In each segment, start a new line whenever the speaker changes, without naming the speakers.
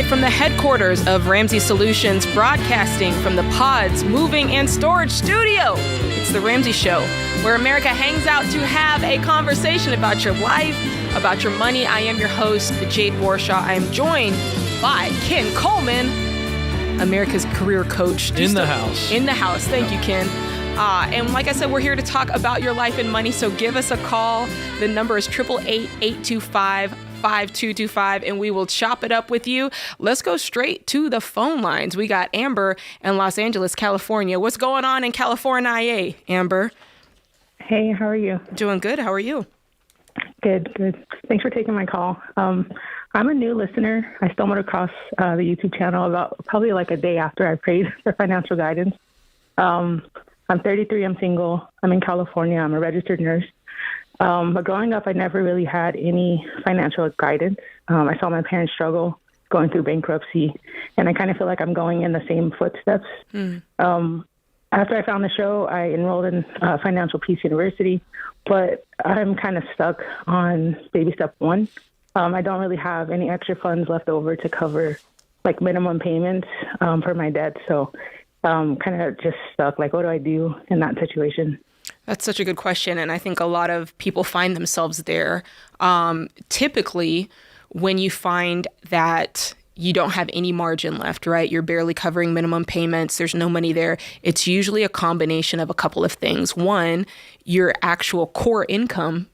from the headquarters of Ramsey Solutions, broadcasting from the Pods Moving and Storage Studio. It's the Ramsey Show, where America hangs out to have a conversation about your life, about your money. I am your host, Jade Warshaw. I am joined by Ken Coleman, America's career coach.
In the house.
In the house. Thank you, Ken. And like I said, we're here to talk about your life and money, so give us a call. The number is 888-825-5225, and we will chop it up with you. Let's go straight to the phone lines. We got Amber in Los Angeles, California. What's going on in California, Amber?
Hey, how are you?
Doing good. How are you?
Good. Thanks for taking my call. I'm a new listener. I stumbled across the YouTube channel about probably like a day after I prayed for financial guidance. I'm 33. I'm single. I'm in California. I'm a registered nurse. But growing up, I never really had any financial guidance. I saw my parents struggle going through bankruptcy, and I kind of feel like I'm going in the same footsteps. After I found the show, I enrolled in Financial Peace University, but I'm kind of stuck on baby step one. I don't really have any extra funds left over to cover like minimum payments for my debt. So kind of just stuck. Like, what do I do in that situation?
That's such a good question. And I think a lot of people find themselves there. Typically, when you find that you don't have any margin left, right? You're barely covering minimum payments. There's no money there. It's usually a combination of a couple of things. One, your actual core income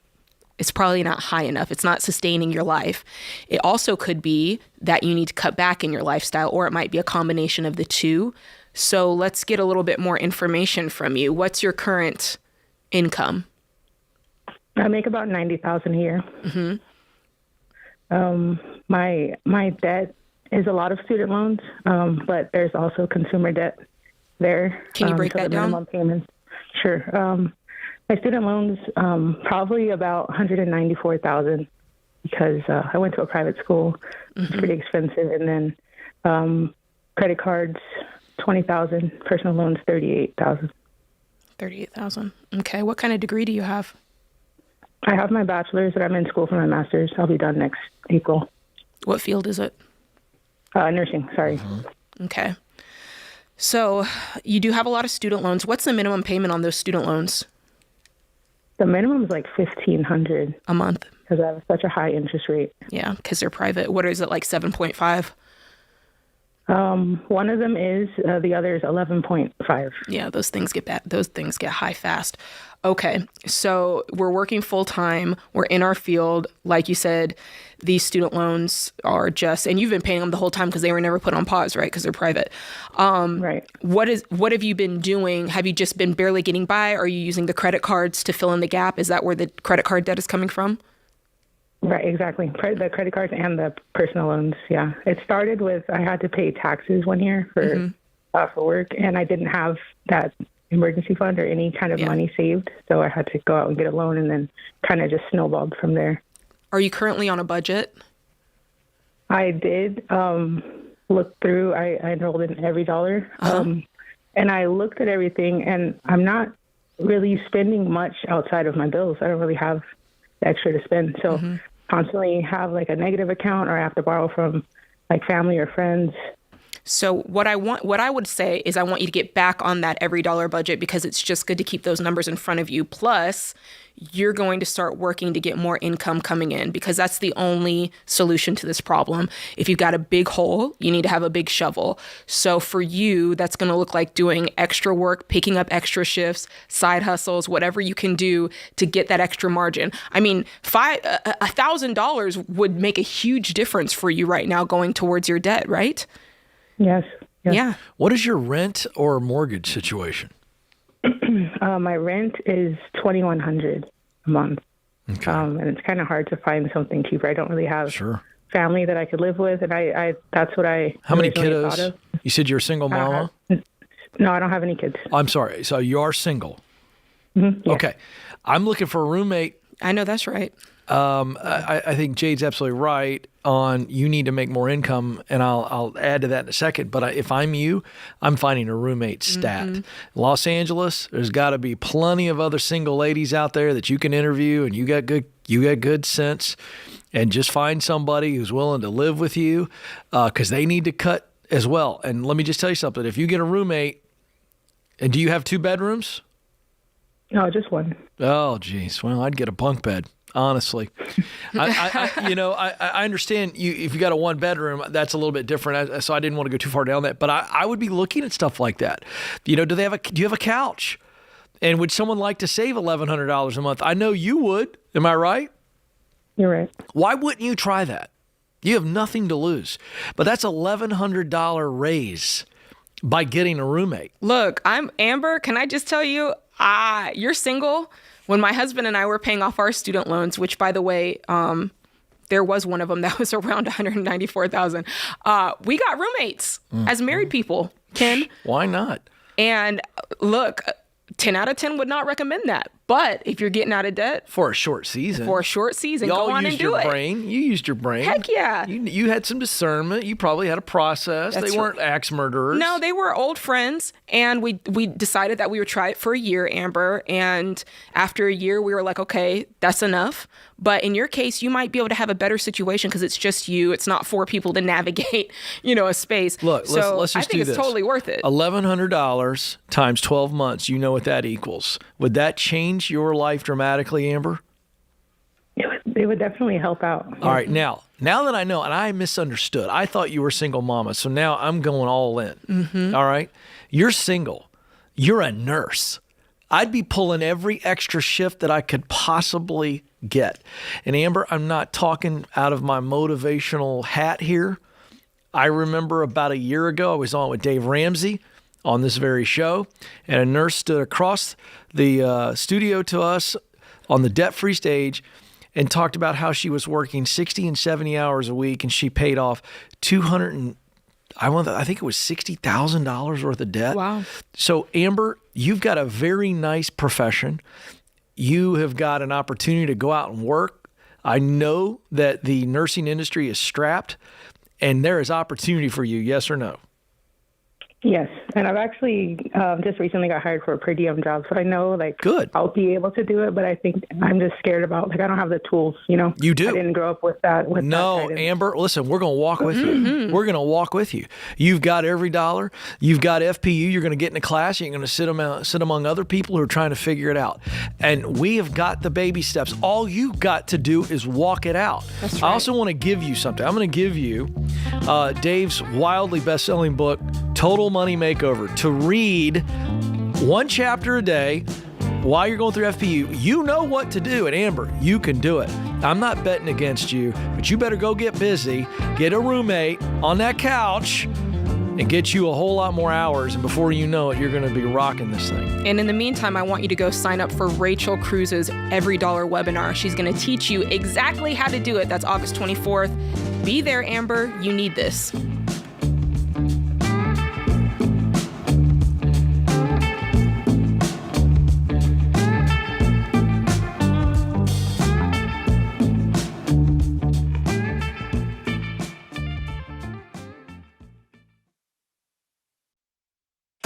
is probably not high enough. It's not sustaining your life. It also could be that you need to cut back in your lifestyle, or it might be a combination of the two. So let's get a little bit more information from you. What's your current income?
I make about $90,000 a year. My debt is a lot of student loans, but there's also consumer debt there.
Can you break that down?
Minimum payments. Sure. My student loans, probably about $194,000 because I went to a private school. It's pretty expensive. And then credit cards, $20,000. Personal loans, $38,000.
$38,000. Okay. What kind of degree do you have?
I have my bachelor's, and I'm in school for my master's. I'll be done next April.
What field is it?
Nursing. Sorry.
Okay. So you do have a lot of student loans. What's the minimum payment on those student loans?
The minimum is like $1,500
a month
because I have such a high interest rate.
Yeah, because they're private. What is it, like 7.5?
One of them is, the other is 11.5.
Yeah, those things get bad. Those things get high fast. Okay, so we're working full time. We're in our field. Like you said, these student loans are just, and you've been paying them the whole time because they were never put on pause, right? Because they're private.
Right.
What have you been doing? Have you just been barely getting by? Are you using the credit cards to fill in the gap? Is that where the credit card debt is coming from?
Right, exactly. The credit cards and the personal loans, yeah. It started with I had to pay taxes one year for work, and I didn't have that emergency fund or any kind of money saved, so I had to go out and get a loan, and then kind of just snowballed from there.
Are you currently on a budget?
I did look through. I enrolled in Every Dollar, and I looked at everything, and I'm not really spending much outside of my bills. I don't really have extra to spend, so constantly have like a negative account, or I have to borrow from like family or friends.
So what I would say is I want you to get back on that Every Dollar budget, because it's just good to keep those numbers in front of you. Plus, you're going to start working to get more income coming in, because that's the only solution to this problem. If you've got a big hole, you need to have a big shovel. So for you, that's going to look like doing extra work, picking up extra shifts, side hustles, whatever you can do to get that extra margin. I mean, $1,000 would make a huge difference for you right now going towards your debt, right?
Yes.
Yeah.
What is your rent or mortgage situation?
My rent is $2,100 a month.
Okay.
And it's kind of hard to find something cheaper. I don't really have family that I could live with, and I that's what I
How many
originally
kiddos?
thought of.
You said you're a single mama?
No, I don't have any kids.
I'm sorry. So you are single.
Yeah.
Okay. I'm looking for a roommate.
I know that's right.
I think Jade's absolutely right on you need to make more income, and I'll add to that in a second. But if I'm you, I'm finding a roommate stat. Los Angeles, there's got to be plenty of other single ladies out there that you can interview, and you got good You got good sense, and just find somebody who's willing to live with you, because they need to cut as well. And let me just tell you something. If you get a roommate, and do you have 2 bedrooms?
No, just 1.
Oh, geez. Well, I'd get a bunk bed, honestly. I understand you. If you got a 1 bedroom, that's a little bit different. So I didn't want to go too far down that. But I would be looking at stuff like that. Do you have a couch? And would someone like to save $1,100 a month? I know you would. Am I right?
You're right.
Why wouldn't you try that? You have nothing to lose. But that's $1,100 raise by getting a roommate.
Look, I'm Amber. Can I just tell you, you're single. When my husband and I were paying off our student loans, which, by the way, there was one of them that was around $194,000. We got roommates as married people, Ken.
Why not?
And look, 10 out of 10 would not recommend that. But if you're getting out of debt
for a short season,
go on and do it.
You used your brain.
Heck yeah.
You had some discernment. You probably had a process. They weren't axe murderers.
No, they were old friends. And we decided that we would try it for a year, Amber. And after a year, we were like, okay, that's enough. But in your case, you might be able to have a better situation because it's just you. It's not 4 people to navigate, a space.
Look,
so
let's just
I think it's totally worth it.
$1,100 times 12 months. You know what that equals. Would that change your life dramatically, Amber?
It would definitely help out.
All right. Now that I know, and I misunderstood, I thought you were single mama. So now I'm going all in. Mm-hmm. All right. You're single. You're a nurse. I'd be pulling every extra shift that I could possibly get. And Amber, I'm not talking out of my motivational hat here. I remember about a year ago, I was on with Dave Ramsey on this very show, and a nurse stood across the studio to us on the debt-free stage and talked about how she was working 60 and 70 hours a week, and she paid off I think it was $60,000 worth of debt.
Wow.
So Amber, you've got a very nice profession. You have got an opportunity to go out and work. I know that the nursing industry is strapped, and there is opportunity for you, yes or no?
Yes, and I've actually just recently got hired for a per diem job, so I know
Good.
I'll be able to do it, but I think I'm just scared about I don't have the tools,
You do.
I didn't grow up with that.
No, Amber, listen, we're going to walk with you. We're going to walk with you. You've got every dollar. You've got FPU. You're going to get in a class. You're going to sit among other people who are trying to figure it out. And we have got the baby steps. All you got to do is walk it out.
That's right.
I also want to give you something. I'm going to give you Dave's wildly best-selling book, Total Money Makeover, to read 1 chapter a day while you're going through FPU. You know what to do. And Amber, you can do it. I'm not betting against you, but you better go get busy, get a roommate on that couch, and get you a whole lot more hours. And before you know it, you're going to be rocking this thing.
And in the meantime, I want you to go sign up for Rachel Cruz's Every Dollar webinar. She's going to teach you exactly how to do it. That's August 24th. Be there, Amber. You need this.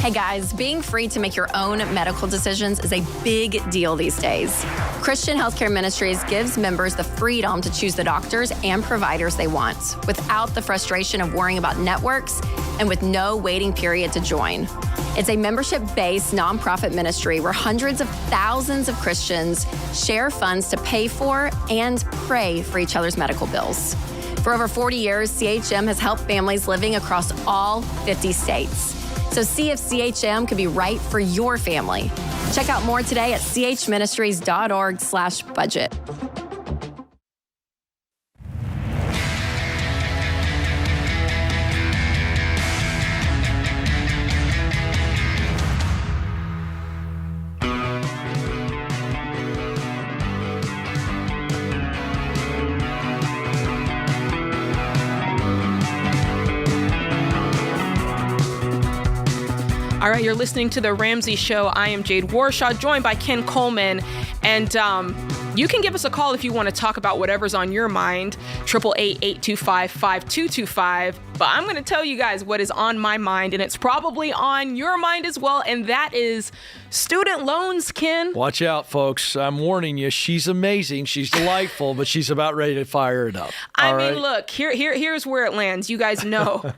Hey guys, being free to make your own medical decisions is a big deal these days. Christian Healthcare Ministries gives members the freedom to choose the doctors and providers they want without the frustration of worrying about networks and with no waiting period to join. It's a membership-based nonprofit ministry where hundreds of thousands of Christians share funds to pay for and pray for each other's medical bills. For over 40 years, CHM has helped families living across all 50 states. So see if CHM could be right for your family. Check out more today at chministries.org/budget.
All right, you're listening to The Ramsey Show. I am Jade Warshaw, joined by Ken Coleman. And you can give us a call if you want to talk about whatever's on your mind. 888-825-5225. But I'm going to tell you guys what is on my mind, and it's probably on your mind as well, and that is student loans, Ken.
Watch out, folks. I'm warning you. She's amazing. She's delightful, but she's about ready to fire it up.
I mean, look, here's where it lands. You guys know.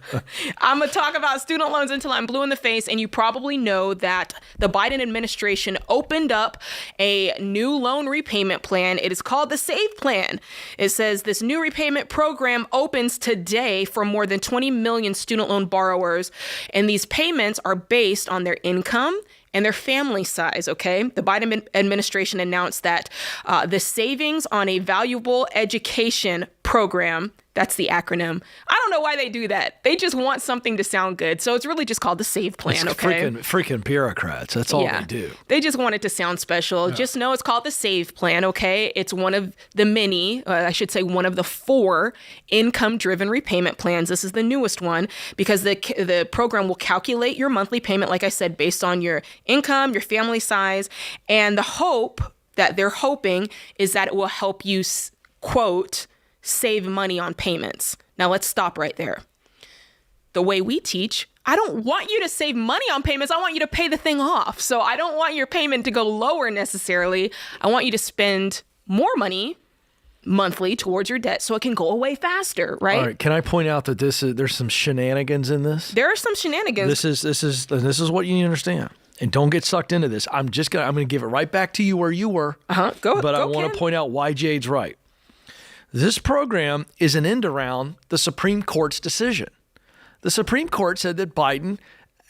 I'm going to talk about student loans until I'm blue in the face, and you probably know that the Biden administration opened up a new loan repayment plan. It is called the SAVE Plan. It says this new repayment program opens today for more than 20 million student loan borrowers, and these payments are based on their income and their family size, okay? The Biden administration announced that the savings on a valuable education program, that's the acronym. I don't know why they do that. They just want something to sound good. So it's really just called the SAVE Plan,
it's
okay?
Freaking bureaucrats. That's all they do.
They just want it to sound special. Yeah. Just know it's called the SAVE Plan, okay? It's one of the many, I should say one of the 4 income-driven repayment plans. This is the newest one because the program will calculate your monthly payment, like I said, based on your income, your family size, and the hope that they're hoping is that it will help you, quote, save money on payments. Now let's stop right there. The way we teach, I don't want you to save money on payments. I want you to pay the thing off. So I don't want your payment to go lower necessarily. I want you to spend more money monthly towards your debt so it can go away faster, right?
All right. Can I point out that there's some shenanigans in this?
There are some shenanigans.
This is what you need to understand. And don't get sucked into this. I'm going to give it right back to you where you were.
But
I want to point out why Jade's right. This program is an end around the Supreme Court's decision. The Supreme Court said that Biden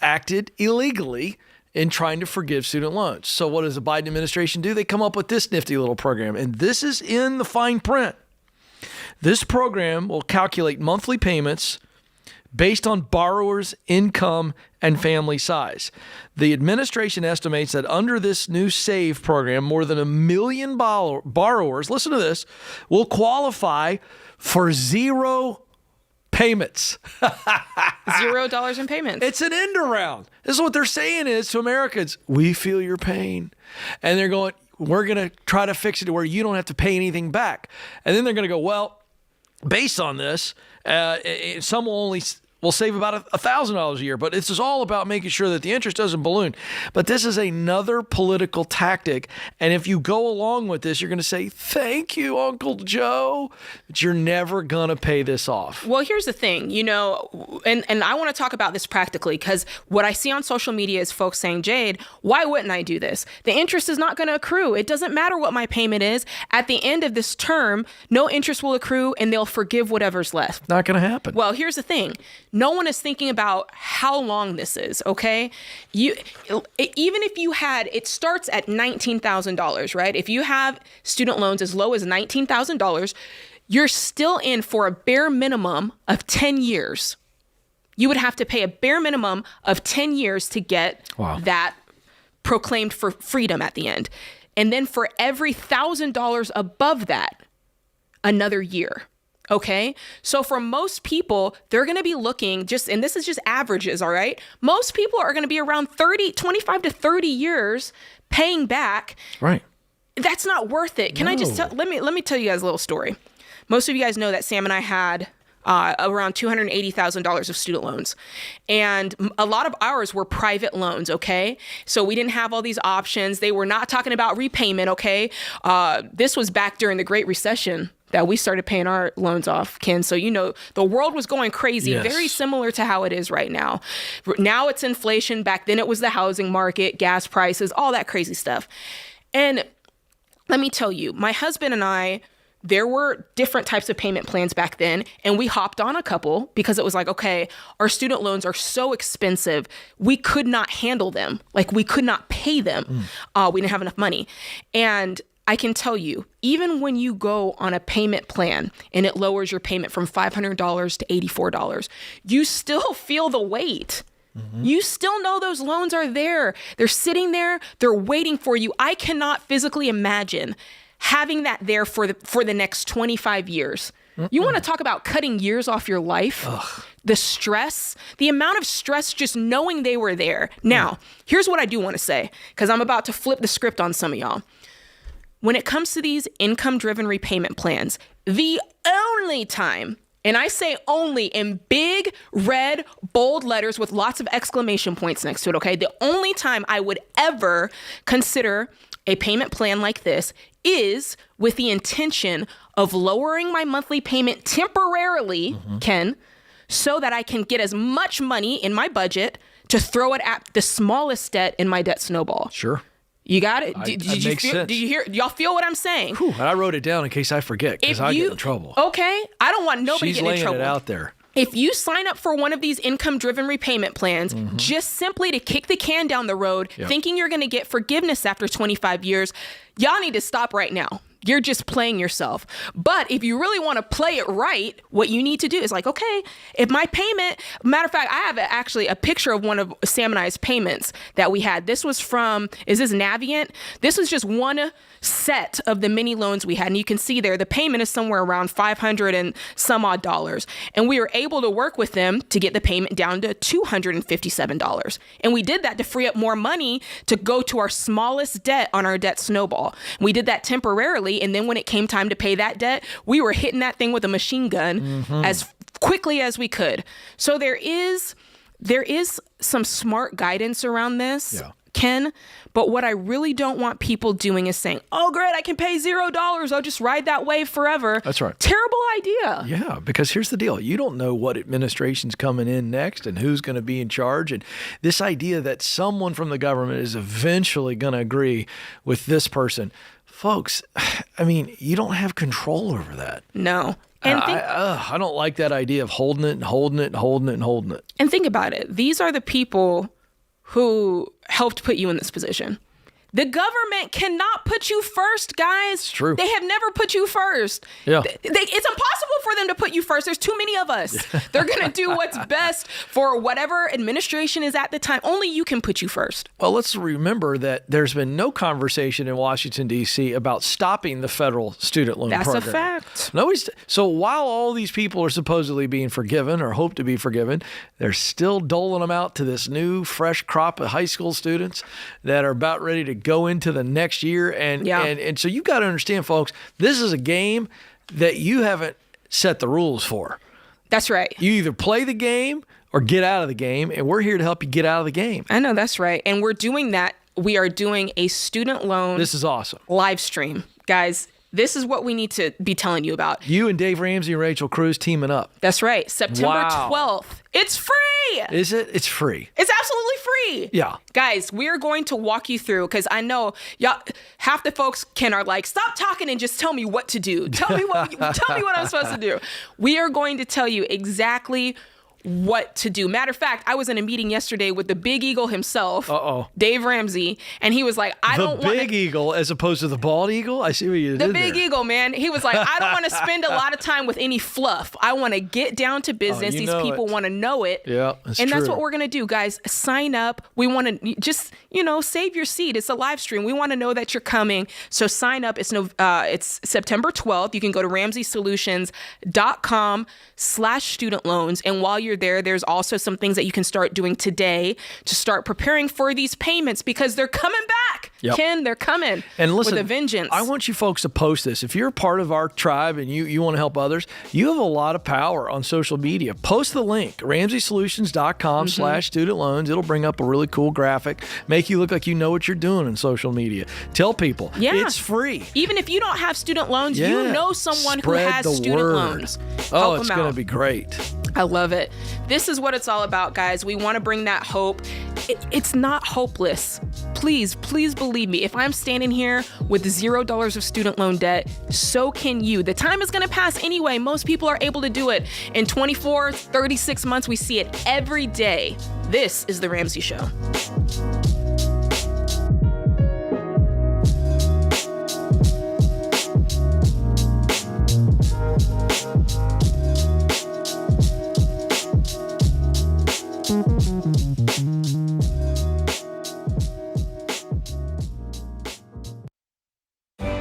acted illegally in trying to forgive student loans. So what does the Biden administration do? They come up with this nifty little program, and this is in the fine print. This program will calculate monthly payments based on borrowers' income and family size. The administration estimates that under this new SAVE program, more than 1 million borrowers, listen to this, will qualify for 0 payments.
$0 in payments.
It's an end around. This is what they're saying is to Americans, we feel your pain. And they're going, we're going to try to fix it to where you don't have to pay anything back. And then they're going to go, well, based on this, some will save about $1,000 a year. But this is all about making sure that the interest doesn't balloon. But this is another political tactic. And if you go along with this, you're going to say, thank you, Uncle Joe. But you're never going to pay this off.
Well, here's the thing, and I want to talk about this practically because what I see on social media is folks saying, Jade, why wouldn't I do this? The interest is not going to accrue. It doesn't matter what my payment is. At the end of this term, no interest will accrue and they'll forgive whatever's left.
Not going to happen.
Well, here's the thing. No one is thinking about how long this is, okay? Even if you had, it starts at $19,000, right? If you have student loans as low as $19,000, you're still in for a bare minimum of 10 years. You would have to pay a bare minimum of 10 years to get that proclaimed for freedom at the end. And then for every $1,000 above that, another year. Okay. So for most people, they're going to be looking and this is just averages. All right. Most people are going to be around 25 to 30 years paying back.
Right.
That's not worth it. Can I just let me tell you guys a little story. Most of you guys know that Sam and I had around $280,000 of student loans. And a lot of ours were private loans, okay? So we didn't have all these options. They were not talking about repayment, okay? This was back during the Great Recession that we started paying our loans off, Ken. So, the world was going crazy, very similar to how it is right now. Now it's inflation. Back then it was the housing market, gas prices, all that crazy stuff. And let me tell you, my husband and I, there were different types of payment plans back then, and we hopped on a couple because it was like, okay, our student loans are so expensive. We could not handle them. Like, we could not pay them. We didn't have enough money. And I can tell you, even when you go on a payment plan and it lowers your payment from $500 to $84, you still feel the weight. Mm-hmm. You still know those loans are there. They're sitting there. They're waiting for you. I cannot physically imagine having that there for the next 25 years. You want to talk about cutting years off your life? Ugh. The stress, the amount of stress just knowing they were there. Now, here's what I do want to say, because I'm about to flip the script on some of y'all. When it comes to these income-driven repayment plans, the only time and I say only in big, red, bold letters with lots of exclamation points next to it, okay? The only time I would ever consider a payment plan like this is with the intention of lowering my monthly payment temporarily, Ken, so that I can get as much money in my budget to throw it at the smallest debt in my debt snowball.
Sure.
You got it?
That makes sense.
Do you hear? Y'all feel what I'm saying?
Whew, and I wrote it down in case I forget, because I get in trouble.
Okay. I don't want nobody getting in trouble.
She's laying it out there.
If you sign up for one of these income-driven repayment plans, just simply to kick the can down the road, thinking you're going to get forgiveness after 25 years, y'all need to stop right now. You're just playing yourself. But if you really want to play it right, what you need to do is like, okay, if my payment, matter of fact, I have actually a picture of one of Sam and I's payments that we had. This was from, is this Navient? This was just one set of the many loans we had. And you can see there, the payment is somewhere around $500 and some odd dollars. And we were able to work with them to get the payment down to $257. And we did that to free up more money to go to our smallest debt on our debt snowball. We did that temporarily. And then when it came time to pay that debt, we were hitting that thing with a machine gun as quickly as we could. So there is some smart guidance around this, Ken. But what I really don't want people doing is saying, oh, great, I can pay $0. I'll just ride that wave forever.
That's right.
Terrible idea.
Yeah, because here's the deal. You don't know what administration's coming in next and who's going to be in charge. And this idea that someone from the government is eventually going to agree with this person. Folks, I mean, you don't have control over that.
No. And
I don't like that idea of holding it and holding it and holding it and holding it.
And think about it. These are the people who helped put you in this position. The government cannot put you first, guys.
It's true.
They have never put you first.
Yeah.
It's impossible for them to put you first. There's too many of us. They're going to do what's best for whatever administration is at the time. Only you can put you first.
Well, let's remember that there's been no conversation in Washington, D.C. about stopping the federal student loan program.
That's a fact.
So while all these people are supposedly being forgiven or hope to be forgiven, they're still doling them out to this new, fresh crop of high school students that are about ready to go into the next year. And so you got to understand, folks, this is a game that you haven't set the rules for.
That's right.
You either play the game or get out of the game, and we're here to help you get out of the game.
I know, that's right. And we're doing that. We are doing a student loan.
This is awesome.
Live stream. Guys, this is what we need to be telling you about.
You and Dave Ramsey and Rachel Cruz teaming up.
That's right. September 12th. It's free.
Is it? It's free.
It's absolutely free.
Yeah.
Guys, we're going to walk you through, because I know y'all, half the folks, Ken, are like, stop talking and just tell me what to do. Tell me what I'm supposed to do. We are going to tell you exactly what to do. Matter of fact, I was in a meeting yesterday with the big eagle himself, Dave Ramsey, and he was like,
the big eagle as opposed to the bald eagle? I see what you did
The big eagle, man. He was like, I don't want to spend a lot of time with any fluff. I want to get down to business. These people want to know it.
Yeah,
that's what we're going to do, guys. Sign up. We want to just, save your seat. It's a live stream. We want to know that you're coming. So sign up. It's September 12th. You can go to RamseySolutions.com/student loans. And while you're there, there's also some things that you can start doing today to start preparing for these payments, because they're coming back.
Yep.
Ken, they're coming with a vengeance.
I want you folks to post this. If you're a part of our tribe and you want to help others, you have a lot of power on social media. Post the link, RamseySolutions.com/student loans. It'll bring up a really cool graphic, make you look like you know what you're doing on social media. Tell people it's free.
Even if you don't have student loans, you know someone who has student loans.
Oh, it's going to be great.
I love it. This is what it's all about, guys. We want to bring that hope. It's not hopeless. Please believe me. If I'm standing here with $0 of student loan debt, so can you. The time is going to pass anyway. Most people are able to do it in 24, 36 months. We see it every day. This is The Ramsey Show.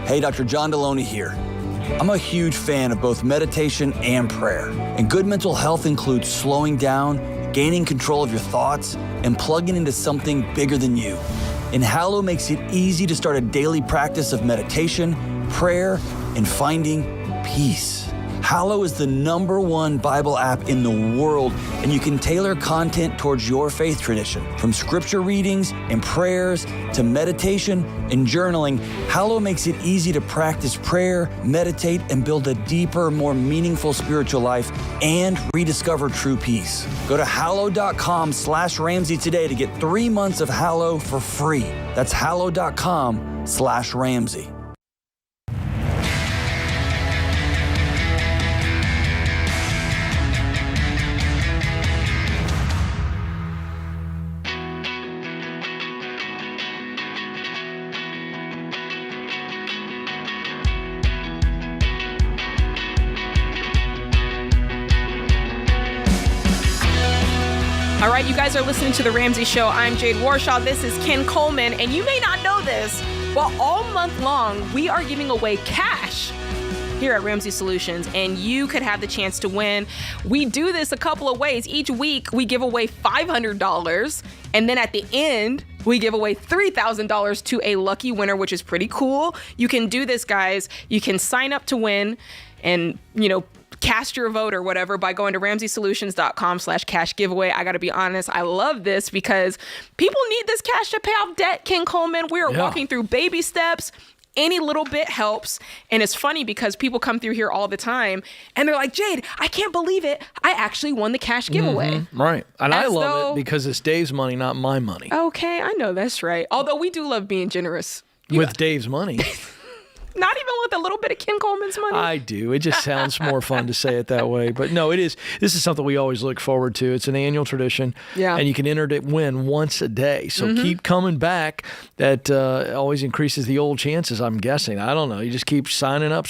Hey, Dr. John Deloney here. I'm a huge fan of both meditation and prayer. And good mental health includes slowing down, gaining control of your thoughts, and plugging into something bigger than you. And Hallow makes it easy to start a daily practice of meditation, prayer, and finding peace. Hallow is the #1 Bible app in the world, and you can tailor content towards your faith tradition. From scripture readings and prayers to meditation and journaling, Hallow makes it easy to practice prayer, meditate, and build a deeper, more meaningful spiritual life and rediscover true peace. Go to hallow.com/Ramsey today to get 3 months of Hallow for free. That's hallow.com/Ramsey.
All right, you guys are listening to The Ramsey Show. I'm Jade Warshaw. This is Ken Coleman. And you may not know this, but all month long, we are giving away cash here at Ramsey Solutions, and you could have the chance to win. We do this a couple of ways. Each week, we give away $500, and then at the end, we give away $3,000 to a lucky winner, which is pretty cool. You can do this, guys. You can sign up to win and, cast your vote or whatever by going to RamseySolutions.com/cash giveaway. I got to be honest. I love this because people need this cash to pay off debt, Ken Coleman. We are walking through baby steps. Any little bit helps. And it's funny because people come through here all the time and they're like, Jade, I can't believe it. I actually won the cash giveaway.
Right. And I love it because it's Dave's money, not my money.
Okay, I know that's right. Although we do love being generous.
With Dave's money.
Not even with a little bit of Ken Coleman's money?
I do. It just sounds more fun to say it that way. But no, it is. This is something we always look forward to. It's an annual tradition. Yeah. And you can enter to win once a day. So keep coming back. That always increases the old chances, I'm guessing. I don't know. You just keep signing up.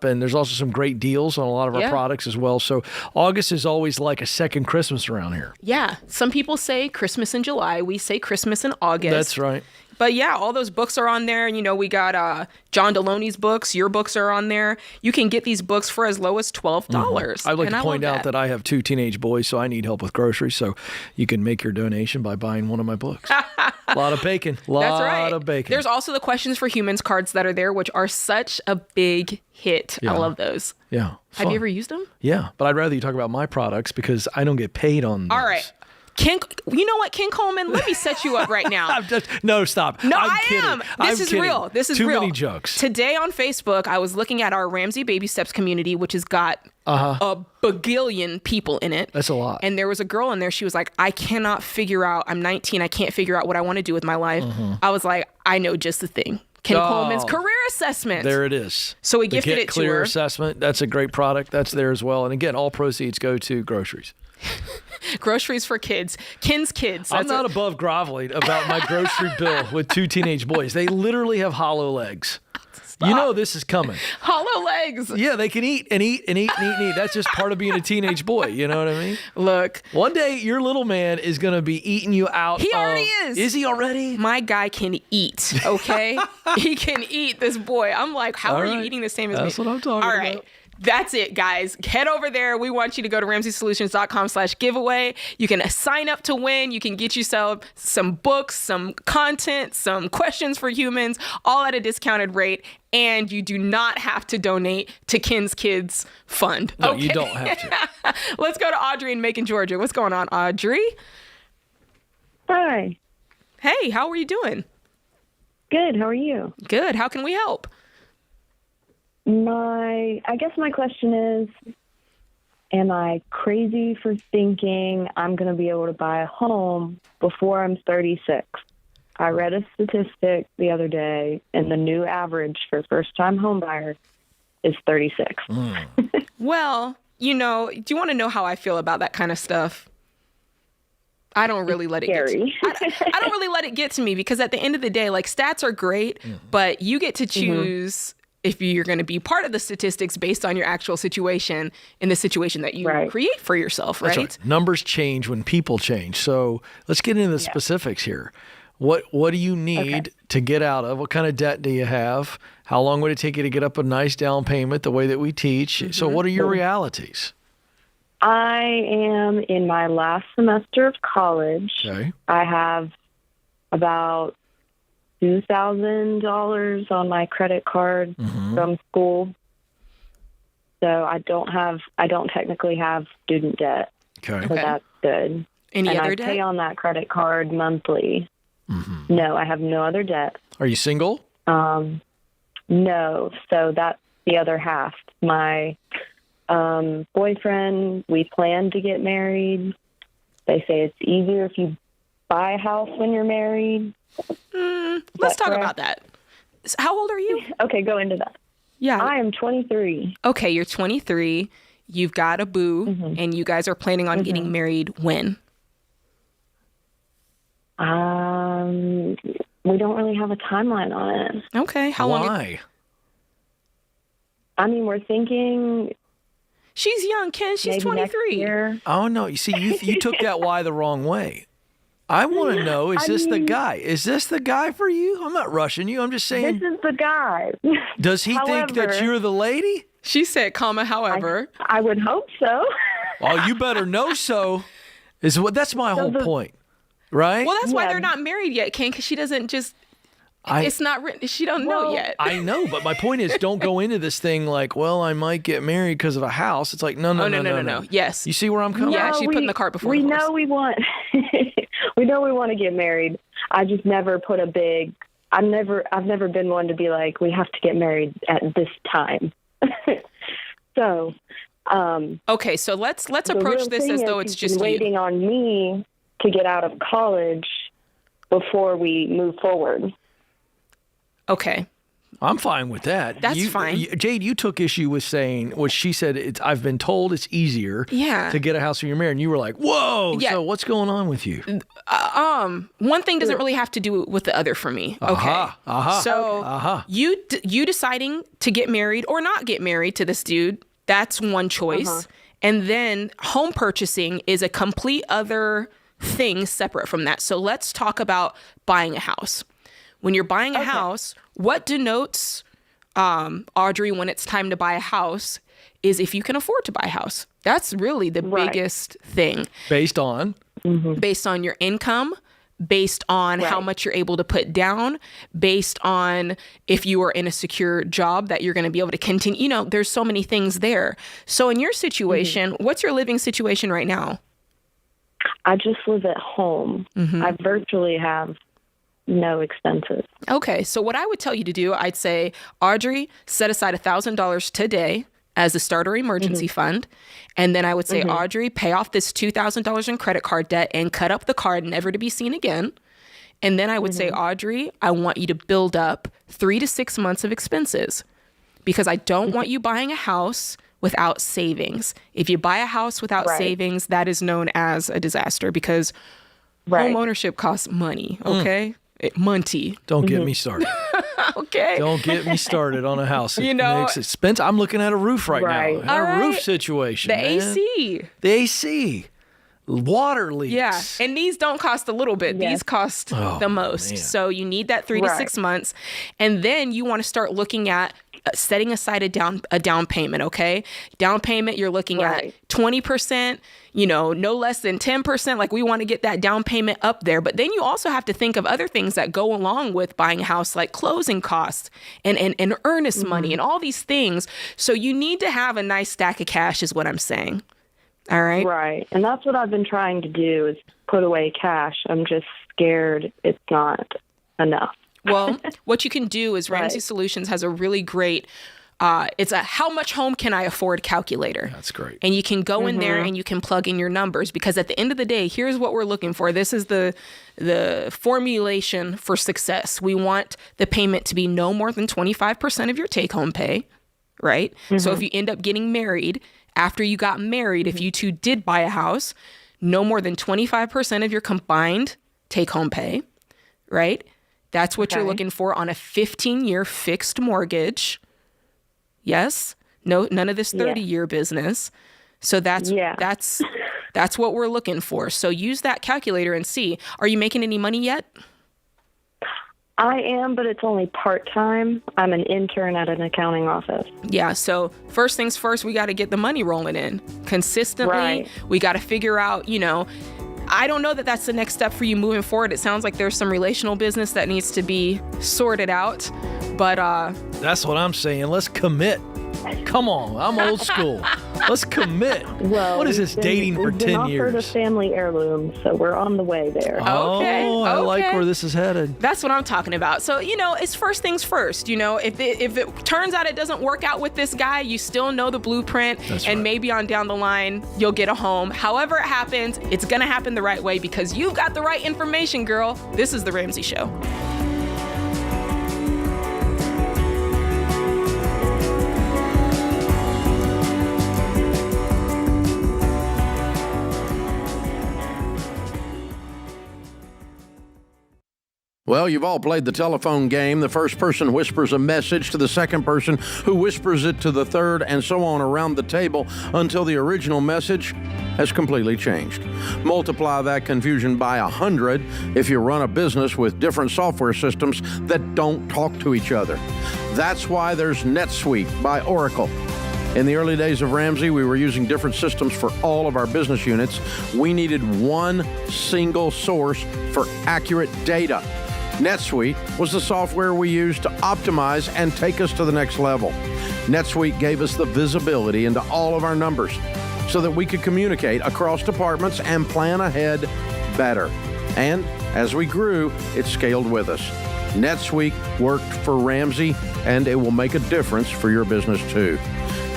And there's also some great deals on a lot of our products as well. So August is always like a second Christmas around here.
Yeah. Some people say Christmas in July. We say Christmas in August.
That's right.
But yeah, all those books are on there. We got John Deloney's books. Your books are on there. You can get these books for as low as $12.
I'd like to point out that I have 2 teenage boys, so I need help with groceries. So you can make your donation by buying one of my books. A lot of bacon. That's right. Of bacon.
There's also the Questions for Humans cards that are there, which are such a big hit. Yeah. I love those.
Yeah.
Have you ever used them?
Yeah, but I'd rather you talk about my products because I don't get paid on those.
All right. You know what, Ken Coleman? Let me set you up right now.
No, stop.
No,
I'm
I
kidding.
am. This is
kidding.
real. This is
Too
real.
many jokes.
Today on Facebook, I was looking at our Ramsey Baby Steps community, which has got a bagillion people in it.
That's a lot.
And there was a girl in there. She was like, I cannot figure out, I'm 19. I can't figure out what I want to do with my life. I was like, I know just the thing. Ken Coleman's career assessment.
There it is.
So we gifted it to her.
Clear assessment. That's a great product. That's there as well. And again, all proceeds go to groceries.
Groceries for kids. Ken's kids.
I'm not above groveling about my grocery bill with 2 teenage boys. They literally have hollow legs. Stop. You know this is coming.
Hollow legs.
Yeah, they can eat and eat and eat and eat and eat. That's just part of being a teenage boy. You know what I mean?
Look.
One day, your little man is going to be eating you out.
He already is.
Is he already?
My guy can eat, okay? He can eat, this boy. I'm like, how are you eating the same as me?
That's what I'm talking about.
All right. That's it, guys. Head over there. We want you to go to RamseySolutions.com/giveaway. You can sign up to win. You can get yourself some books, some content, some questions for humans, all at a discounted rate. And you do not have to donate to Ken's Kids Fund.
No, you don't have to.
Let's go to Audrey in Macon, Georgia. What's going on, Audrey?
Hi.
Hey, how are you doing?
Good. How are you?
Good. How can we help?
I guess my question is, am I crazy for thinking I'm going to be able to buy a home before I'm 36? I read a statistic the other day, and the new average for first-time home buyers is 36.
Well, do you want to know how I feel about that kind of stuff? I don't really let it get to me. I don't really let it get to me because at the end of the day, like, stats are great, but you get to choose if you're going to be part of the statistics based on your actual situation in the situation that you create for yourself, right?
That's right? Numbers change when people change. So let's get into the specifics here. What do you need to get out of? What kind of debt do you have? How long would it take you to get up a nice down payment the way that we teach? So what are your realities?
I am in my last semester of college.
Okay.
I have about $2,000 on my credit card from school. So I don't technically have student debt.
Okay.
So that's good.
Any
and
other
I
debt?
pay on that credit card monthly. No, I have no other debt.
Are you single?
No. So that's the other half. My boyfriend, we plan to get married. They say it's easier if you buy a house when you're married.
Let's talk about that. How old are you?
Okay, go into that.
Yeah.
I am 23.
Okay, you're 23. You've got a boo, and you guys are planning on getting married when?
We don't really have a timeline on it.
Okay. How long?
Why?
I mean, we're thinking
She's young, Ken. She's
maybe next
23.
year.
Oh, no. You see, you took that why the wrong way. I want to know, is this the guy? Is this the guy for you? I'm not rushing you. I'm just saying,
This is the guy.
does he think that
However-
you're the lady?
She said, however.
I would hope so.
Oh, you better know so. That's my whole point, right?
Well, that's why
Yeah.
they're not married yet, Ken, because she doesn't just,
I
it's not written. She don't know yet.
I know, but my point is, don't go into this thing like, well, I might get married because of a house. It's like, no.
No. Yes.
You see where I'm coming?
Yeah,
No,
she putting the cart before
we
the horse.
know we want we know we want to get married. I just never put a big I've never been one to be like, we have to get married at this time. So
Okay, so let's
the
approach
real
this
thing
as
is
though it's
he's
just
been
you.
waiting on me to get out of college before we move forward.
Okay.
I'm fine with that.
That's fine.
Jade, you took issue with saying what she said. I've been told it's easier to get a house when you're married. And you were like, whoa.
Yeah.
So what's going on with you?
One thing doesn't really have to do with the other for me. Okay. So you deciding to get married or not get married to this dude, that's one choice. And then home purchasing is a complete other thing separate from that. So let's talk about buying a house. When you're buying a house, what denotes, Audrey, when it's time to buy a house is if you can afford to buy a house. That's really the biggest thing.
Based on?
Based on your income, based on how much you're able to put down, based on if you are in a secure job that you're going to be able to continue. You know, there's so many things there. So in your situation, what's your living situation right now?
I just live at home. I virtually have no expenses.
Okay, so what I would tell you to do, I'd say, Audrey, set aside $1,000 today as a starter emergency fund. And then I would say, Audrey, pay off this $2,000 in credit card debt and cut up the card, never to be seen again. And then I would say, Audrey, I want you to build up 3 to 6 months of expenses because I don't want you buying a house without savings. If you buy a house without savings, that is known as a disaster because home ownership costs money, okay? Money.
Don't get me started.
Okay.
Don't get me started on a house.
You know,
makes expense. I'm looking at a roof right now.
All
A roof
right.
situation.
The
man.
AC.
The AC. Water leaks.
Yeah. And these don't cost a little bit. These cost the most.
man.
So you need that 3 to 6 months. And then you want to start looking at setting aside a down payment, okay? Down payment, you're looking at 20%, you know, no less than 10%. Like we want to get that down payment up there. But then you also have to think of other things that go along with buying a house, like closing costs and earnest money and all these things. So you need to have a nice stack of cash is what I'm saying. All right.
Right. And that's what I've been trying to do is put away cash. I'm just scared it's not enough.
Well, what you can do is Ramsey Solutions has a really great, it's a how much home can I afford calculator.
That's great.
And you can go in there and you can plug in your numbers because at the end of the day, here's what we're looking for. This is the formulation for success. We want the payment to be no more than 25% of your take-home pay, right? So if you end up getting married, after you got married, if you two did buy a house, no more than 25% of your combined take-home pay, right? That's what you're looking for on a 15-year fixed mortgage. Yes? No, none of this 30-year business. So that's what we're looking for. So use that calculator and see. Are you making any money yet?
I am, but it's only part-time. I'm an intern at an accounting office.
Yeah, so first things first, we got to get the money rolling in consistently.
Right.
We got to figure out, you know, I don't know that that's the next step for you moving forward. It sounds like there's some relational business that needs to be sorted out, but
that's what I'm saying. Let's commit. Come on, I'm old school. Let's commit.
Well,
What is this, dating for 10
we've been offered a
years?
family heirloom, so we're on the way there.
Okay,
Oh, I like
okay.
where this is headed.
That's what I'm talking about. So, it's first things first. If it turns out it doesn't work out with this guy, you still know the blueprint.
That's
and
right.
maybe on down the line, you'll get a home. However it happens, it's going to happen the right way because you've got the right information, girl. This is The Ramsey Show.
Well, you've all played the telephone game. The first person whispers a message to the second person, who whispers it to the third, and so on around the table until the original message has completely changed. Multiply that confusion by 100 if you run a business with different software systems that don't talk to each other. That's why there's NetSuite by Oracle. In the early days of Ramsey, we were using different systems for all of our business units. We needed one single source for accurate data. NetSuite was the software we used to optimize and take us to the next level. NetSuite gave us the visibility into all of our numbers so that we could communicate across departments and plan ahead better. And as we grew, it scaled with us. NetSuite worked for Ramsey, and it will make a difference for your business too.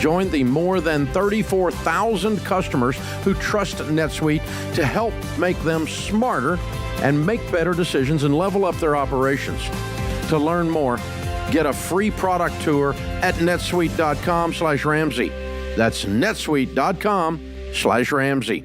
Join the more than 34,000 customers who trust NetSuite to help make them smarter and make better decisions and level up their operations. To learn more, get a free product tour at netsuite.com/Ramsey. That's netsuite.com/Ramsey.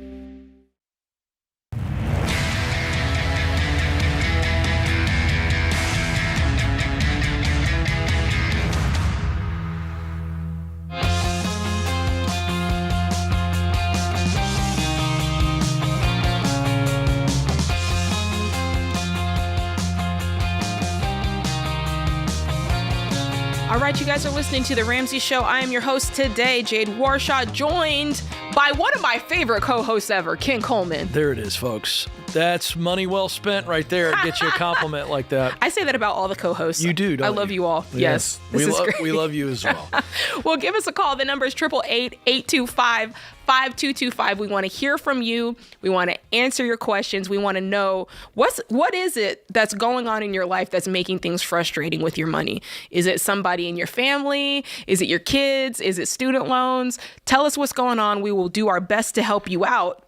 All right, you guys are listening to The Ramsey Show. I am your host today, Jade Warshaw, joined by one of my favorite co-hosts ever, Ken Coleman.
There it is, folks. That's money well spent right there. Get you a compliment like that.
I say that about all the co-hosts.
You do, don't
I
you?
love you all. Yes. This is great.
We love you as well.
Well, give us a call. The number is 888-825-5225. We want to hear from you. We want to answer your questions. We want to know what is it that's going on in your life that's making things frustrating with your money? Is it somebody in your family? Is it your kids? Is it student loans? Tell us what's going on. We will do our best to help you out.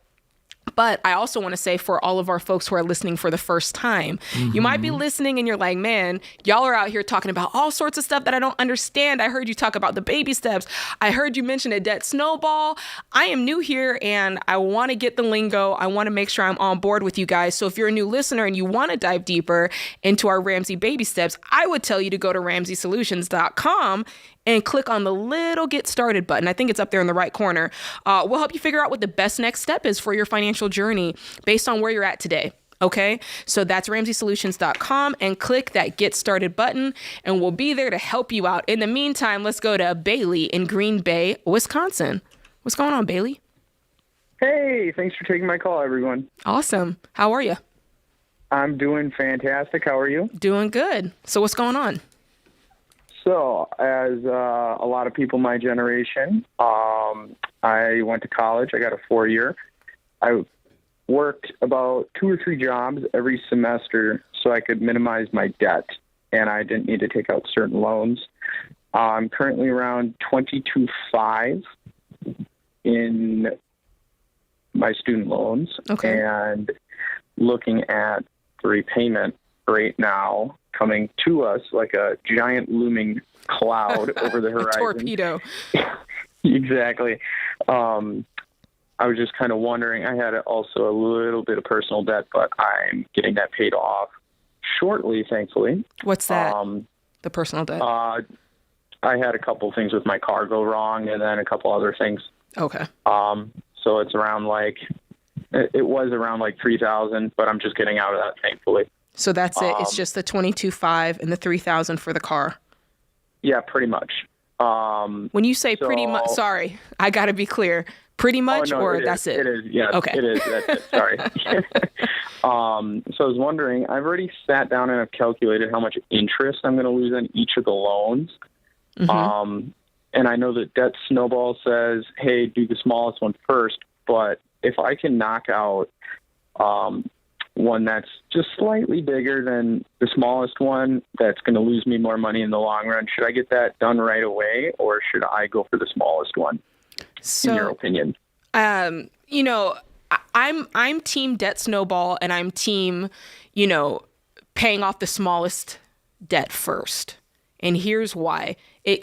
But I also want to say, for all of our folks who are listening for the first time, you might be listening and you're like, man, y'all are out here talking about all sorts of stuff that I don't understand. I heard you talk about the baby steps. I heard you mention a debt snowball. I am new here and I want to get the lingo. I want to make sure I'm on board with you guys. So if you're a new listener and you want to dive deeper into our Ramsey baby steps, I would tell you to go to RamseySolutions.com and click on the little Get Started button. I think it's up there in the right corner. We'll help you figure out what the best next step is for your financial journey based on where you're at today. Okay, so that's RamseySolutions.com and click that Get Started button, and we'll be there to help you out. In the meantime, let's go to Bailey in Green Bay, Wisconsin. What's going on, Bailey?
Hey, thanks for taking my call, everyone.
Awesome. How are you?
I'm doing fantastic. How are you?
Doing good. So what's going on?
So, as a lot of people my generation, I went to college. I got a 4-year. I worked about 2 or 3 jobs every semester so I could minimize my debt, and I didn't need to take out certain loans. I'm currently around 22.5 in my student loans,
Okay.
and looking at the repayment rate now coming to us like a giant looming cloud over the horizon.
A torpedo.
Exactly. I was just kind of wondering, I had also a little bit of personal debt, but I'm getting that paid off shortly, thankfully.
What's that? The personal debt?
I had a couple things with my car go wrong and then a couple other things.
Okay.
So it's around it was around $3,000, but I'm just getting out of that, thankfully.
So that's it. It's just the 22.5 and the 3,000 for the car.
Yeah, pretty much.
When you say pretty much, sorry, I got to be clear. Pretty much, or that's it?
It is. Yes,
Okay.
It is. That's it. Sorry. So I was wondering, I've already sat down and I've calculated how much interest I'm going to lose on each of the loans.
Mm-hmm.
and I know that Debt Snowball says, hey, do the smallest one first, but if I can knock out one that's just slightly bigger than the smallest one that's going to lose me more money in the long run, should I get that done right away, or should I go for the smallest one, in your opinion?
You know, I'm team Debt Snowball, and I'm team, you know, paying off the smallest debt first. And here's why.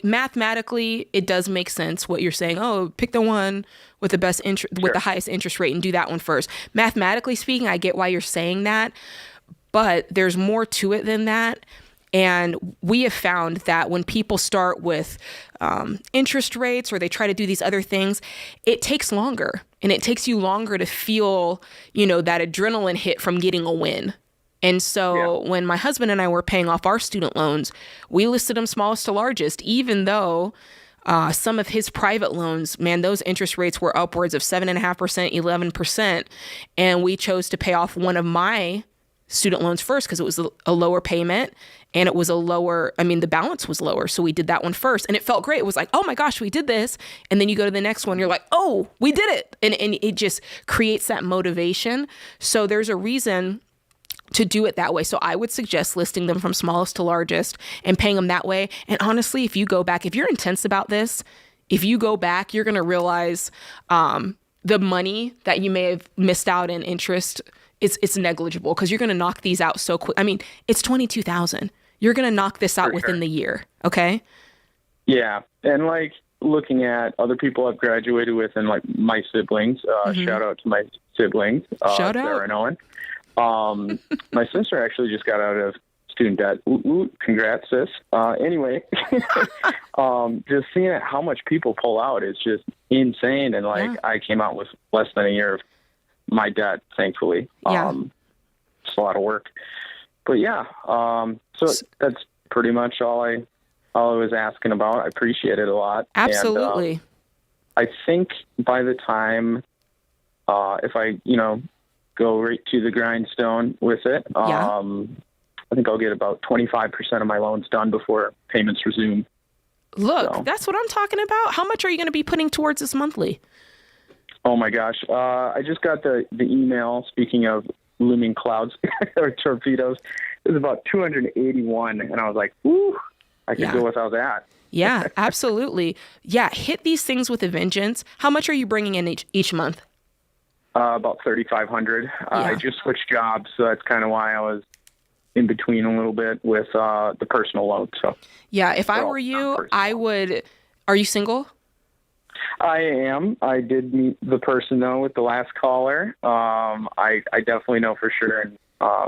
Mathematically, it does make sense what you're saying. Oh, pick the one with the best interest, with the highest interest rate, and do that one first. Mathematically speaking, I get why you're saying that, but there's more to it than that. And we have found that when people start with interest rates, or they try to do these other things, it takes longer, and it takes you longer to feel, you know, that adrenaline hit from getting a win. And so when my husband and I were paying off our student loans, we listed them smallest to largest, even though some of his private loans, man, those interest rates were upwards of 7.5%, 11%. And we chose to pay off one of my student loans first because it was a lower payment, and it was the balance was lower. So we did that one first, and it felt great. It was like, oh my gosh, we did this. And then you go to the next one, you're like, oh, we did it. And it just creates that motivation. So there's a reason to do it that way. So I would suggest listing them from smallest to largest and paying them that way. And honestly, if you go back, if you're intense about this, if you go back, you're going to realize the money that you may have missed out in interest, it's negligible, because you're going to knock these out so quick. I mean, it's $22,000. You're going to knock this out within the year. Okay.
Yeah. And like looking at other people I've graduated with, and like my siblings, shout out to my siblings,
shout out.
Sarah and Owen. My sister actually just got out of student debt. Ooh, congrats, sis. Anyway, just seeing how much people pull out is just insane. And like, I came out with less than a year of my debt, thankfully. It's a lot of work, but so that's pretty much all I was asking about. I appreciate it a lot.
Absolutely.
And, I think by the time, if I, go right to the grindstone with it, I think I'll get about 25% of my loans done before payments resume.
Look, that's what I'm talking about. How much are you going to be putting towards this monthly?
Oh my gosh. I just got the email, speaking of looming clouds or torpedoes. It was about 281. And I was like, ooh, I could go without that.
Yeah, absolutely. Yeah. Hit these things with a vengeance. How much are you bringing in each month?
About $3,500. I just switched jobs, so that's kind of why I was in between a little bit with the personal loan. So
yeah, if I were you, I would. Are you single?
I am. I did meet the person though with the last caller. I definitely know for sure, and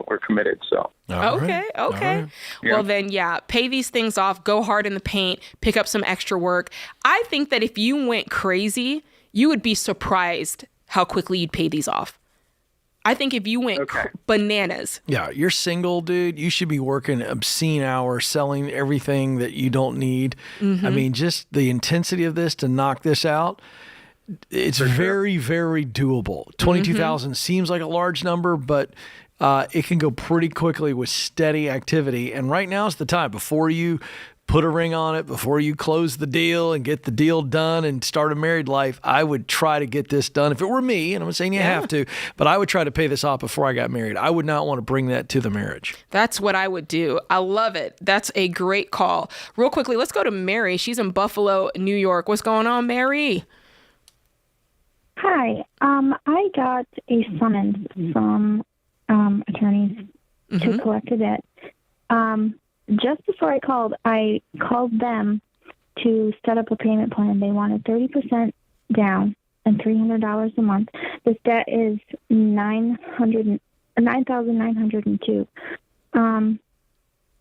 we're committed. So
okay. Right. Well then, pay these things off. Go hard in the paint. Pick up some extra work. I think that if you went crazy, you would be surprised how quickly you'd pay these off. I think if you went bananas.
Yeah, you're single, dude. You should be working obscene hours, selling everything that you don't need. Mm-hmm. I mean, just the intensity of this to knock this out, it's very, very doable. 22,000 seems like a large number, but it can go pretty quickly with steady activity. And right now is the time, before you put a ring on it, before you close the deal and get the deal done and start a married life. I would try to get this done. If it were me, and I'm not saying you have to, but I would try to pay this off before I got married. I would not want to bring that to the marriage.
That's what I would do. I love it. That's a great call. Real quickly, let's go to Mary. She's in Buffalo, New York. What's going on, Mary?
Hi. I got a summons from attorneys to collect a debt. Just before I called them to set up a payment plan. They wanted 30% down and $300 a month. This debt is $9,902.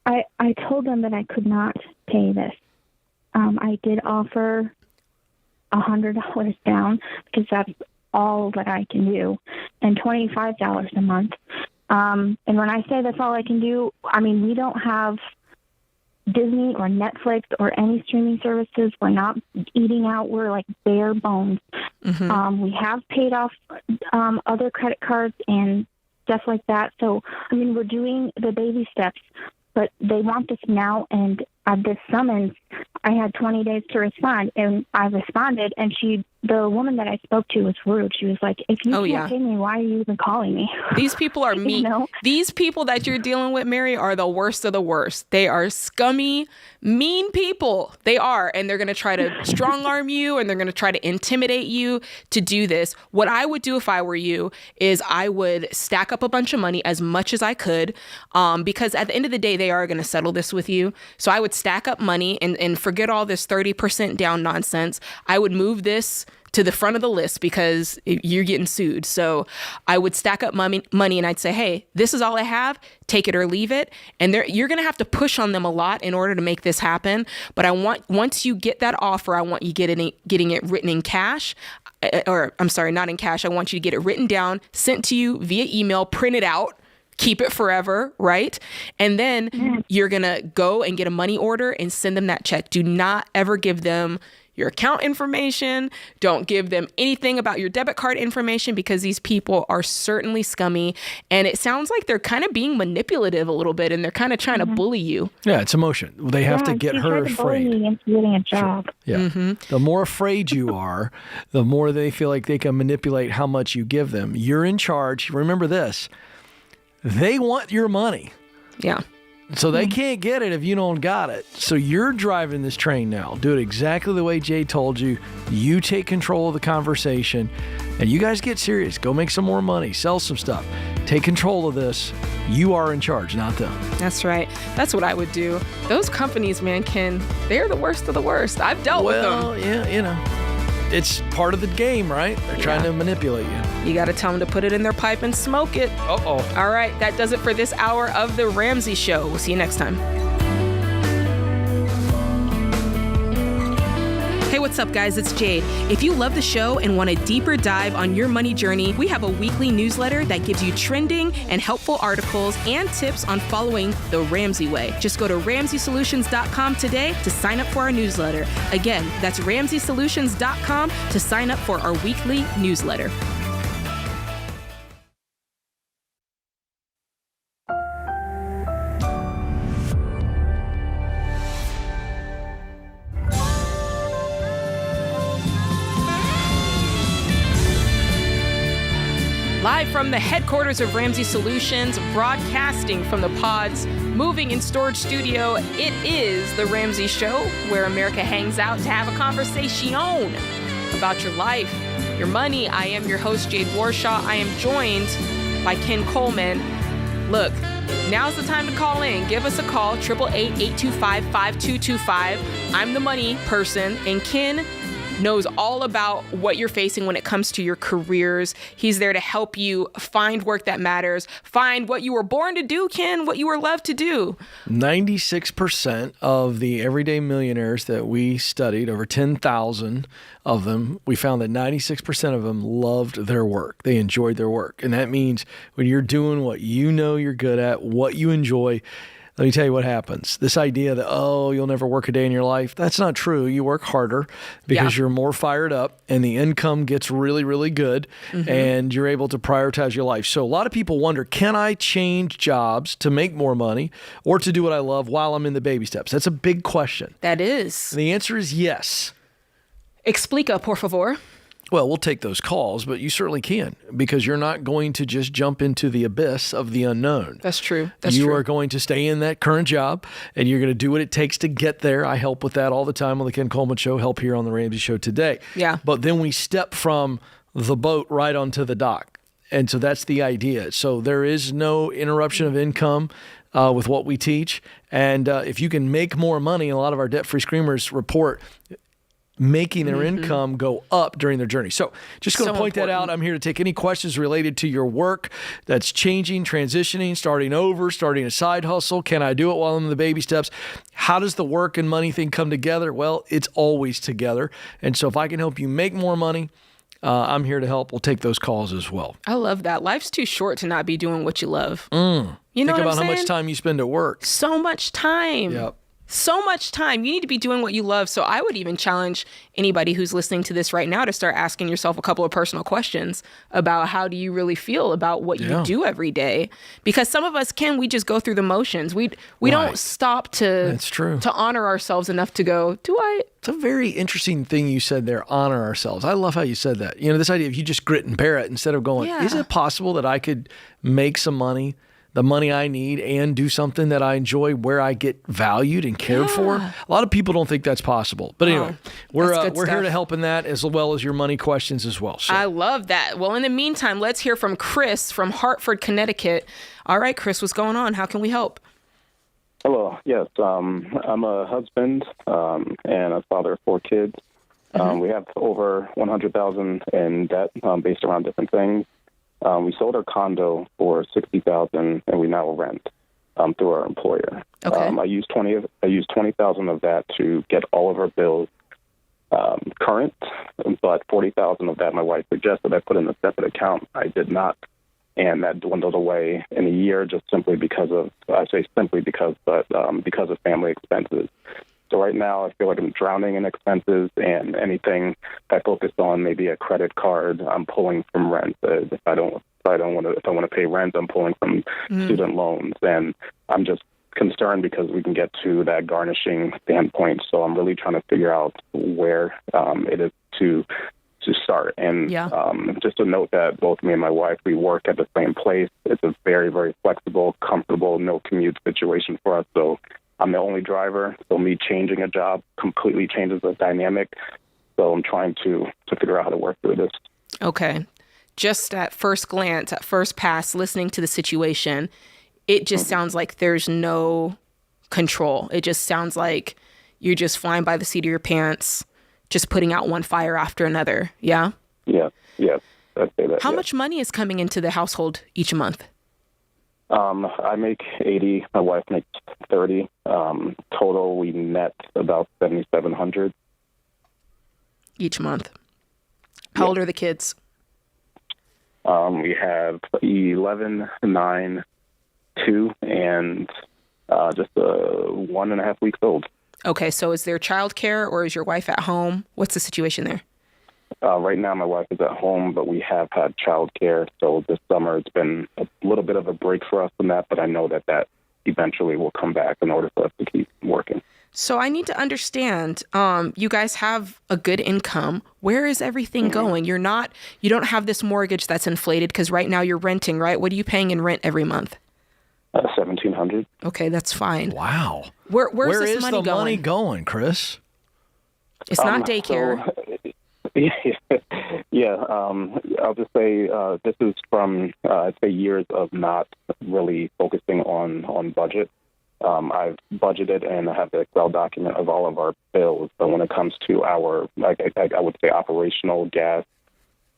I told them that I could not pay this. I did offer $100 down because that's all that I can do, and $25 a month. And when I say that's all I can do, I mean, we don't have Disney or Netflix or any streaming services. We're not eating out. We're like bare bones. We have paid off other credit cards and stuff like that. So, I mean, we're doing the baby steps, but they want this now. And this summons, I had 20 days to respond, and I responded, and the woman that I spoke to was rude. She was like, if you can't pay me, why are you even calling me?
These people are mean. These people that you're dealing with, Mary, are the worst of the worst. They are scummy, mean people. They are. And they're going to try to strong arm you, and they're going to try to intimidate you to do this. What I would do if I were you is I would stack up a bunch of money, as much as I could, because at the end of the day, they are going to settle this with you. So I would stack up money and forget all this 30% down nonsense. I would move this to the front of the list because you're getting sued. So I would stack up money and I'd say, hey, this is all I have. Take it or leave it. And you're going to have to push on them a lot in order to make this happen. But once you get that offer, I want you getting it written in cash. Or I'm sorry, not in cash. I want you to get it written down, sent to you via email, print it out, keep it forever, right? And then you're going to go and get a money order and send them that check. Do not ever give them your account information. Don't give them anything about your debit card information, because these people are certainly scummy. And it sounds like they're kind of being manipulative a little bit, and they're kind of trying to bully you.
Yeah, it's emotion. They have to get her afraid.
Me into getting a job.
Sure. Yeah. The more afraid you are, the more they feel like they can manipulate how much you give them. You're in charge. Remember this. They want your money.
Yeah.
So they can't get it if you don't got it. So you're driving this train now. Do it exactly the way Jay told you. You take control of the conversation, and you guys get serious. Go make some more money. Sell some stuff. Take control of this. You are in charge, not them.
That's right. That's what I would do. Those companies, man, they're the worst of the worst. I've dealt with them.
Well, yeah, it's part of the game, right? They're trying to manipulate you.
You got to tell them to put it in their pipe and smoke it.
Uh-oh.
All right, that does it for this hour of The Ramsey Show. We'll see you next time. Hey, what's up, guys? It's Jade. If you love the show and want a deeper dive on your money journey, we have a weekly newsletter that gives you trending and helpful articles and tips on following the Ramsey way. Just go to RamseySolutions.com today to sign up for our newsletter. Again, that's RamseySolutions.com to sign up for our weekly newsletter. Live from the headquarters of Ramsey Solutions, broadcasting from the Pod's moving and storage studio, it is The Ramsey Show, where America hangs out to have a conversation about your life, your money. I am your host, Jade Warshaw. I am joined by Ken Coleman. Look, now's the time to call in. Give us a call, 888-825-5225. I'm the money person, and Ken knows all about what you're facing when it comes to your careers. He's there to help you find work that matters, find what you were born to do, Ken, what you were loved to do.
96% of the everyday millionaires that we studied, over 10,000 of them, we found that 96% of them loved their work. They enjoyed their work. And that means when you're doing what you know you're good at, what you enjoy, let me tell you what happens. This idea that, you'll never work a day in your life, that's not true. You work harder because you're more fired up, and the income gets really, really good, and you're able to prioritize your life. So a lot of people wonder, can I change jobs to make more money or to do what I love while I'm in the baby steps? That's a big question.
That is.
And the answer is yes.
Explica, por favor.
Well, we'll take those calls, but you certainly can, because you're not going to just jump into the abyss of the unknown.
That's true.
You are going to stay in that current job, and you're going to do what it takes to get there. I help with that all the time on the Ken Coleman Show, help here on the Ramsey Show today.
Yeah.
But then we step from the boat right onto the dock. And so that's the idea. So there is no interruption of income with what we teach. And if you can make more money, a lot of our debt-free screamers report making their income go up during their journey. So just going to point that out. I'm here to take any questions related to your work that's changing, transitioning, starting over, starting a side hustle. Can I do it while I'm in the baby steps? How does the work and money thing come together? Well, it's always together. And so if I can help you make more money, I'm here to help. We'll take those calls as well.
I love that. Life's too short to not be doing what you love.
You know
Think
about
how
much time you spend at work.
So much time.
Yep.
So much time. You need to be doing what you love. So I would even challenge anybody who's listening to this right now to start asking yourself a couple of personal questions about how do you really feel about what you do every day? Because some of us we just go through the motions. We don't stop
That's true.
to honor ourselves enough to go,
It's a very interesting thing you said there, honor ourselves. I love how you said that. This idea of you just grit and bear it instead of going, is it possible that I could make some money, the money I need, and do something that I enjoy where I get valued and cared for? A lot of people don't think that's possible. But anyway, we're here to help in that as well as your money questions as well. So.
I love that. Well, in the meantime, let's hear from Chris from Hartford, Connecticut. All right, Chris, what's going on? How can we help?
Hello. Yes, I'm a husband and a father of 4 kids. We have over $100,000 in debt based around different things. We sold our condo for $60,000, and we now rent through our employer.
Okay.
I used $20,000 of that to get all of our bills current, but $40,000 of that my wife suggested I put in a separate account. I did not, and that dwindled away in a year just simply because of family expenses. So right now, I feel like I'm drowning in expenses, and anything I focus on, maybe a credit card, I'm pulling from rent. If I want to pay rent, I'm pulling from student loans, and I'm just concerned because we can get to that garnishing standpoint. So I'm really trying to figure out where it is to start. And just to note that both me and my wife, we work at the same place. It's a very, very flexible, comfortable, no commute situation for us. So I'm the only driver, so me changing a job completely changes the dynamic. So I'm trying to figure out how to work through this.
Okay. Just at first glance, at first pass, listening to the situation, it just sounds like there's no control. It just sounds like you're just flying by the seat of your pants, just putting out one fire after another. Yeah?
Yeah. I'd say that.
How much money is coming into the household each month?
I make 80. My wife makes 30. Total, we net about 7,700
each month. How old are the kids?
We have 11, 9, 2, and just 1.5 weeks old.
Okay, so is there childcare or is your wife at home? What's the situation there?
Right now, my wife is at home, but we have had childcare. So this summer, it's been a little bit of a break for us from that, but I know that eventually will come back in order for us to keep working.
So I need to understand, you guys have a good income. Where is everything going? You don't have this mortgage that's inflated because right now you're renting, right? What are you paying in rent every month?
$1,700.
Okay, that's fine.
Wow.
Where
is
this money
the
going?
money going, Chris?
It's not daycare.
I'll just say this is from, I'd say, years of not really focusing on budget. I've budgeted and I have the Excel document of all of our bills, but when it comes to our, I would say, operational gas,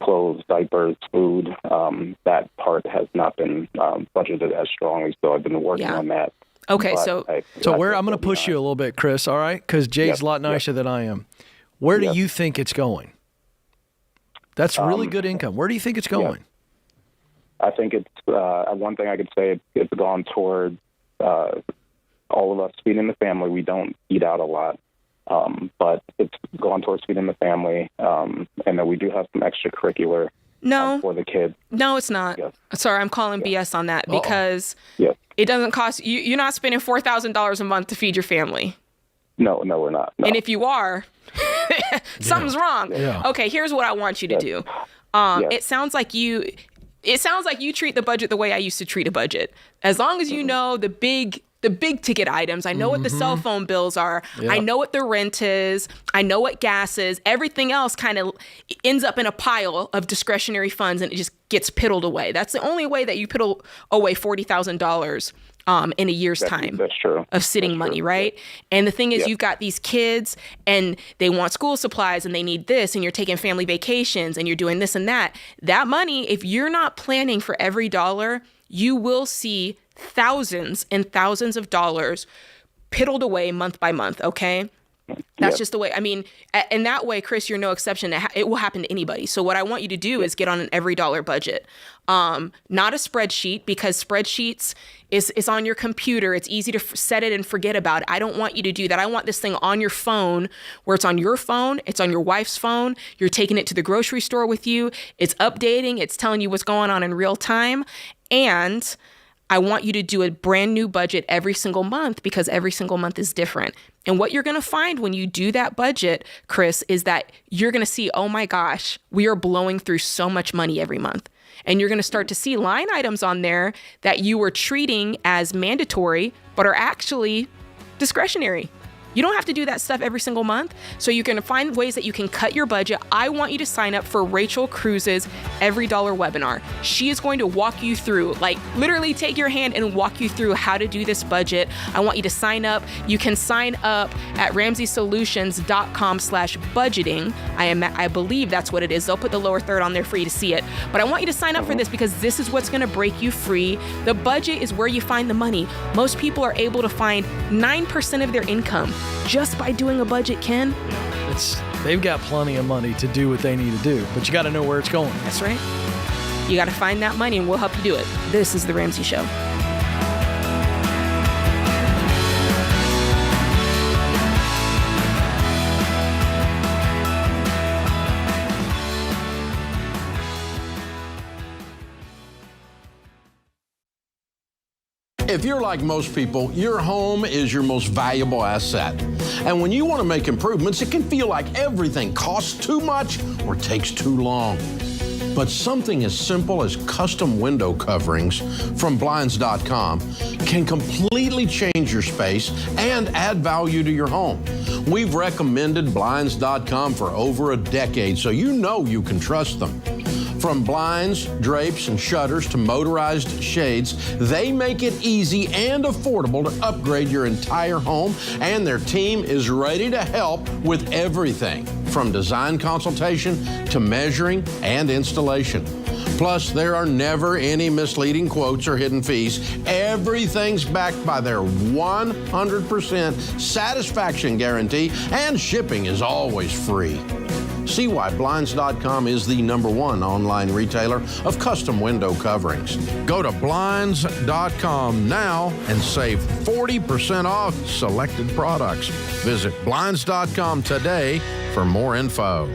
clothes, diapers, food, that part has not been budgeted as strongly, so I've been working on that.
Okay,
so where I'm going to push you a little bit, Chris, all right? Because Jay's a lot nicer than I am. Where do you think it's going? That's really good income. Where do you think it's going?
I think it's, one thing I could say, it's gone toward all of us feeding the family. We don't eat out a lot, but it's gone towards feeding the family, and then we do have some extracurricular for the kids.
No, it's not.
Yes.
Sorry, I'm calling BS on that because it doesn't cost you. You're not spending $4,000 a month to feed your family.
No, we're not. No.
And if you are, something's wrong. Yeah. Okay, here's what I want you to do. It sounds like you treat the budget the way I used to treat a budget. As long as you know the big ticket items, I know what the cell phone bills are. Yep. I know what the rent is. I know what gas is. Everything else kind of ends up in a pile of discretionary funds and it just gets piddled away. That's the only way that you piddle away $40,000 in a year's time of sitting money, right? And the thing is, you've got these kids and they want school supplies and they need this and you're taking family vacations and you're doing this and that. That money, if you're not planning for every dollar, you will see thousands and thousands of dollars piddled away month by month, okay? That's just the way. I mean, in that way, Chris, you're no exception. It will happen to anybody. So what I want you to do is get on an every dollar budget, not a spreadsheet, because spreadsheets is on your computer. It's easy to set it and forget about it. I don't want you to do that. I want this thing on your phone, where it's on your phone, it's on your wife's phone. You're taking it to the grocery store with you. It's updating. It's telling you what's going on in real time. And I want you to do a brand new budget every single month, because every single month is different. And what you're going to find when you do that budget, Chris, is that you're going to see, oh my gosh, we are blowing through so much money every month. And you're going to start to see line items on there that you were treating as mandatory, but are actually discretionary. You don't have to do that stuff every single month. So you're going to find ways that you can cut your budget. I want you to sign up for Rachel Cruz's Every Dollar webinar. She is going to walk you through, like literally take your hand and walk you through how to do this budget. I want you to sign up. You can sign up at ramseysolutions.com/budgeting. I believe that's what it is. They'll put the lower third on there for you to see it. But I want you to sign up for this, because this is what's going to break you free. The budget is where you find the money. Most people are able to find 9% of their income just by doing a budget, Ken.
They've got plenty of money to do what they need to do, but you got to know where it's going.
That's right. You got to find that money, and we'll help you do it. This is The Ramsey Show.
If you're like most people, your home is your most valuable asset. And when you want to make improvements, it can feel like everything costs too much or takes too long. But something as simple as custom window coverings from Blinds.com can completely change your space and add value to your home. We've recommended Blinds.com for over a decade, so you know you can trust them. From blinds, drapes, and shutters to motorized shades, they make it easy and affordable to upgrade your entire home, and their team is ready to help with everything from design consultation to measuring and installation. Plus, there are never any misleading quotes or hidden fees. Everything's backed by their 100% satisfaction guarantee, and shipping is always free. See why Blinds.com is the #1 online retailer of custom window coverings. Go to Blinds.com now and save 40% off selected products. Visit Blinds.com today for more info.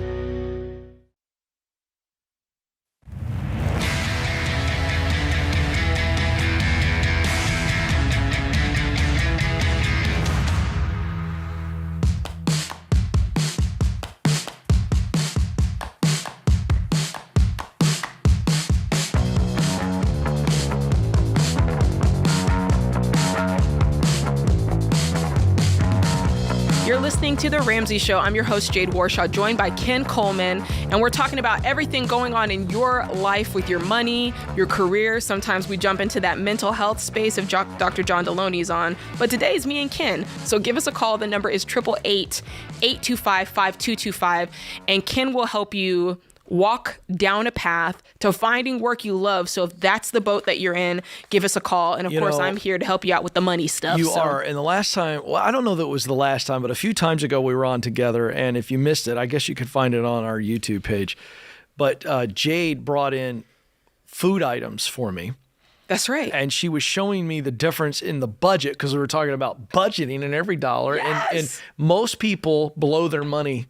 Listening to The Ramsey Show. I'm your host, Jade Warshaw, joined by Ken Coleman, and we're talking about everything going on in your life with your money, your career. Sometimes we jump into that mental health space if Dr. John Deloney's on, but today is me and Ken. So give us a call. The number is 888-825-5225, and Ken will help you walk down a path to finding work you love. So if that's the boat that you're in, give us a call. And of course, I'm here to help you out with the money stuff.
You are. And the last time, well, I don't know that it was the last time, but a few times ago we were on together. And if you missed it, I guess you could find it on our YouTube page. But Jade brought in food items for me.
That's right.
And she was showing me the difference in the budget, because we were talking about budgeting and every dollar.
Yes.
And most people blow their money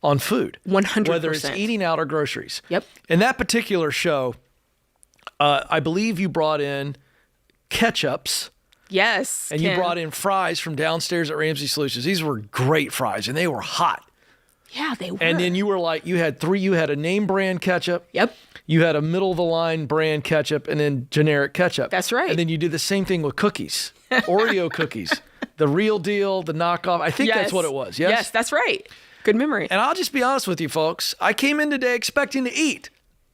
on food.
100%.
Whether it's eating out or groceries.
Yep.
In that particular show, I believe you brought in ketchups.
Yes.
And you brought in fries from downstairs at Ramsey Solutions. These were great fries, and they were hot.
Yeah, they were.
And then you were like, you had three. You had a name brand ketchup.
Yep.
You had a middle of the line brand ketchup, and then generic ketchup.
That's right.
And then you did the same thing with cookies, Oreo cookies, the real deal, the knockoff. I think that's what it was. Yes.
Yes, that's right. Good memory.
And I'll just be honest with you, folks. I came in today expecting to eat.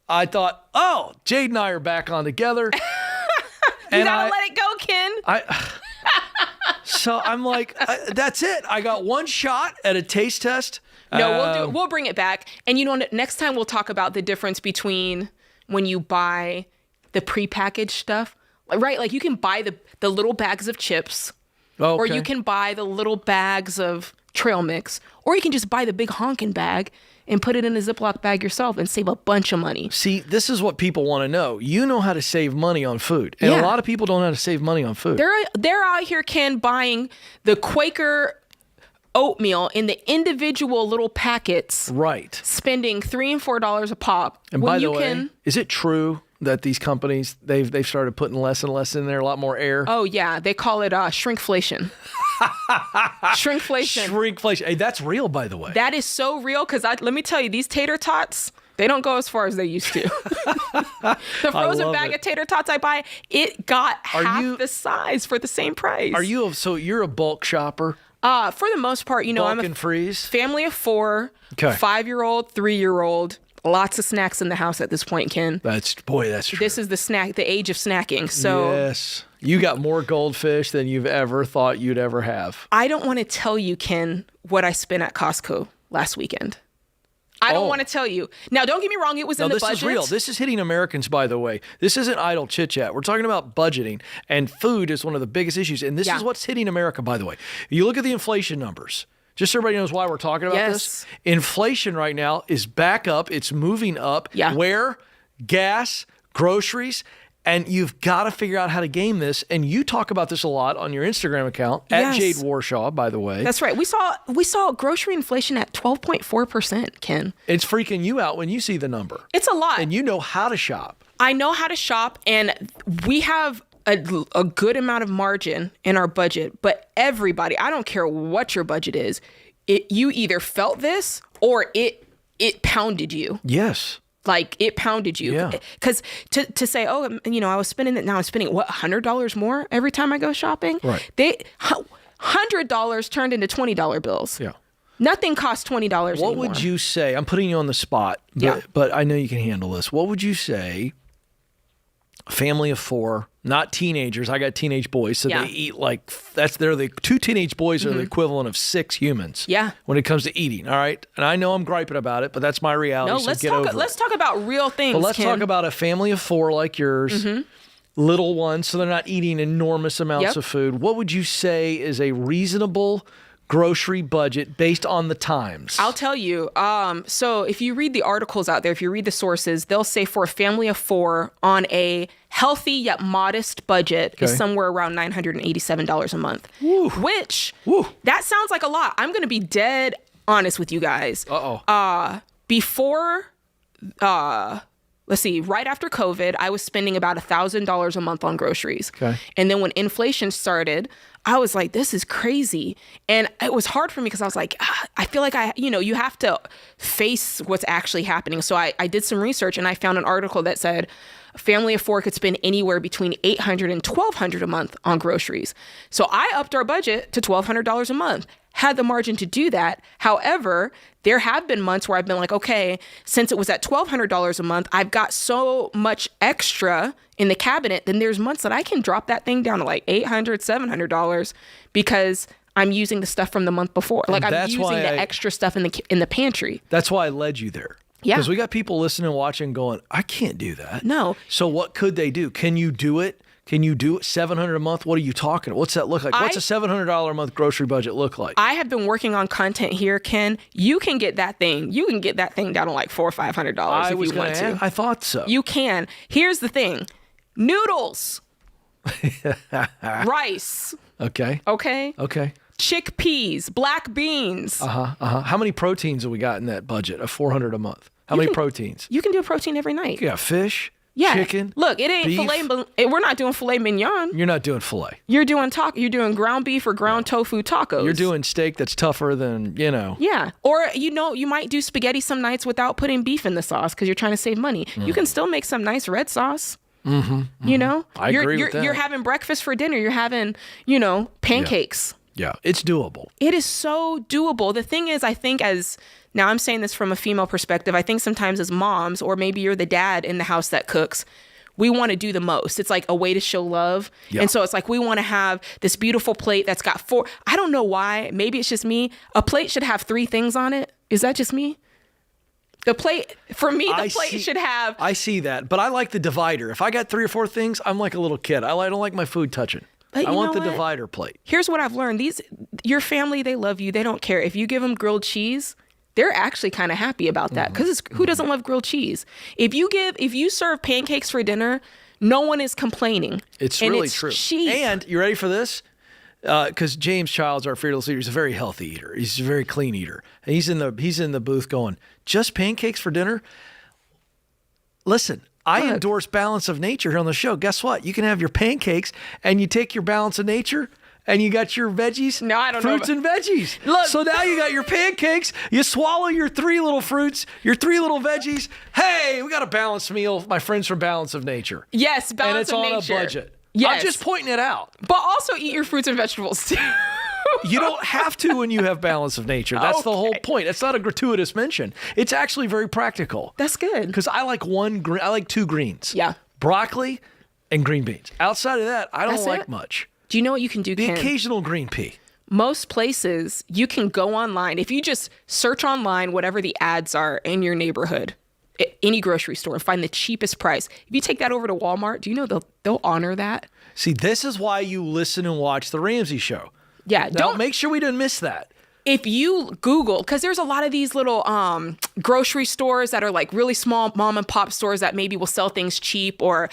I thought, oh, Jade and I are back on together.
You gotta let it go, Ken.
So I'm like, that's it. I got one shot at a taste test.
No, we'll bring it back. And you know, next time we'll talk about the difference between when you buy the prepackaged stuff, right? Like you can buy the little bags of chips, or you can buy the little bags of trail mix, or you can just buy the big honkin' bag and put it in a Ziploc bag yourself and save a bunch of money.
See, this is what people want to know. You know how to save money on food. And a lot of people don't know how to save money on food.
They're out here, Ken, buying the Quaker oatmeal in the individual little packets.
Right.
Spending $3 and $4 a pop.
And by the way, is it true that these companies, they've started putting less and less in there, a lot more air?
Oh, yeah. They call it shrinkflation. Shrinkflation.
Shrinkflation. Hey, that's real, by the way.
That is so real because let me tell you, these tater tots, they don't go as far as they used to. The frozen bag of tater tots I buy, it got half the size for the same price.
So you're a bulk shopper?
For the most part,
bulk
I'm
and freeze?
Family of 4, 5-year-old, 3-year-old. Lots of snacks in the house at this point, Ken.
That's true.
This is the age of snacking. So
yes, you got more goldfish than you've ever thought you'd ever have.
I don't want to tell you, Ken, what I spent at Costco last weekend. I don't want to tell you. Now, don't get me wrong. It was in the budget.
This is real. This is hitting Americans, by the way. This isn't idle chit chat. We're talking about budgeting, and food is one of the biggest issues. And this is what's hitting America, by the way. You look at the inflation numbers. Just so everybody knows why we're talking about this. Inflation right now is back up. It's moving up.
Yeah.
Where? Gas, groceries, and you've got to figure out how to game this. And you talk about this a lot on your Instagram account, at Jade Warshaw, by the way.
That's right. We saw grocery inflation at 12.4%, Ken.
It's freaking you out when you see the number.
It's a lot.
And you know how to shop.
I know how to shop, and we have a good amount of margin in our budget, but everybody, I don't care what your budget is, you either felt this or it pounded you.
Yes.
Like it pounded you.
Yeah.
Because to say, I was spending it, now I'm spending what, $100 more every time I go shopping?
Right.
$100 turned into $20 bills.
Yeah.
Nothing costs $20 anymore.
What would you say? I'm putting you on the spot, but I know you can handle this. What would you say? Family of 4, not teenagers. I got teenage boys, so they eat they're the 2 teenage boys are the equivalent of 6 humans.
Yeah.
When it comes to eating, all right? And I know I'm griping about it, but that's my reality.
No,
so
let's talk about real things.
But let's talk about a family of 4 like yours, little ones, so they're not eating enormous amounts of food. What would you say is a reasonable grocery budget based on the times?
I'll tell you. So if you read the articles out there, if you read the sources, they'll say for a family of 4 on a healthy yet modest budget is somewhere around $987 a month.
Woo.
Which, that sounds like a lot. I'm going to be dead honest with you guys. Before, let's see, right after COVID, I was spending about $1,000 a month on groceries.
Okay.
And then when inflation started, I was like, this is crazy. And it was hard for me because I was like, I feel like you have to face what's actually happening. So I did some research and I found an article that said a family of 4 could spend anywhere between $800 and $1,200 a month on groceries. So I upped our budget to $1,200 a month. Had the margin to do that. However, there have been months where I've been like, okay, since it was at $1,200 a month, I've got so much extra in the cabinet, then there's months that I can drop that thing down to like $800, $700 because I'm using the stuff from the month before. Like I'm using the extra stuff in the pantry.
That's why I led you there.
Yeah.
Because we got people listening and watching going, I can't do that.
No.
So what could they do? Can you do it? Can you do it? $700 a month? What are you talking? What's that look like? What's a $700 a month grocery budget look like?
I have been working on content here, Ken. You can get that thing down to like $400 or $500 if you want to.
I thought so.
You can. Here's the thing. Noodles. Rice.
Okay.
Chickpeas, black beans.
How many proteins have we got in that budget of $400 a month? How many proteins?
You can do a protein every night.
Yeah, fish.
Yeah.
Chicken.
Look, it ain't
beef.
We're not doing filet mignon.
You're not doing filet.
You're doing You're doing ground beef or ground tofu tacos.
You're doing steak that's tougher than,
Yeah. Or, you might do spaghetti some nights without putting beef in the sauce because you're trying to save money. You can still make some nice red sauce.
I agree with that.
You're having breakfast for dinner. You're having, pancakes.
Yeah, it's doable.
It is so doable. The thing is, I think now I'm saying this from a female perspective, I think sometimes as moms, or maybe you're the dad in the house that cooks, we want to do the most. It's like a way to show love. Yeah. And so it's like we want to have this beautiful plate that's got 4. I don't know why. Maybe it's just me. A plate should have 3 things on it. Is that just me? The plate, for me, should have...
I see that, but I like the divider. If I got 3 or 4 things, I'm like a little kid. I don't like my food touching. I want the divider plate.
Here's what I've learned. your family, they love you. They don't care. If you give them grilled cheese, they're actually kind of happy about that because who doesn't love grilled cheese? If you serve pancakes for dinner, no one is complaining.
It's
and
really
it's
true.
cheap.
And you ready for this? Because James Childs, our fearless leader, is a very healthy eater. He's a very clean eater. And he's in the booth going, just pancakes for dinner? Listen, I endorse balance of nature here on the show. Guess what? You can have your pancakes and you take your balance of nature and you got your veggies,
no, I don't know
fruits and veggies.
Look.
So now you got your pancakes, you swallow your 3 little fruits, your 3 little veggies. Hey, we got a balanced meal, my friends from Balance of Nature.
Yes, Balance of Nature.
And it's on a budget.
Yes.
I'm just pointing it out.
But also eat your fruits and vegetables too.
You don't have to when you have Balance of Nature. That's the whole point. It's not a gratuitous mention. It's actually very practical.
That's good.
Because I like 2 greens.
Yeah.
Broccoli and green beans. Outside of that, I don't like much.
Do you know what you can do,
The
Ken?
occasional green pea.
Most places, you can go online. If you just search online, whatever the ads are in your neighborhood, any grocery store, and find the cheapest price. If you take that over to Walmart, do you know they'll honor that?
See, this is why you listen and watch The Ramsey Show.
Yeah.
Don't make sure we didn't miss that.
If you Google, because there's a lot of these little grocery stores that are like really small mom and pop stores that maybe will sell things cheap, or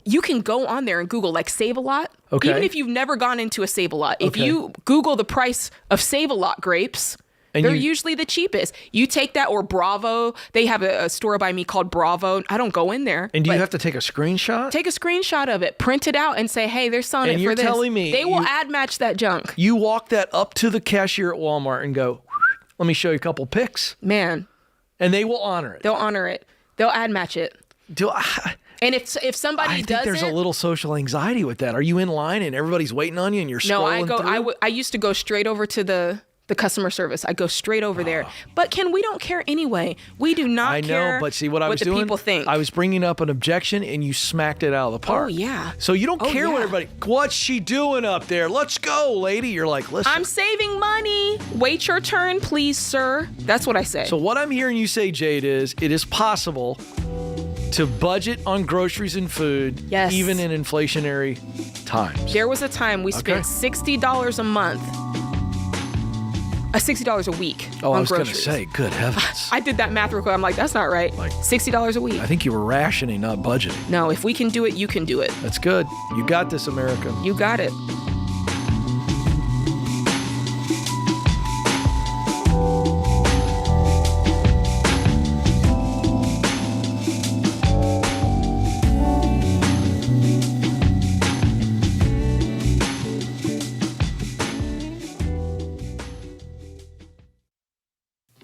you can go on there and Google like Save-A-Lot.
Okay.
Even if you've never gone into a Save-A-Lot, if you Google the price of Save-A-Lot grapes, and they're usually the cheapest. You take that, or Bravo. They have a store by me called Bravo. I don't go in there.
And do you have to take a screenshot?
Take a screenshot of it, print it out, and say, hey, they're selling
and
it
you're
for this.
Telling me
they will ad match that junk.
You walk that up to the cashier at Walmart and go, let me show you a couple pics.
Man.
And they will honor it.
They'll honor it. They'll ad match it. And if somebody doesn't,
I think there's a little social anxiety with that. Are you in line and everybody's waiting on you and you're scrolling through?
I used to go straight over to the customer service. I go straight over there. But Ken, we don't care anyway. We do not care.
I know, but see what I was
the
doing?
People think.
I was bringing up an objection and you smacked it out of the park.
Oh, yeah.
So you don't care what everybody, what's she doing up there? Let's go, lady. You're like, listen.
I'm saving money. Wait your turn, please, sir. That's what I say.
So what I'm hearing you say, Jade, is it is possible to budget on groceries and food, even in inflationary times.
There was a time we spent $60 a month. $60 a week on groceries.
I was going to say, good heavens.
I did that math real quick. I'm like, that's not right. Like $60 a week.
I think you were rationing, not budgeting.
No, if we can do it, you can do it.
That's good. You got this, America.
You got it.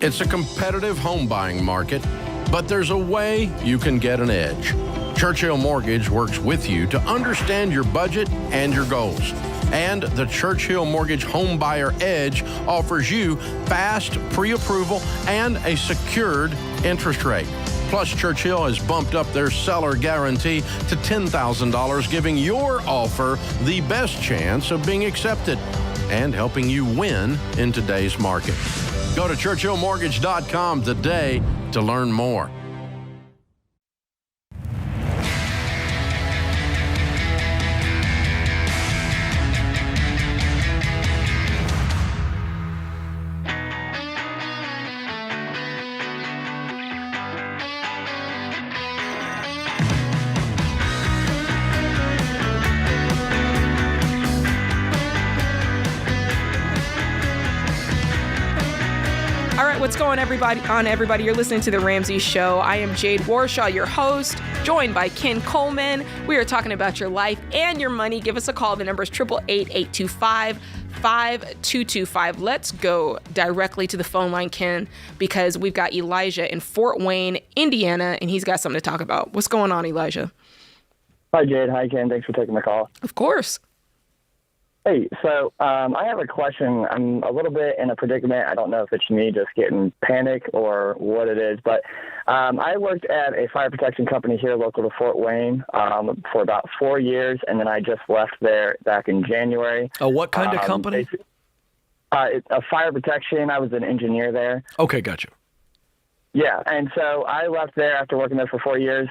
It's a competitive home buying market, but there's a way you can get an edge. Churchill Mortgage works with you to understand your budget and your goals. And the Churchill Mortgage Home Buyer Edge offers you fast pre-approval and a secured interest rate. Plus, Churchill has bumped up their seller guarantee to $10,000, giving your offer the best chance of being accepted and helping you win in today's market. Go to churchillmortgage.com today to learn more.
What's going on, everybody? You're listening to The Ramsey Show. I am Jade Warshaw, your host, joined by Ken Coleman. We are talking about your life and your money. Give us a call. The number is 888-825-5225. Let's go directly to the phone line, Ken, because we've got Elijah in Fort Wayne, Indiana, and he's got something to talk about. What's going on, Elijah?
Hi, Jade. Hi, Ken. Thanks for taking the call.
Of course.
Hey, so I have a question. I'm a little bit in a predicament. I don't know if it's me just getting panic or what it is, but I worked at a fire protection company here local to Fort Wayne for about 4 years, and then I just left there back in January.
What kind of company?
A fire protection. I was an engineer there.
Okay, gotcha.
Yeah, and so I left there after working there for 4 years,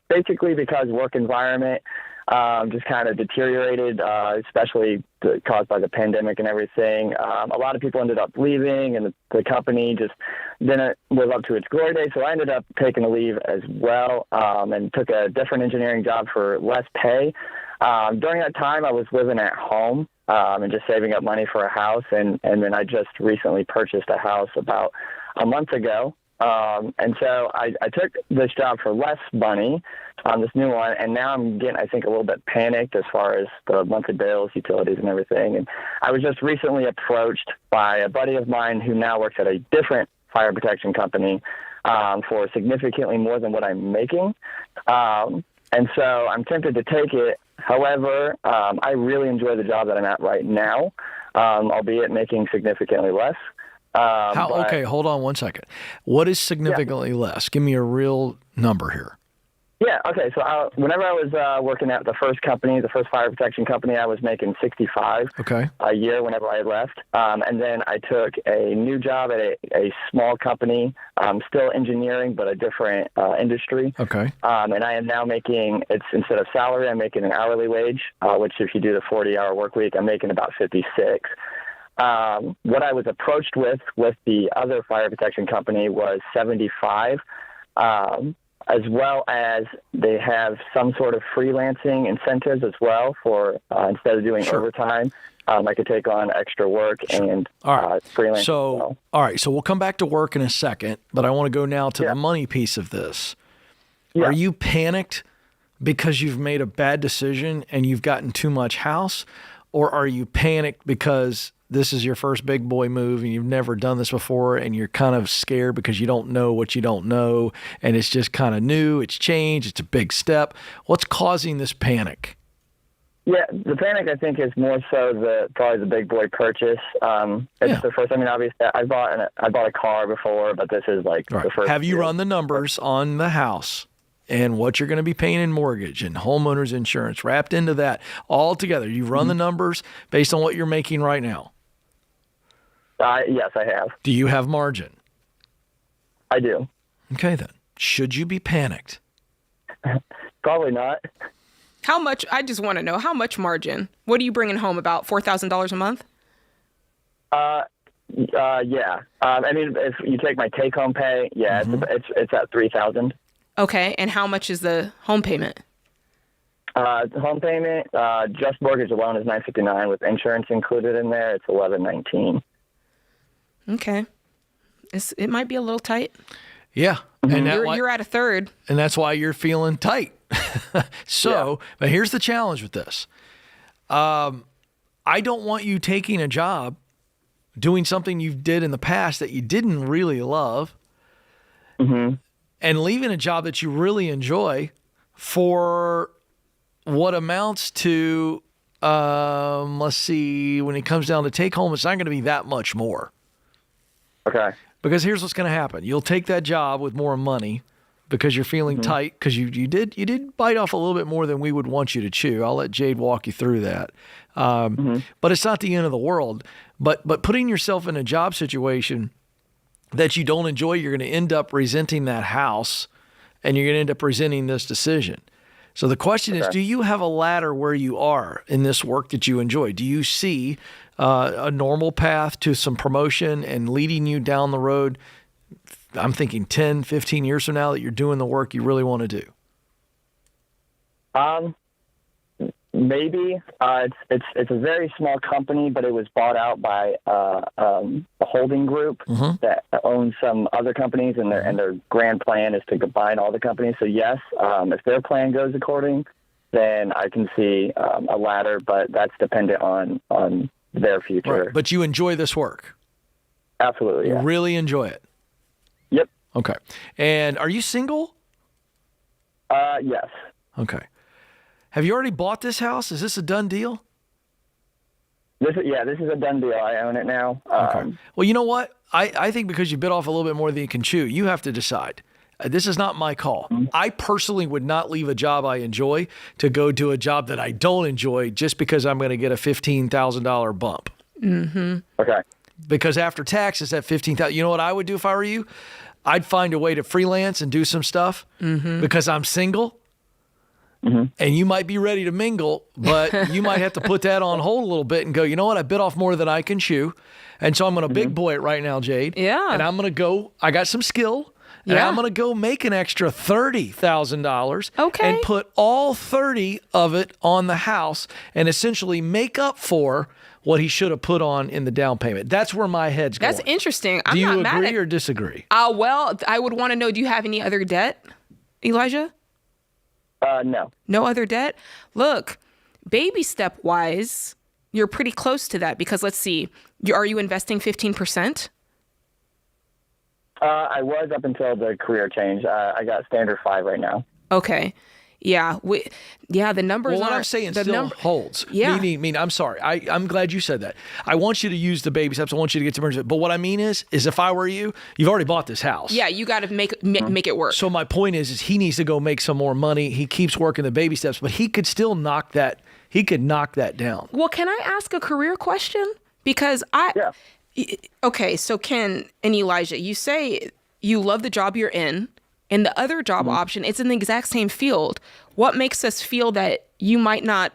basically because work environment. just kind of deteriorated, especially caused by the pandemic and everything. A lot of people ended up leaving, and the company just didn't live up to its glory days. So I ended up taking a leave as well, and took a different engineering job for less pay. During that time, I was living at home and just saving up money for a house, and then I just recently purchased a house about a month ago. And so I took this job for less money on this new one, and now I'm getting, I think, a little bit panicked as far as the monthly bills, utilities, and everything. And I was just recently approached by a buddy of mine who now works at a different fire protection company for significantly more than what I'm making. And so I'm tempted to take it. However, I really enjoy the job that I'm at right now, albeit making significantly less.
Okay, hold on one second. What is significantly less? Give me a real number here.
Yeah, okay. So whenever I was working at the first company, the first fire protection company, I was making $65 a year whenever I left. And then I took a new job at a small company, still engineering, but a different industry.
Okay.
And I am now making, instead of salary, I'm making an hourly wage, which if you do the 40-hour work week, I'm making about 56. What I was approached with the other fire protection company was 75, as well as they have some sort of freelancing incentives as well for instead of doing overtime, I could take on extra work and freelance.
So,
as well.
All right. So we'll come back to work in a second, but I want to go now to the money piece of this. Yeah. Are you panicked because you've made a bad decision and you've gotten too much house, or are you panicked because this is your first big boy move and you've never done this before and you're kind of scared because you don't know what you don't know and it's just kind of new, it's changed, it's a big step? What's causing this panic?
Yeah, the panic, I think, is more so probably the big boy purchase. It's the first. I mean, obviously, I bought a car before, but this is like the first.
Have you run the numbers on the house and what you're going to be paying in mortgage and homeowners insurance wrapped into that all together? You've run the numbers based on what you're making right now.
Yes, I have.
Do you have margin?
I do.
Okay, then. Should you be panicked?
Probably not.
How much? I just want to know, how much margin? What are you bringing home, about $4,000 a month?
Yeah. I mean, if you take my take-home pay, it's at $3,000.
Okay, and how much is the home payment?
Home payment, just mortgage alone is $959 with insurance included in there. It's $1,119.
Okay. It might be a little tight.
Yeah.
And you're at a third.
And that's why you're feeling tight. But here's the challenge with this. I don't want you taking a job, doing something you did in the past that you didn't really love, and leaving a job that you really enjoy for what amounts to, let's see, when it comes down to take home, it's not going to be that much more.
Okay.
Because here's what's going to happen. You'll take that job with more money because you're feeling tight, because you did bite off a little bit more than we would want you to chew. I'll let Jade walk you through that. But it's not the end of the world. But putting yourself in a job situation that you don't enjoy, you're going to end up resenting that house, and you're going to end up resenting this decision. So the question is, do you have a ladder where you are in this work that you enjoy? Do you see a normal path to some promotion and leading you down the road? I'm thinking 10, 15 years from now that you're doing the work you really want to do.
Maybe. It's a very small company, but it was bought out by a holding group that owns some other companies, and their grand plan is to combine all the companies. So yes, if their plan goes according, then I can see a ladder, but that's dependent on their future.
Right. But you enjoy this work?
Absolutely.
You really enjoy it?
Yep.
Okay. And are you single?
Yes.
Okay. Have you already bought this house? Is this a done deal?
This is a done deal. I own it now.
Okay. Well, you know what? I think because you bit off a little bit more than you can chew, you have to decide. This is not my call. I personally would not leave a job I enjoy to go do a job that I don't enjoy just because I'm going to get a $15,000 bump.
Okay.
Because after taxes, that $15,000, you know what I would do if I were you? I'd find a way to freelance and do some stuff because I'm single. and you might be ready to mingle, but you might have to put that on hold a little bit and go, you know what? I bit off more than I can chew. And so I'm going to big boy it right now, Jade.
Yeah.
And I'm going to go, I got some skill. And I'm going to go make an extra $30,000 and put all 30 of it on the house and essentially make up for what he should have put on in the down payment. That's where my head's going.
That's interesting. I'm
do you
not mad
agree
at,
or disagree?
Well, I would want to know, do you have any other debt, Elijah?
No.
No other debt? Look, baby step wise, you're pretty close to that because let's see, are you investing 15%?
I was up until the career change. I got standard 5 right now.
Okay. Yeah. The numbers
Well, what I'm saying still holds.
Yeah.
Meaning, I'm sorry. I'm glad you said that. I want you to use the baby steps. I want you to get to emergency. But what I mean is if I were you, you've already bought this house.
Yeah, you got to make it work.
So my point is he needs to go make some more money. He keeps working the baby steps, but he could still knock that. He could knock that down.
Well, can I ask a career question? Because okay, so Ken and Elijah, you say you love the job you're in, and the other job option, it's in the exact same field. What makes us feel that you might not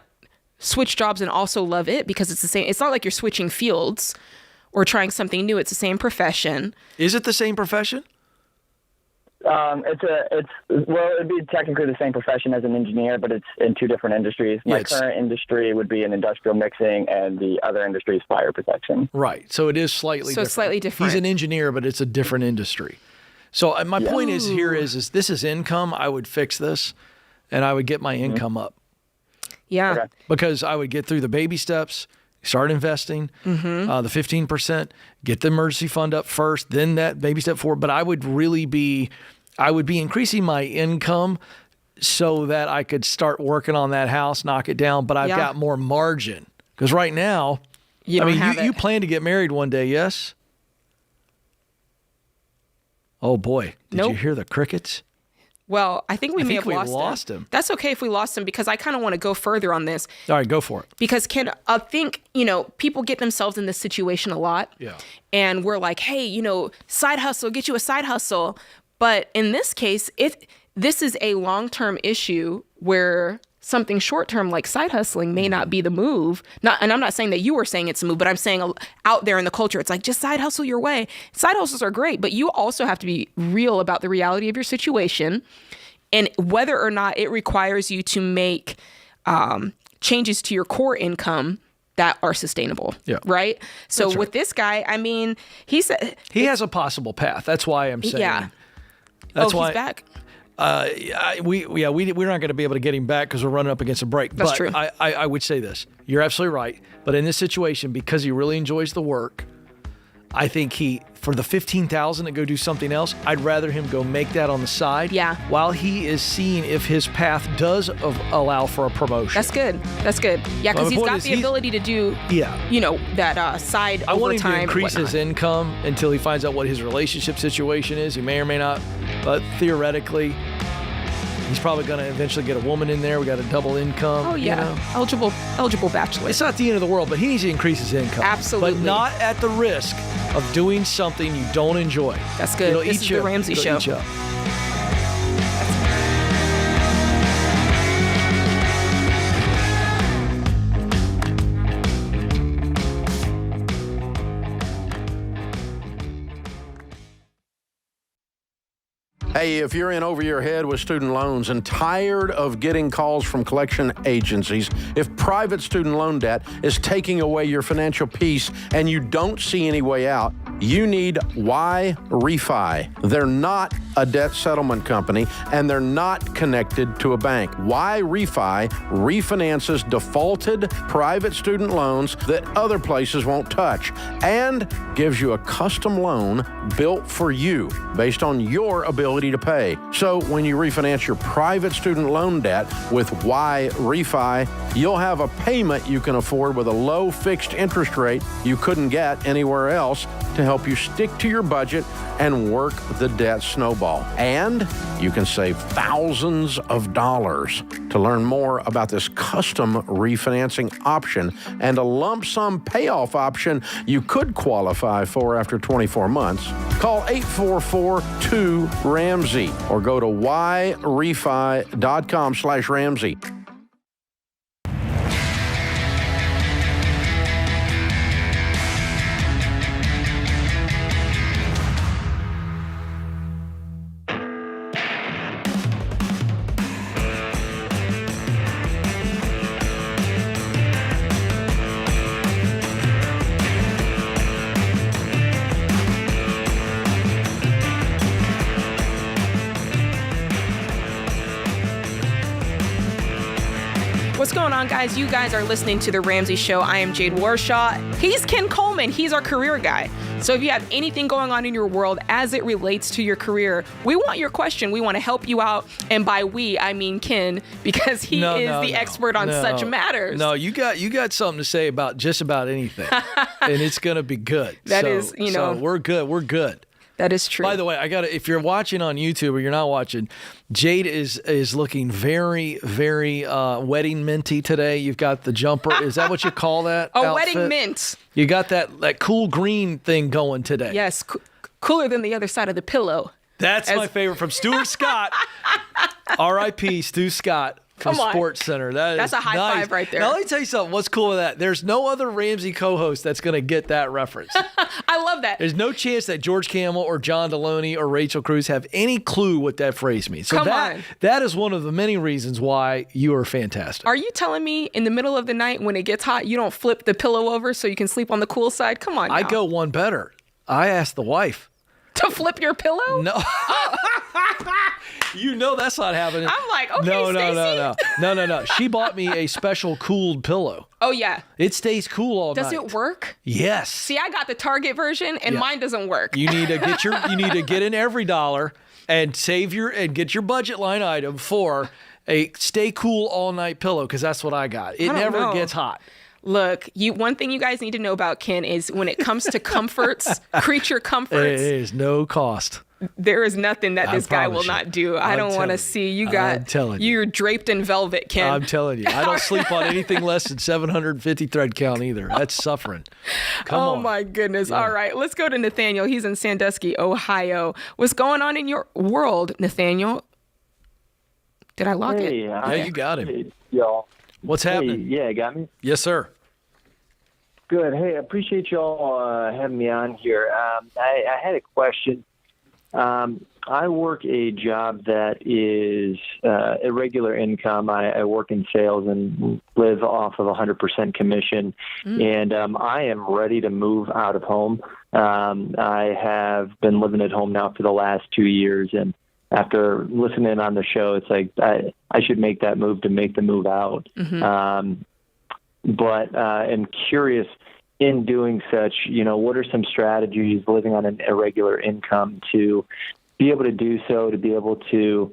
switch jobs and also love it? Because it's the same. It's not like you're switching fields or trying something new. It's the same profession.
Is it the same profession?
It'd be technically the same profession as an engineer, but it's in 2 different industries. My current industry would be in industrial mixing, and the other industry is fire protection.
Right. So it is slightly different.
Slightly different.
He's an engineer, but it's a different industry. So my point is this is income. I would fix this, and I would get my income up.
Yeah.
Okay.
Because I would get through the baby steps, start investing, the 15%, get the emergency fund up first, then that baby step forward. But I would be increasing my income so that I could start working on that house, knock it down, but I've got more margin. Because right now, you plan to get married one day, yes? Oh boy, did you hear the crickets?
Well, I think we may have lost
him.
That's okay if we lost him because I kind of want to go further on this.
All right, go for it.
Because I think, people get themselves in this situation a lot.
Yeah.
And we're like, hey, side hustle, get you a side hustle. But in this case, this is a long-term issue where something short-term like side hustling may not be the move. And I'm not saying that you were saying it's a move, but I'm saying out there in the culture, it's like just side hustle your way. Side hustles are great, but you also have to be real about the reality of your situation and whether or not it requires you to make changes to your core income that are sustainable. Yeah. Right? So with this guy, he said
he has a possible path. That's why I'm saying.
Yeah.
That's why
he's back.
We're not going to be able to get him back because we're running up against a break.
That's
but
true.
I would say this. You're absolutely right. But in this situation, because he really enjoys the work, I think for the $15,000 to go do something else, I'd rather him go make that on the side.
Yeah.
While he is seeing if his path does allow for a promotion.
That's good. Yeah, because he's got the ability to do.
Yeah.
That side overtime.
I want him to increase his income until he finds out what his relationship situation is. He may or may not, but theoretically, he's probably going to eventually get a woman in there. We got a double income.
Oh yeah, eligible bachelor.
It's not the end of the world, but he needs to increase his income.
Absolutely,
but not at the risk of doing something you don't enjoy.
That's good. This is the Ramsey Show.
Hey, if you're in over your head with student loans and tired of getting calls from collection agencies, if private student loan debt is taking away your financial peace and you don't see any way out, you need Y Refi. They're not a debt settlement company and they're not connected to a bank. Y Refi refinances defaulted private student loans that other places won't touch and gives you a custom loan built for you based on your ability to pay. So when you refinance your private student loan debt with Y Refi, you'll have a payment you can afford with a low fixed interest rate you couldn't get anywhere else to help help you stick to your budget and work the debt snowball. And you can save thousands of dollars. To learn more about this custom refinancing option and a lump sum payoff option you could qualify for after 24 months, call 844-2-RAMSEY or go to yrefi.com/Ramsey.
What's going on, guys? You guys are listening to The Ramsey Show. I am Jade Warshaw. He's Ken Coleman. He's our career guy. So if you have anything going on in your world as it relates to your career, we want your question. We want to help you out. And by we, I mean Ken, because he is the expert on such matters.
No, you got something to say about just about anything. And it's going to be good. So we're good. We're good.
That is true.
By the way, if you're watching on YouTube or you're not watching, Jade is looking very, very wedding minty today. You've got the jumper. Is that what you call that?
Outfit? Wedding mint.
You got that cool green thing going today.
Yes, cooler than the other side of the pillow.
That's my favorite from Stuart Scott. R.I.P. Stu Scott. From Sports Center.
That's a high five right there.
Now, let me tell you something. What's cool with that? There's no other Ramsey co-host that's going to get that reference.
I love that.
There's no chance that George Camel or John Deloney or Rachel Cruz have any clue what that phrase means. So that is one of the many reasons why you are fantastic.
Are you telling me in the middle of the night when it gets hot, you don't flip the pillow over so you can sleep on the cool side? Come on now.
I go one better. I asked the wife.
To flip your pillow?
No. You know that's not happening.
I'm like, okay,
No. She bought me a special cooled pillow.
Oh, yeah.
It stays cool all night.
Does it work?
Yes.
See, I got the Target version, and mine doesn't work.
You need to get in every dollar and get your budget line item for a stay cool all night pillow, because that's what I got. It never gets hot.
Look, one thing you guys need to know about Ken is when it comes to comforts, creature comforts.
It is no cost.
There is nothing that this guy will not do. I don't want to see you you're draped in velvet, Ken.
I'm telling you. I don't sleep on anything less than 750 thread count either. That's suffering. Come on.
Oh, my goodness. Yeah. All right. Let's go to Nathaniel. He's in Sandusky, Ohio. What's going on in your world, Nathaniel? Did I lock it?
Yeah, you got him.
Hey, y'all.
What's happening?
Yeah, got me?
Yes, sir.
Good. Hey, I appreciate y'all having me on here. I had a question. I work a job that is irregular income. I work in sales and live off of 100% commission, and I am ready to move out of home. I have been living at home now for the last 2 years, and after listening on the show, it's like I should make that move to make the move out. But I'm curious, in doing such, what are some strategies living on an irregular income to be able to do so, to be able to,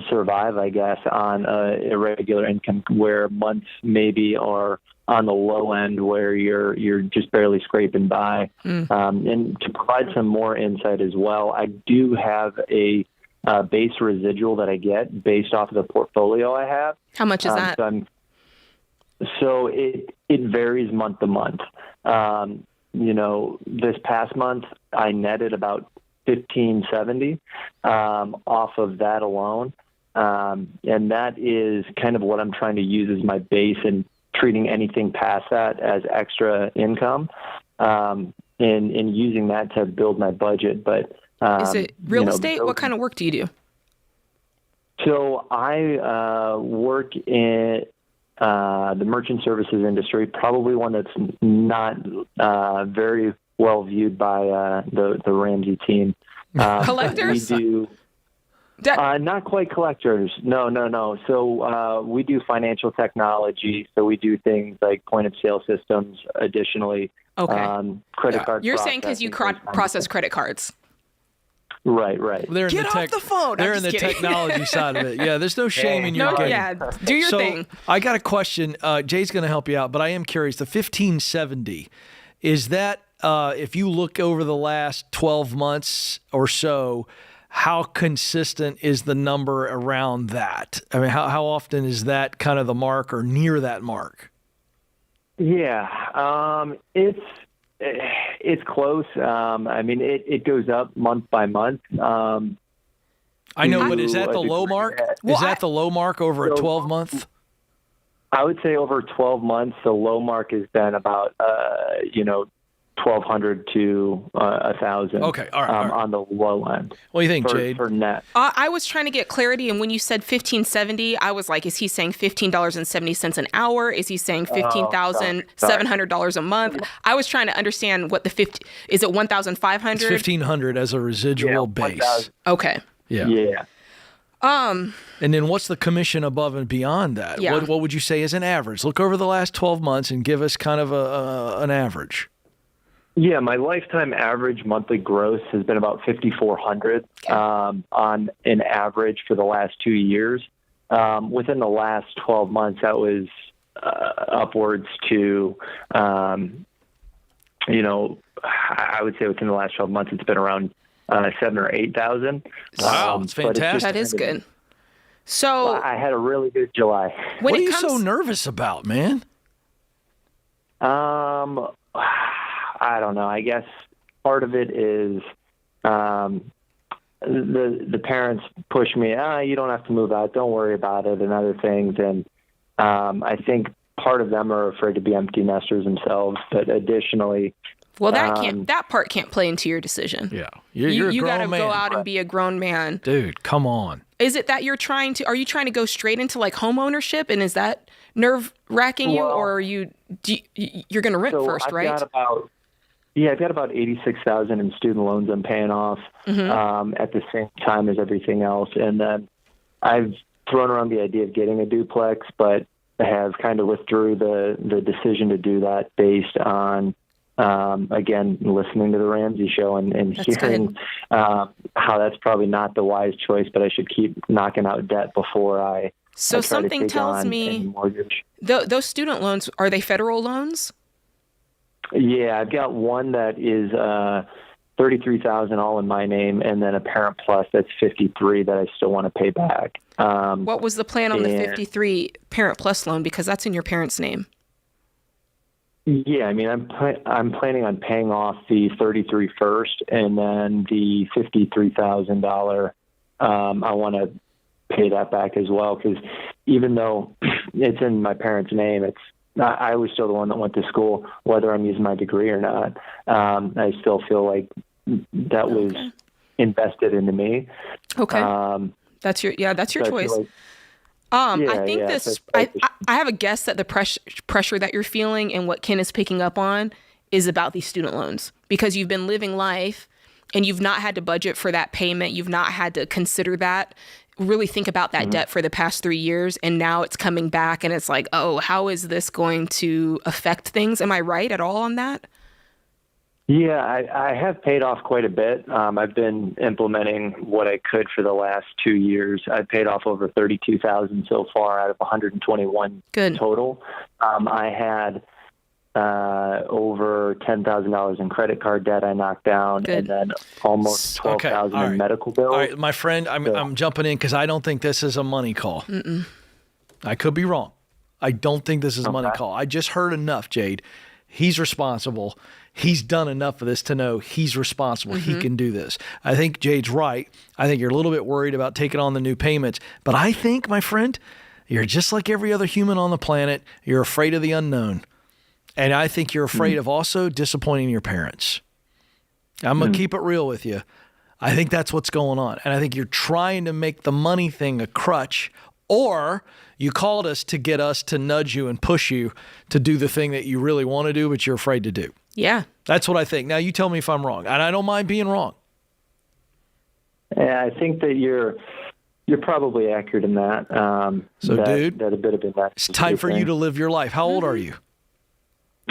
survive, I guess, on irregular income where months maybe are on the low end where you're just barely scraping by. And to provide some more insight as well, I do have a base residual that I get based off of the portfolio I have.
How much is that?
So it varies month to month. This past month I netted about $1,570 off of that alone, and that is kind of what I'm trying to use as my base, and treating anything past that as extra income, and using that to build my budget. But
is it real estate? What kind of work do you do?
So I work in the merchant services industry, probably one that's not very well viewed by the Ramsey team.
Collectors?
We do not quite collectors. No. So we do financial technology. So we do things like point of sale systems. Additionally, credit card.
You're saying because you process credit cards.
Right.
They're
Get off the phone.
They're
I'm
in the
just kidding.
technology side of it. Yeah, there's no shame in your game.
Yeah, do your thing.
I got a question. Jay's going to help you out, but I am curious. The 1570, is that if you look over the last 12 months or so, how consistent is the number around that? I mean, how often is that kind of the mark or near that mark?
Yeah, it's close. I mean, it goes up month by month.
I know, but is that the low mark? Is that the low mark over a 12-month?
I would say over 12 months, the low mark has been about, 1,200 to 1,000.
Okay, all right.
On the low end.
What do you think, Jade?
For net.
I was trying to get clarity, and when you said $15.70, I was like, is he saying $15.70 an hour? Is he saying $15,700 a month? I was trying to understand what is it 1,500?
It's 1,500 as a residual base.
1,000.
Okay.
Yeah.
And then what's the commission above and beyond that?
Yeah.
What would you say is an average? Look over the last 12 months and give us kind of an average.
Yeah, my lifetime average monthly gross has been about $5,400 on an average for the last 2 years. Within the last 12 months, that was upwards to, I would say within the last 12 months, it's been around 7,000 or 8,000.
Wow, it's fantastic.
That is good. So
I had a really good July.
What are you so nervous about, man?
I don't know. I guess part of it is the parents push me, you don't have to move out. Don't worry about it and other things. And I think part of them are afraid to be empty nesters themselves. But additionally,
well, that part can't play into your decision.
Yeah. You're a
you
grown
gotta
man.
go out and be a grown man.
Dude, come on.
Is it that are you trying to go straight into like home ownership, and is that nerve wracking you, or are you're going to rent first, right?
I've got about $86,000 in student loans I'm paying off at the same time as everything else. And then I've thrown around the idea of getting a duplex, but I have kind of withdrew the decision to do that based on, again, listening to the Ramsey Show and hearing how that's probably not the wise choice, but I should keep knocking out debt before I
So something tells me those student loans, are they federal loans?
Yeah, I've got one that is $33,000 all in my name, and then a Parent Plus that's $53,000 that I still want to pay back.
What was the plan on the $53,000 Parent Plus loan? Because that's in your parents' name.
Yeah, I mean, I'm planning on paying off the $33,000 first, and then the $53,000. I want to pay that back as well, because even though it's in my parents' name, I was still the one that went to school, whether I'm using my degree or not. I still feel like that was invested into me.
Okay. That's your choice. I think I have a guess that the pressure that you're feeling and what Ken is picking up on is about these student loans, because you've been living life and you've not had to budget for that payment. You've not had to consider that, really think about that debt for the past 3 years. And now it's coming back and it's like, oh, how is this going to affect things? Am I right at all on that?
Yeah, I have paid off quite a bit. I've been implementing what I could for the last 2 years. I paid off over $32,000 so far out of 121 total. I had over $10,000 in credit card debt I knocked down, and then almost $12,000 in medical bills.
All right, my friend, I'm jumping in because I don't think this is a money call.
Mm-mm.
I could be wrong. I don't think this is a money call. I just heard enough, Jade. He's responsible. He's done enough of this to know he's responsible. He can do this. I think Jade's right. I think you're a little bit worried about taking on the new payments. But I think, my friend, you're just like every other human on the planet. You're afraid of the unknown. And I think you're afraid of also disappointing your parents. I'm going to keep it real with you. I think that's what's going on. And I think you're trying to make the money thing a crutch, or you called us to get us to nudge you and push you to do the thing that you really want to do, but you're afraid to do.
Yeah.
That's what I think. Now, you tell me if I'm wrong. And I don't mind being wrong.
Yeah, I think that you're probably accurate in that.
Dude,
that a bit of it.
It's time for you to live your life. How old are you?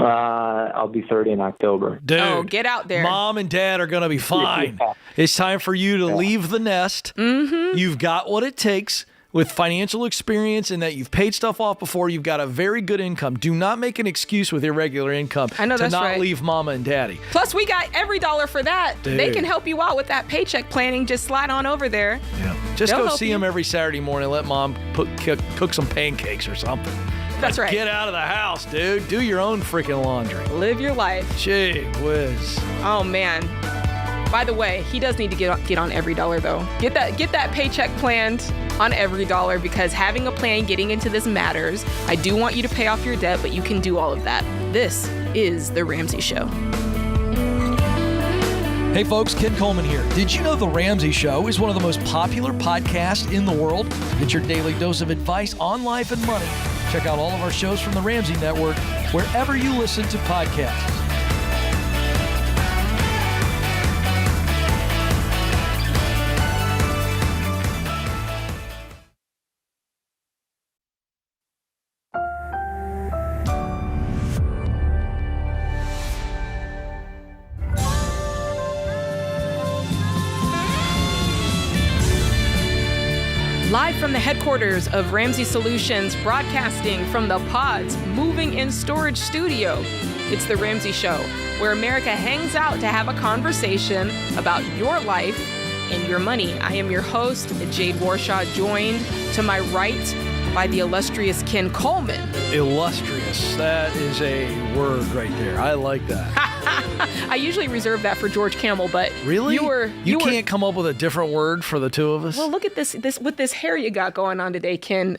I'll be 30 in October.
Dude,
Oh, get out there.
Mom and Dad are going to be fine.
Yeah.
It's time for you to leave the nest.
Mm-hmm.
You've got what it takes with financial experience and that you've paid stuff off before. You've got a very good income. Do not make an excuse with irregular income
I know
to
that's
not
right.
leave Mama and Daddy.
Plus, we got every dollar for that.
Dude.
They can help you out with that paycheck planning. Just slide on over there.
Yeah. Just
They'll
go
help
see
you.
them every Saturday morning. Let Mom cook some pancakes or something.
That's right.
Get out of the house, dude. Do your own freaking laundry.
Live your life.
Gee whiz.
Oh, man. By the way, he does need to get on every dollar, though. Get that paycheck planned on every dollar, because having a plan, getting into this matters. I do want you to pay off your debt, but you can do all of that. This is The Ramsey Show.
Hey folks, Ken Coleman here. Did you know The Ramsey Show is one of the most popular podcasts in the world? Get your daily dose of advice on life and money. Check out all of our shows from the Ramsey Network wherever you listen to podcasts.
Live from the headquarters of Ramsey Solutions, broadcasting from the Pods Moving in Storage Studio. It's The Ramsey Show, where America hangs out to have a conversation about your life and your money. I am your host, Jade Warshaw, joined to my right by the illustrious Ken Coleman.
Illustrious. That is a word right there. I like that.
I usually reserve that for George Camel, but
Really?
You
can't come up with a different word for the two of us?
Well, look at this with this hair you got going on today, Ken.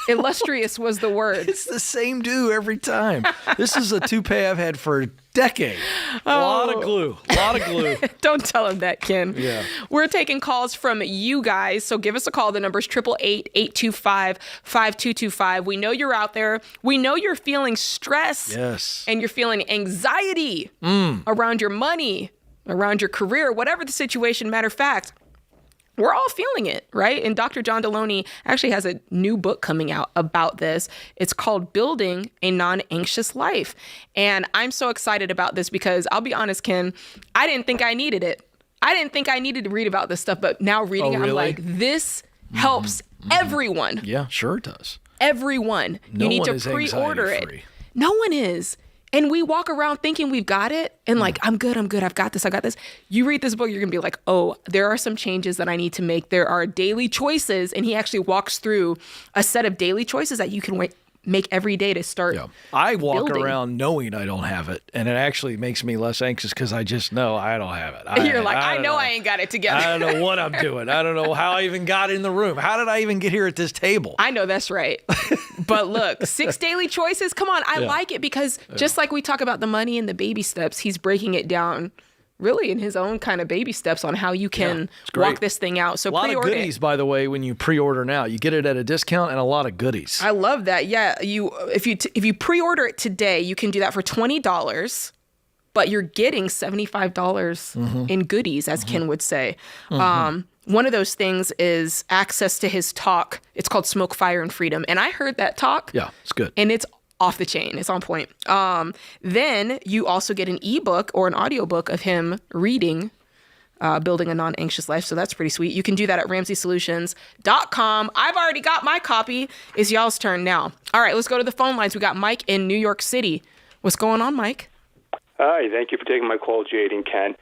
Illustrious was the word.
It's the same do every time. This is a toupee I've had for a decade. A lot of glue.
Don't tell him that, Ken.
Yeah.
We're taking calls from you guys, so give us a call. The number's 888-825-5225. We know you're out there. We know you're feeling stress.
Yes.
And you're feeling anxiety around your money, around your career, whatever the situation. Matter of fact, we're all feeling it, right? And Dr. John Deloney actually has a new book coming out about this. It's called Building a Non-Anxious Life. And I'm so excited about this because I'll be honest, Ken, I didn't think I needed it. I didn't think I needed to read about this stuff, but now reading it,
really?
I'm like, this helps everyone.
Yeah, sure it does.
Everyone.
No
You need
one
to
is
pre-order it.
anxiety-free.
No one is. And we walk around thinking we've got it and like, I'm good, I've got this. You read this book, you're gonna be like, oh, there are some changes that I need to make. There are daily choices. And he actually walks through a set of daily choices that you can make every day to start.
Yeah. I walk
building.
around knowing I don't have it, and it actually makes me less anxious because I just know I don't have it.
You're like, I know I ain't got it together.
I don't know what I'm doing. I don't know how I even got in the room. How did I even get here at this table?
I know that's right. But look, 6 daily choices. Come on. I like it because just like we talk about the money and the baby steps, he's breaking it down really in his own kind of baby steps on how you can walk this thing out. So
a lot of
pre-order
goodies, by the way, when you pre-order now. You get it at a discount and a lot of goodies.
I love that. Yeah, if you pre-order it today, you can do that for $20, but you're getting $75 in goodies, as Ken would say. One of those things is access to his talk. It's called Smoke, Fire, and Freedom. And I heard that talk.
Yeah, it's good.
And it's off the chain. It's on point. Then you also get an ebook or an audiobook of him reading Building a Non-Anxious Life. So that's pretty sweet. You can do that at RamseySolutions.com. I've already got my copy. It's y'all's turn now. All right, let's go to the phone lines. We got Mike in New York City. What's going on, Mike?
Hi, thank you for taking my call, Jade and Ken.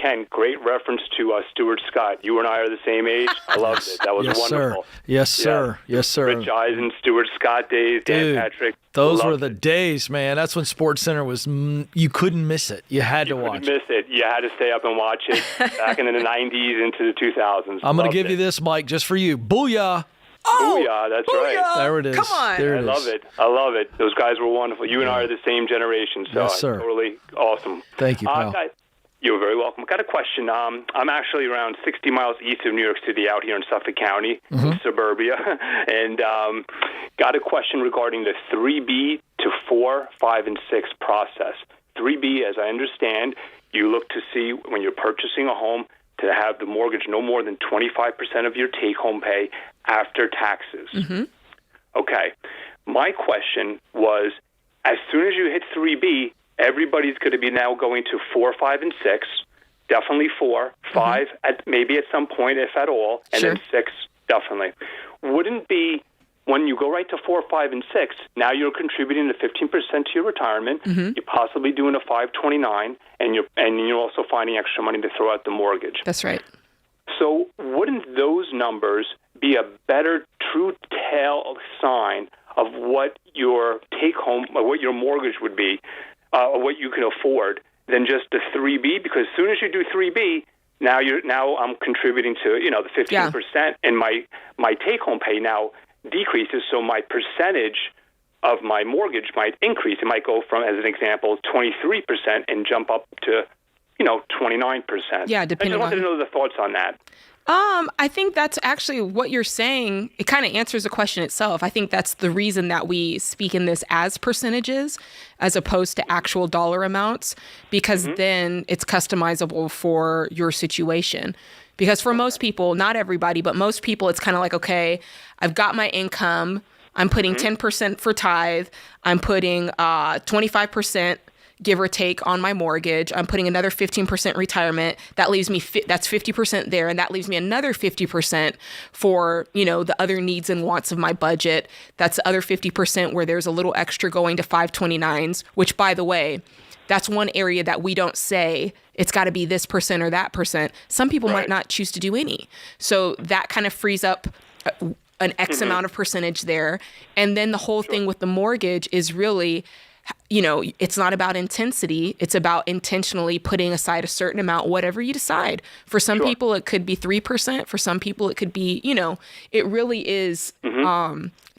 Ken, great reference to Stuart Scott. You and I are the same age. I loved it. That was wonderful.
Yes, sir. Yes, sir.
Rich Eisen, Stuart Scott days, Dan Patrick.
Those were the days, man. That's when SportsCenter was, you couldn't miss it. You had to watch it.
You couldn't miss it. You had to stay up and watch it back in the 90s into the 2000s.
I'm going to give you this, Mike, just for you. Booyah.
Oh, yeah, that's right.
There it is.
Come on.
There
I love it. Those guys were wonderful. You and I are the same generation, so
Yes, sir.
totally awesome.
Thank you, pal.
You're very welcome. Got a question. I'm actually around 60 miles east of New York City, out here in Suffolk County, in suburbia, and got a question regarding the 3B to 4, 5, and 6 process. 3B, as I understand, you look to see when you're purchasing a home to have the mortgage no more than 25% of your take-home pay after taxes. Okay. My question was, as soon as you hit 3B, everybody's going to be now going to 4, 5, and 6. Definitely 4, 5, maybe at some point, if at all, and then 6, definitely. Wouldn't be when you go right to 4, 5, and 6. Now you're contributing to 15% to your retirement. You're possibly doing a 529, and you're also finding extra money to throw out the mortgage.
That's right.
So wouldn't those numbers be a better true tell sign of what your take home, or what your mortgage would be, or what you can afford, than just the 3B? Because as soon as you do 3B, now I'm contributing to the 15%, and my take home pay now decreases. So my percentage of my mortgage might increase. It might go from, as an example, 23% and jump up to 29%.
Yeah, depending on.
I just wanted to know the thoughts on that.
I think that's actually what you're saying. It kind of answers the question itself. I think that's the reason that we speak in this as percentages as opposed to actual dollar amounts, because then it's customizable for your situation. Because for most people, not everybody, but most people, it's kind of like, okay, I've got my income. I'm putting 10% for tithe. I'm putting 25%. Give or take on my mortgage. I'm putting another 15% retirement. That leaves me, that's 50% there. And that leaves me another 50% for, the other needs and wants of my budget. That's the other 50% where there's a little extra going to 529s, which, by the way, that's one area that we don't say it's got to be this percent or that percent. Some people might not choose to do any. So that kind of frees up an X amount of percentage there. And then the whole thing with the mortgage is really, it's not about intensity. It's about intentionally putting aside a certain amount, whatever you decide. For some people, it could be 3%. For some people, it could be, it really is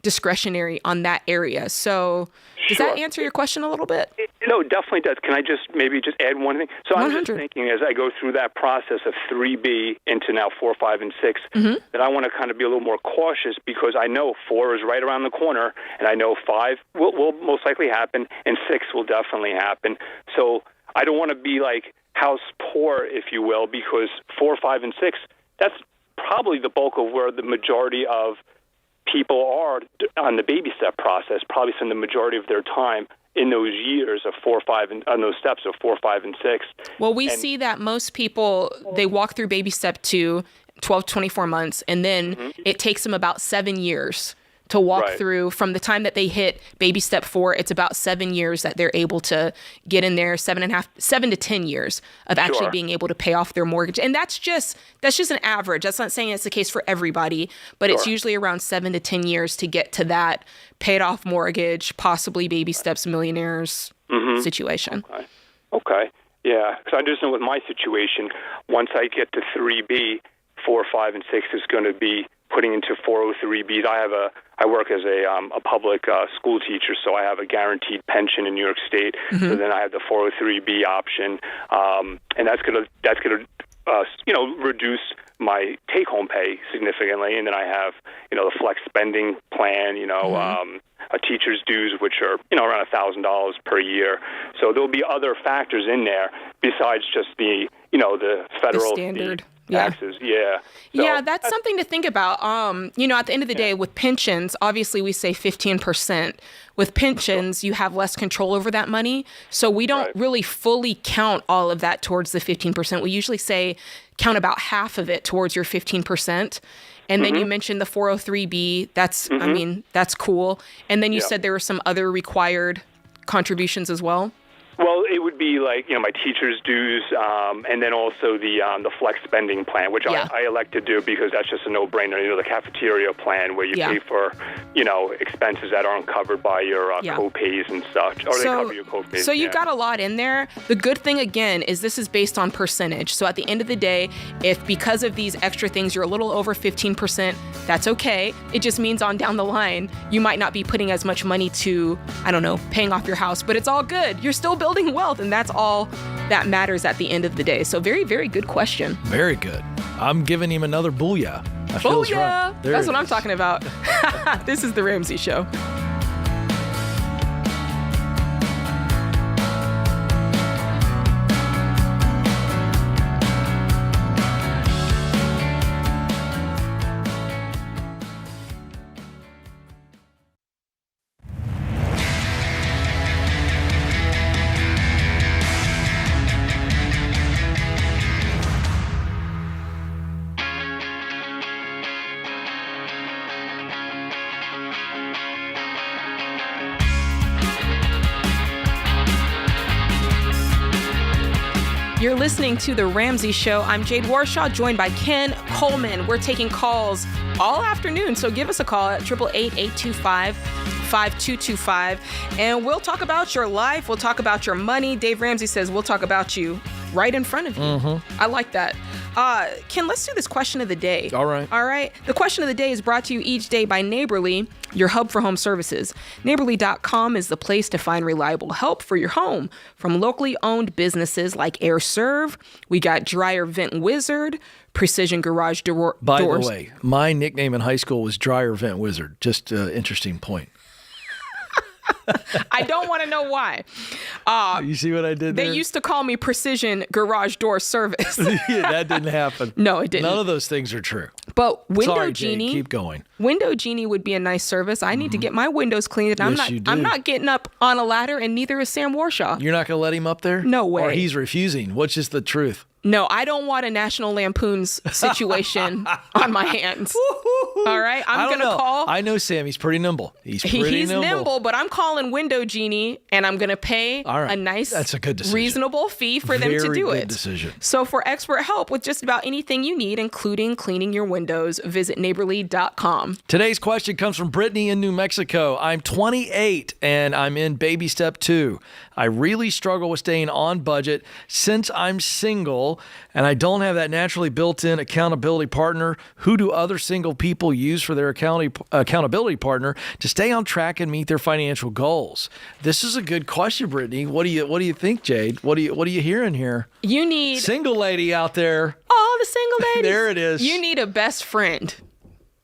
discretionary on that area. So does that answer your question a little bit?
No, it definitely does. Can I just add one thing? So I'm just thinking, as I go through that process of 3B into now 4, 5, and 6, that I want to kind of be a little more cautious, because I know 4 is right around the corner, and I know 5 will most likely happen, and 6 will definitely happen. So I don't want to be like house poor, if you will, because 4, 5, and 6, that's probably the bulk of where the majority of people are on the baby step process, probably spend the majority of their time in those years of 4, 5, and on those steps of 4, 5, and 6.
Well, we see that most people, they walk through baby step 2, 12, 24 months, and then it takes them about 7 years to walk through. From the time that they hit baby step 4, it's about 7 years that they're able to get in there, 7 to 10 years of actually being able to pay off their mortgage. And that's just an average. That's not saying it's the case for everybody, but it's usually around 7 to 10 years to get to that paid off mortgage, possibly baby steps, millionaires situation.
Okay. Yeah. So I just know with my situation, once I get to 3B, 4, 5, and 6 is going to be putting into 403Bs. I work as a public school teacher, so I have a guaranteed pension in New York State. So then I have the 403B option, and that's gonna reduce my take-home pay significantly. And then I have the flex spending plan, a teacher's dues, which are around $1,000 per year. So there'll be other factors in there besides just the federal
the standard.
Taxes,
So, that's something to think about. At the end of the day, with pensions, obviously we say 15%. With pensions, you have less control over that money. So we don't really fully count all of that towards the 15%. We usually say count about half of it towards your 15%. And then you mentioned the 403B. That's, that's cool. And then you said there were some other required contributions as well.
Well, it would be like, my teacher's dues, and then also the flex spending plan, which I elect to do because that's just a no-brainer. The cafeteria plan where you pay for, expenses that aren't covered by your co-pays and such, or they cover your co-pays.
So you've got a lot in there. The good thing, again, is this is based on percentage. So at the end of the day, if because of these extra things you're a little over 15%, that's okay. It just means on down the line, you might not be putting as much money to, paying off your house, but it's all good. You're still building wealth, and that's all that matters at the end of the day. So very, very good question.
Very good. I'm giving him another booyah. Booyah! Right.
That's what I'm talking about. This is The Ramsey Show. You're listening to The Ramsey Show. I'm Jade Warshaw, joined by Ken Coleman. We're taking calls all afternoon, so give us a call at 888-825-5225, and we'll talk about your life. We'll talk about your money. Dave Ramsey says we'll talk about you right in front of you. Mm-hmm. I like that. Ken, let's do this question of the day.
All right.
The question of the day is brought to you each day by Neighborly, your hub for home services. Neighborly.com is the place to find reliable help for your home. From locally owned businesses like Air Serve, we got Dryer Vent Wizard, Precision Garage Doors.
By the way, my nickname in high school was Dryer Vent Wizard. Just an interesting point.
I don't want to know why.
You see what I did there?
They used to call me Precision Garage Door Service.
Yeah, that didn't happen.
No, it didn't.
None of those things are true.
But Window
Sorry,
Genie,
Jade, keep going.
Window Genie would be a nice service. I need to get my windows cleaned. And
Yes, you do.
I'm not getting up on a ladder, and neither is Sam Warshaw.
You're not going to let him up there?
No way.
Or he's refusing. What's just the truth?
No, I don't want a National Lampoon's situation on my hands. All right? I'm going to call.
I know Sam. He's pretty nimble. He's
nimble, but I'm calling Window Genie, and I'm going to pay a nice,
that's a good decision.
Reasonable fee for them to do
Very
it.
good decision.
So for expert help with just about anything you need, including cleaning your windows, visit neighborly.com.
Today's question comes from Brittany in New Mexico. I'm 28 and I'm in baby step 2. I really struggle with staying on budget since I'm single and I don't have that naturally built-in accountability partner. Who do other single people use for their accountability partner to stay on track and meet their financial goals? This is a good question, Brittany. What do you think, Jade? What are you hearing here?
You need
single lady out there.
Oh, the single ladies.
There it is.
You need a best friend.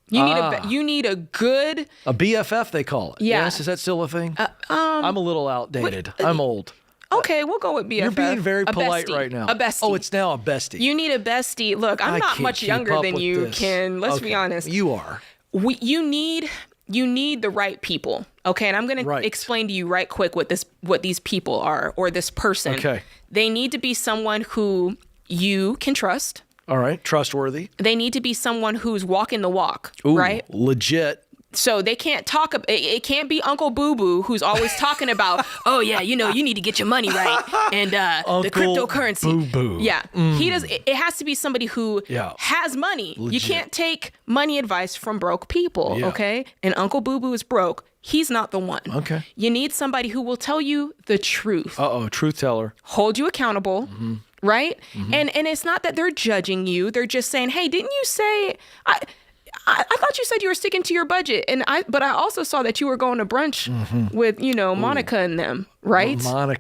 You need a good
BFF, they call it.
Yeah.
Yes, is that still a thing? I'm a little outdated. I'm old.
Okay, we'll go with BFF.
You're being very polite
bestie.
right now.
A bestie.
Oh, it's now a bestie.
You need a bestie. Look, I'm not much younger than you, Ken. Let's be honest.
You are.
You need the right people. Okay, and I'm going to explain to you right quick what these people are, or this person.
Okay.
They need to be someone who you can trust.
All right, trustworthy.
They need to be someone who's walking the walk,
Ooh,
right?
Legit.
So they can't talk. It can't be Uncle Boo Boo who's always talking about, oh yeah, you need to get your money right and the cryptocurrency.
Boo Boo.
Yeah, he does. It has to be somebody who has money.
Legit.
You can't take money advice from broke people.
Yeah.
Okay, and Uncle Boo Boo is broke. He's not the one.
Okay.
You need somebody who will tell you the truth.
Truth teller.
Hold you accountable. Mm-hmm. Right? Mm-hmm. And it's not that they're judging you. They're just saying, hey, didn't you say, I thought you said you were sticking to your budget. But I also saw that you were going to brunch with, Monica and them, right?
Well,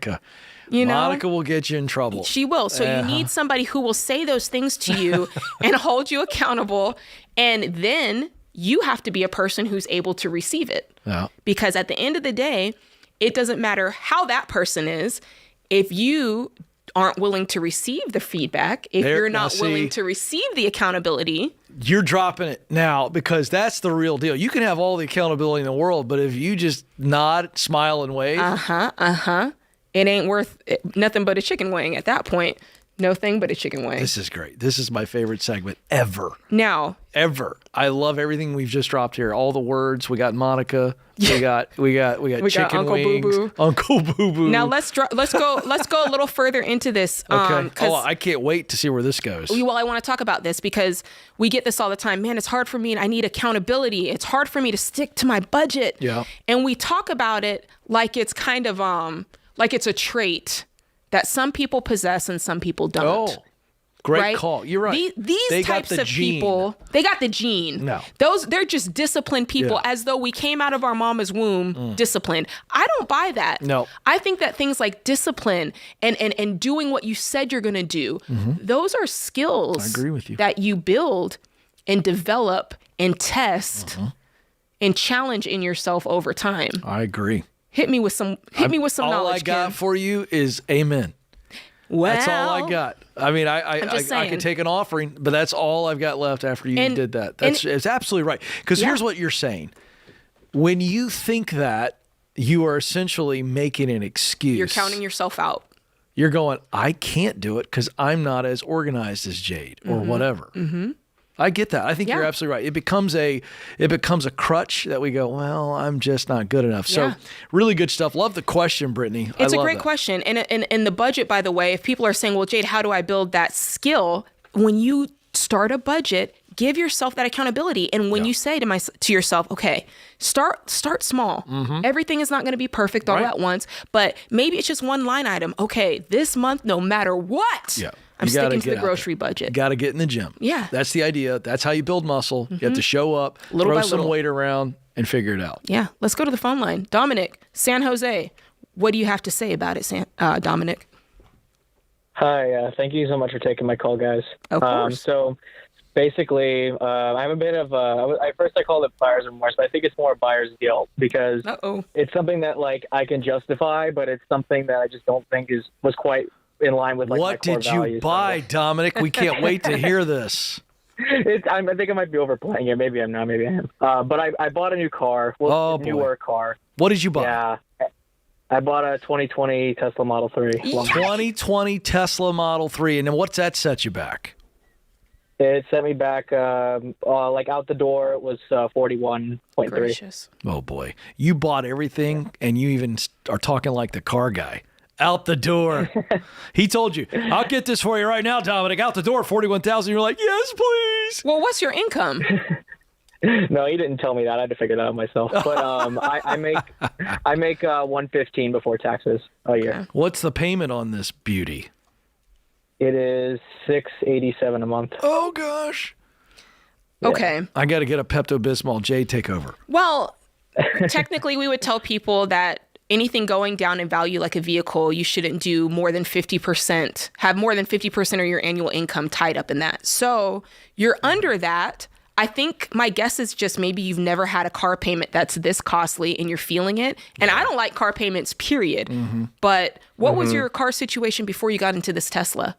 Monica will get you in trouble.
She will. So you need somebody who will say those things to you and hold you accountable. And then you have to be a person who's able to receive it.
Yeah.
Because at the end of the day, it doesn't matter how that person is. If you aren't willing to receive the feedback, if you're not willing to receive the accountability.
You're dropping it now, because that's the real deal. You can have all the accountability in the world, but if you just nod, smile, and wave.
It ain't worth nothing but a chicken wing at that point. No thing but a chicken wing.
This is great. This is my favorite segment ever.
Now.
Ever. I love everything we've just dropped here. All the words. We got Monica. We got chicken
Uncle
wings.
Boo Boo.
Uncle Boo Boo.
Now let's go a little further into this.
Okay. I can't wait to see where this goes.
Well, I want to talk about this because we get this all the time. Man, it's hard for me and I need accountability. It's hard for me to stick to my budget.
Yeah.
And we talk about it like it's kind of like it's a trait that some people possess and some people don't.
Oh, great call. You're right.
These types of people, they got the gene.
No.
They're just disciplined people, as though we came out of our mama's womb disciplined. I don't buy that.
No.
I think that things like discipline and doing what you said you're going to do, those are skills
I agree with you.
that you build and develop and test and challenge in yourself over time.
I agree.
Hit me with some knowledge,
All I got
Ken.
for you is amen.
Well,
that's all I got. I mean, I could take an offering, but that's all I've got left after you did that. It's absolutely right. Because here's what you're saying. When you think that, you are essentially making an excuse.
You're counting yourself out.
You're going, I can't do it because I'm not as organized as Jade or whatever. I get that. I think you're absolutely right. It becomes a crutch that we go, well, I'm just not good enough. So really good stuff. Love the question, Brittany.
It's a great question. And the budget, by the way, if people are saying, well, Jade, how do I build that skill? When you start a budget, give yourself that accountability. And when you say to yourself, okay, start small. Everything is not going to be perfect all at once, but maybe it's just one line item. Okay, this month, no matter what, I'm sticking to the grocery budget.
You got to get in the gym.
Yeah.
That's the idea. That's how you build muscle. You have to show up, throw some weight around, and figure it out.
Yeah. Let's go to the phone line. Dominic, San Jose. What do you have to say about it, Dominic?
Hi. Thank you so much for taking my call, guys.
Of course.
So basically, I'm a bit of I called it buyer's remorse, but I think it's more buyer's guilt because it's something that like I can justify, but it's something that I just don't think was quite in line with like my core values.
What did you buy, Dominic? We can't wait to hear this.
I think I might be overplaying it. Maybe I'm not. Maybe I am. But I bought a new car. A newer car.
What did you buy?
Yeah. I bought a 2020 Tesla Model 3.
2020 Tesla Model 3. And then what's that set you back?
It sent me back, like out the door, it was 41.3.
Gracious.
Oh, boy. You bought everything, and you even are talking like the car guy. Out the door. He told you, I'll get this for you right now, Dominic. Out the door, $41,000. You're like, yes, please.
Well, what's your income?
No, he didn't tell me that. I had to figure that out myself. But I make $115 before taxes a year.
What's the payment on this beauty?
It is $687 a month.
Oh gosh.
Okay.
I got to get a Pepto-Bismol. Jay, take over.
Well, technically, we would tell people that anything going down in value like a vehicle, you shouldn't do more than 50%, have more than 50% of your annual income tied up in that. So you're under that. I think my guess is just maybe you've never had a car payment that's this costly and you're feeling it. And I don't like car payments, period. But what was your car situation before you got into this Tesla?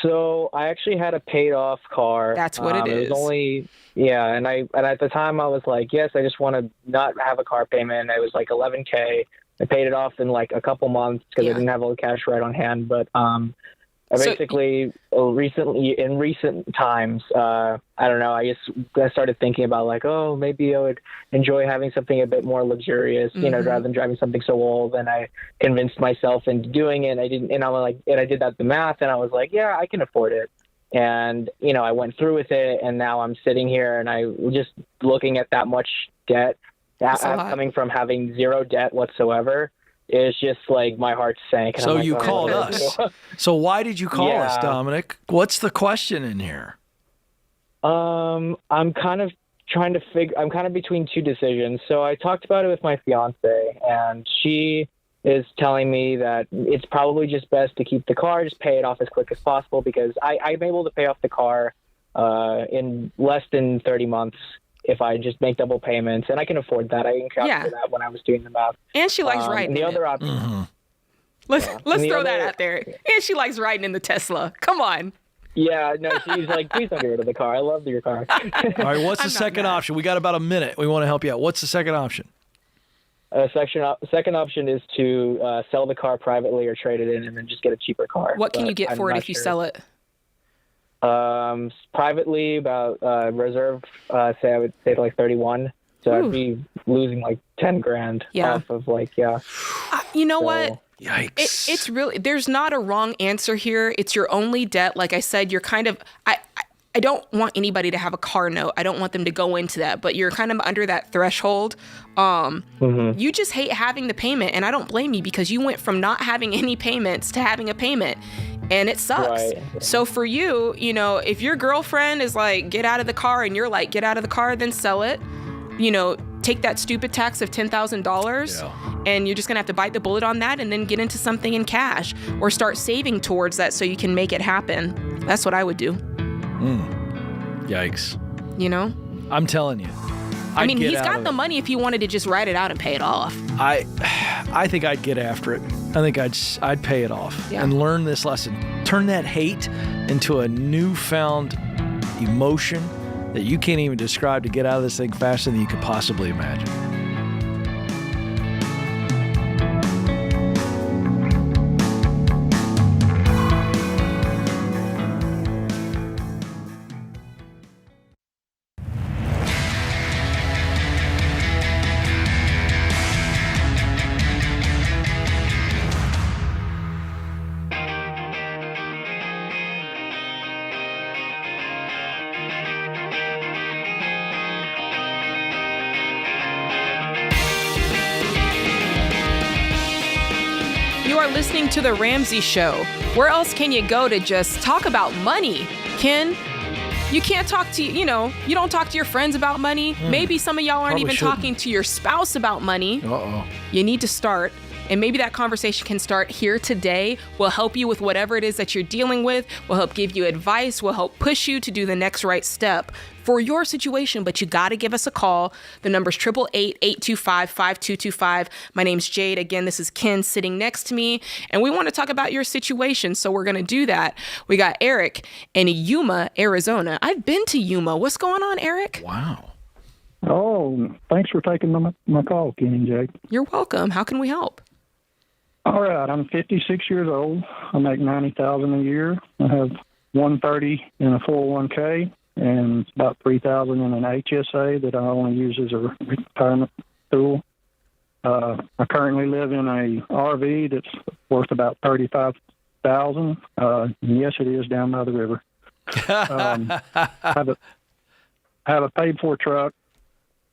So I actually had a paid-off car.
That's what it is.
It was only, and at the time I was like, yes, I just want to not have a car payment. It was like $11K. I paid it off in like a couple months because I didn't have all the cash right on hand. But I basically in recent times, I don't know. I started thinking about like, oh, maybe I would enjoy having something a bit more luxurious, rather than driving something so old. And I convinced myself into doing it. I did the math, and I was like, yeah, I can afford it. And I went through with it, and now I'm sitting here, and I just looking at that much debt, coming from having zero debt whatsoever. It's just like my heart sank.
So you called us. So why did you call us, Dominic? What's the question in here?
I'm kind of I'm kind of between two decisions. So I talked about it with my fiance, and she is telling me that it's probably just best to keep the car, just pay it off as quick as possible, because I'm able to pay off the car in less than 30 months. If I just make double payments, and I can afford that. I calculated that when I was doing the math.
And she likes riding.
The other option.
Let's throw that out there. And she likes riding in the Tesla. Come on.
Yeah, no, she's like, please don't get rid of the car. I love your car.
All right, what's the second option? We got about a minute. We want to help you out. What's the second option?
Second option is to sell the car privately or trade it in and then just get a cheaper car.
What can you get for it if you sell it?
Privately, about reserve, I would say like 31. So I'd be losing like 10 grand off of
you know what?
Yikes.
It's really, there's not a wrong answer here. It's your only debt. Like I said, you're kind of, I don't want anybody to have a car note. I don't want them to go into that, but you're kind of under that threshold. You just hate having the payment, and I don't blame you because you went from not having any payments to having a payment, and it sucks. Right. So for you, if your girlfriend is like, get out of the car, and you're like, get out of the car, then sell it, take that stupid tax of $10,000 and you're just going to have to bite the bullet on that and then get into something in cash or start saving towards that so you can make it happen. That's what I would do.
Yikes.
I'm
telling you.
I mean, he's got the money if he wanted to just write it out and pay it off.
I think I'd get after it. I think I'd pay it off and learn this lesson. Turn that hate into a newfound emotion that you can't even describe to get out of this thing faster than you could possibly imagine.
listening to The Ramsey Show. Where else can you go to just talk about money? Ken, you can't talk to, you don't talk to your friends about money. Maybe some of y'all aren't even talking to your spouse about money.
Uh-oh.
You need to start. And maybe that conversation can start here today. We'll help you with whatever it is that you're dealing with. We'll help give you advice. We'll help push you to do the next right step for your situation. But you got to give us a call. The number's 888-825-5225. My name's Jade. Again, this is Ken sitting next to me. And we want to talk about your situation. So we're going to do that. We got Eric in Yuma, Arizona. I've been to Yuma. What's going on, Eric?
Wow.
Oh, thanks for taking my call, Ken and Jake.
You're welcome. How can we help?
All right, I'm 56 years old. I make $90,000 a year. I have $130 in a 401k and about $3,000 in an HSA that I only use as a retirement tool. I currently live in a RV that's worth about $35,000. Yes, it is down by the river. I have a paid-for truck.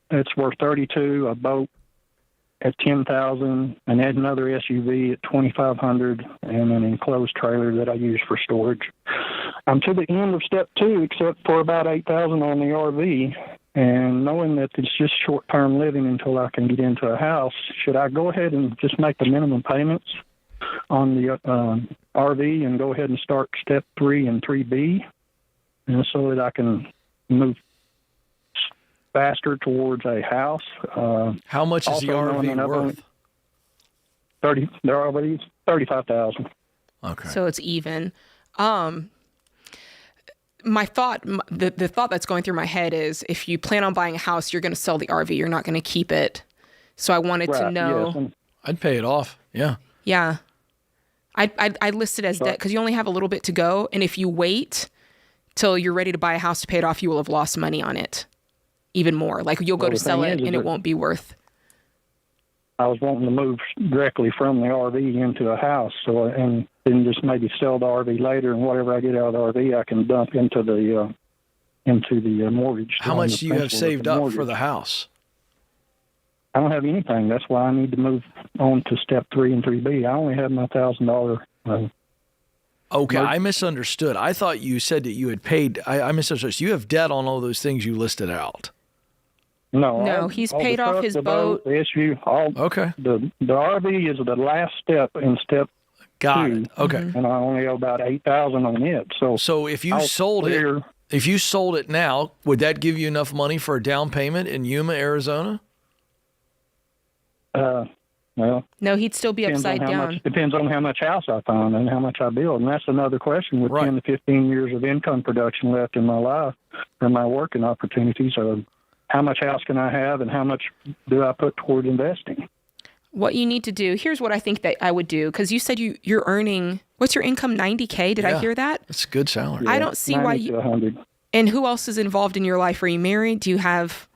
It's worth $32,000, a boat at $10,000, and add another SUV at $2,500, and an enclosed trailer that I use for storage. I'm to the end of step 2, except for about $8,000 on the RV, and knowing that it's just short-term living until I can get into a house, should I go ahead and just make the minimum payments on the RV and go ahead and start step 3 and 3B, and so that I can move faster towards a house?
How much is the RV worth?
The RV's $35,000.
Okay.
So it's even. My thought, the thought that's going through my head is, if you plan on buying a house, you're going to sell the RV. You're not going to keep it. So I wanted to know.
Yes.
I'd pay it off. Yeah.
Yeah. I'd list it as debt because you only have a little bit to go. And if you wait till you're ready to buy a house to pay it off, you will have lost money on it. Even more. Like you'll go to sell it and it won't be worth.
I was wanting to move directly from the RV into a house, and then just maybe sell the RV later, and whatever I get out of the RV, I can dump into the mortgage.
How much do you have saved up for the house?
I don't have anything. That's why I need to move on to step 3 and 3B. I only have my $1,000.
Okay, I misunderstood. I thought you said that you had paid. I misunderstood. So you have debt on all those things you listed out.
No,
he's paid off his boat.
The SU,
okay.
The RV is the last step in step 2.
It. Okay.
And I only owe about $8,000 on it.
So if you sold it now, would that give you enough money for a down payment in Yuma, Arizona?
Well,
no, he'd still be upside down.
Depends on how much house I find and how much I build. And that's another question with 10 to 15 years of income production left in my life and my working opportunities. How much house can I have and how much do I put toward investing?
What you need to do, here's what I think that I would do, because you said you're earning, what's your income, $90K? Did I hear that?
That's a good salary.
I don't see why you...
100.
And who else is involved in your life? Are you married? Do you have...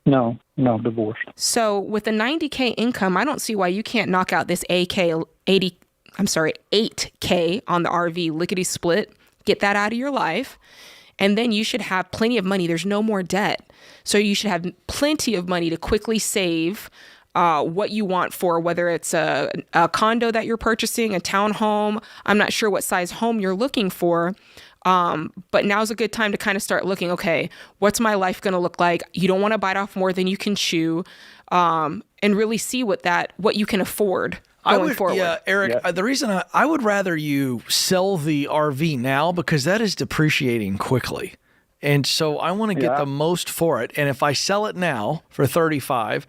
No, divorced.
So with a $90K income, I don't see why you can't knock out this 8K on the RV, lickety split, get that out of your life. And then you should have plenty of money. There's no more debt. So you should have plenty of money to quickly save what you want for, whether it's a condo that you're purchasing, a townhome. I'm not sure what size home you're looking for. But now's a good time to kind of start looking, okay, what's my life going to look like? You don't want to bite off more than you can chew, and really see what you can afford going forward.
Yeah, Eric, the reason I would rather you sell the RV now, because that is depreciating quickly. And so I want to get the most for it. And if I sell it now for $35,000,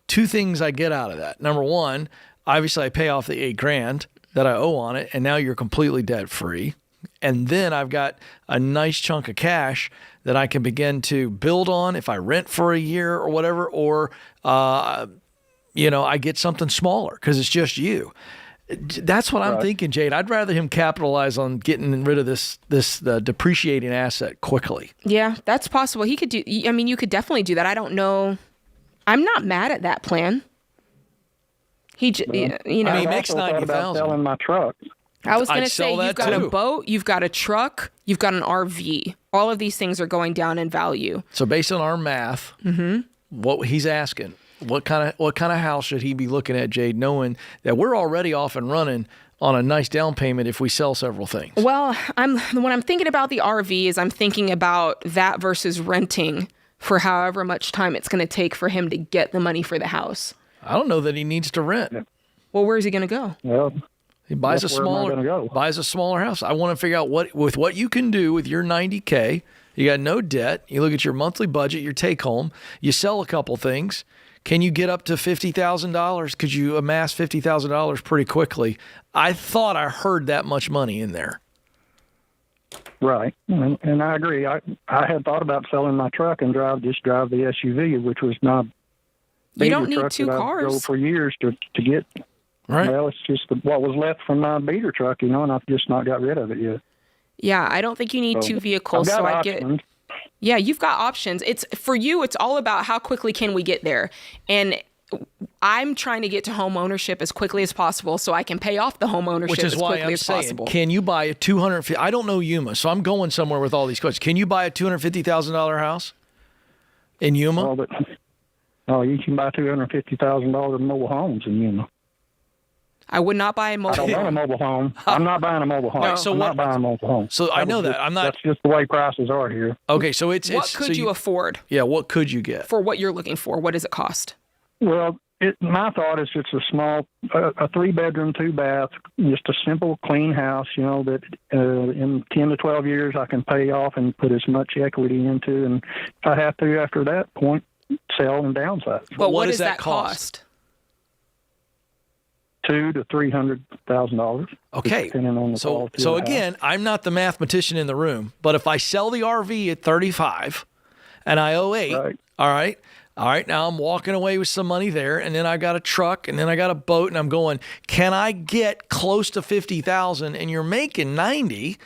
2 things I get out of that. Number one, obviously I pay off the $8,000 that I owe on it, and now you're completely debt free. And then I've got a nice chunk of cash that I can begin to build on if I rent for a year or whatever, or, I get something smaller because it's just you. That's what I'm thinking, Jade. I'd rather him capitalize on getting rid of this depreciating asset quickly.
Yeah, that's possible. He could do, you could definitely do that. I don't know. I'm not mad at that plan.
He makes $90,000.
Selling my truck.
I was going to say, you've got a boat, you've got a truck, you've got an RV. All of these things are going down in value.
So based on our math, what he's asking, what kind of house should he be looking at, Jade, knowing that we're already off and running on a nice down payment if we sell several things.
Well, when I'm thinking about the RV is I'm thinking about that versus renting for however much time it's going to take for him to get the money for the house.
I don't know that he needs to rent.
Well, where's he going to go?
Well,
he buys a smaller house. I want to figure out what you can do with your $90K. You got no debt. You look at your monthly budget, your take home. You sell a couple things. Can you get up to $50,000? Could you amass $50,000 pretty quickly? I thought I heard that much money in there.
Right, and I agree. I had thought about selling my truck and drive the SUV, which was my
you don't need
truck
two
that
cars.
I drove for years to get.
Right.
Well, it's just what was left from my beater truck, and I've just not got rid of it yet.
Yeah, I don't think you need two vehicles.
I've got
so
options.
I get. Yeah, you've got options. It's for you. It's all about how quickly can we get there, and I'm trying to get to home ownership as quickly as possible so I can pay off the home ownership
Which is
as
why
quickly
I'm
as
saying,
possible.
can you buy a $250,000? I don't know Yuma, so I'm going somewhere with all these questions. Can you buy a $250,000 house in Yuma?
You can buy $250,000 in mobile homes in Yuma.
I would not buy a mobile home.
I don't want a mobile home. I'm not buying a mobile home.
No, so
I'm not buying a mobile home.
So I know that. I'm not.
That's just the way prices are here.
Okay, so it's
What could you afford?
Yeah, what could you get?
For what you're looking for, what does it cost?
Well, my thought is it's a small, a 3-bedroom, 2-bath, just a simple, clean house, that in 10 to 12 years I can pay off and put as much equity into. And if I have to, after that point, sell and downsize.
But what does that cost?
$200,000 to $300,000.
Okay.
Depending on the quality
So
of the
again,
house.
I'm not the mathematician in the room, but if I sell the RV at 35 and I owe 8, all right, now I'm walking away with some money there, and then I got a truck, and then I got a boat, and I'm going, can I get close to $50,000? And you're making 90.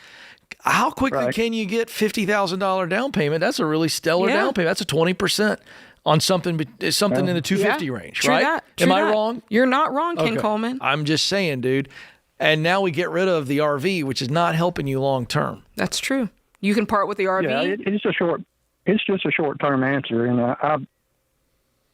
How quickly can you get $50,000 down payment? That's a really stellar down payment. That's a 20% on something in the 250 range,
True
right?
that.
Am
True
I
that.
wrong?
You're not wrong, Ken
Okay.
Coleman.
I'm just saying, dude. And now we get rid of the RV, which is not helping you long term.
That's true. You can part with the RV.
Yeah, it's just a short-term answer, and I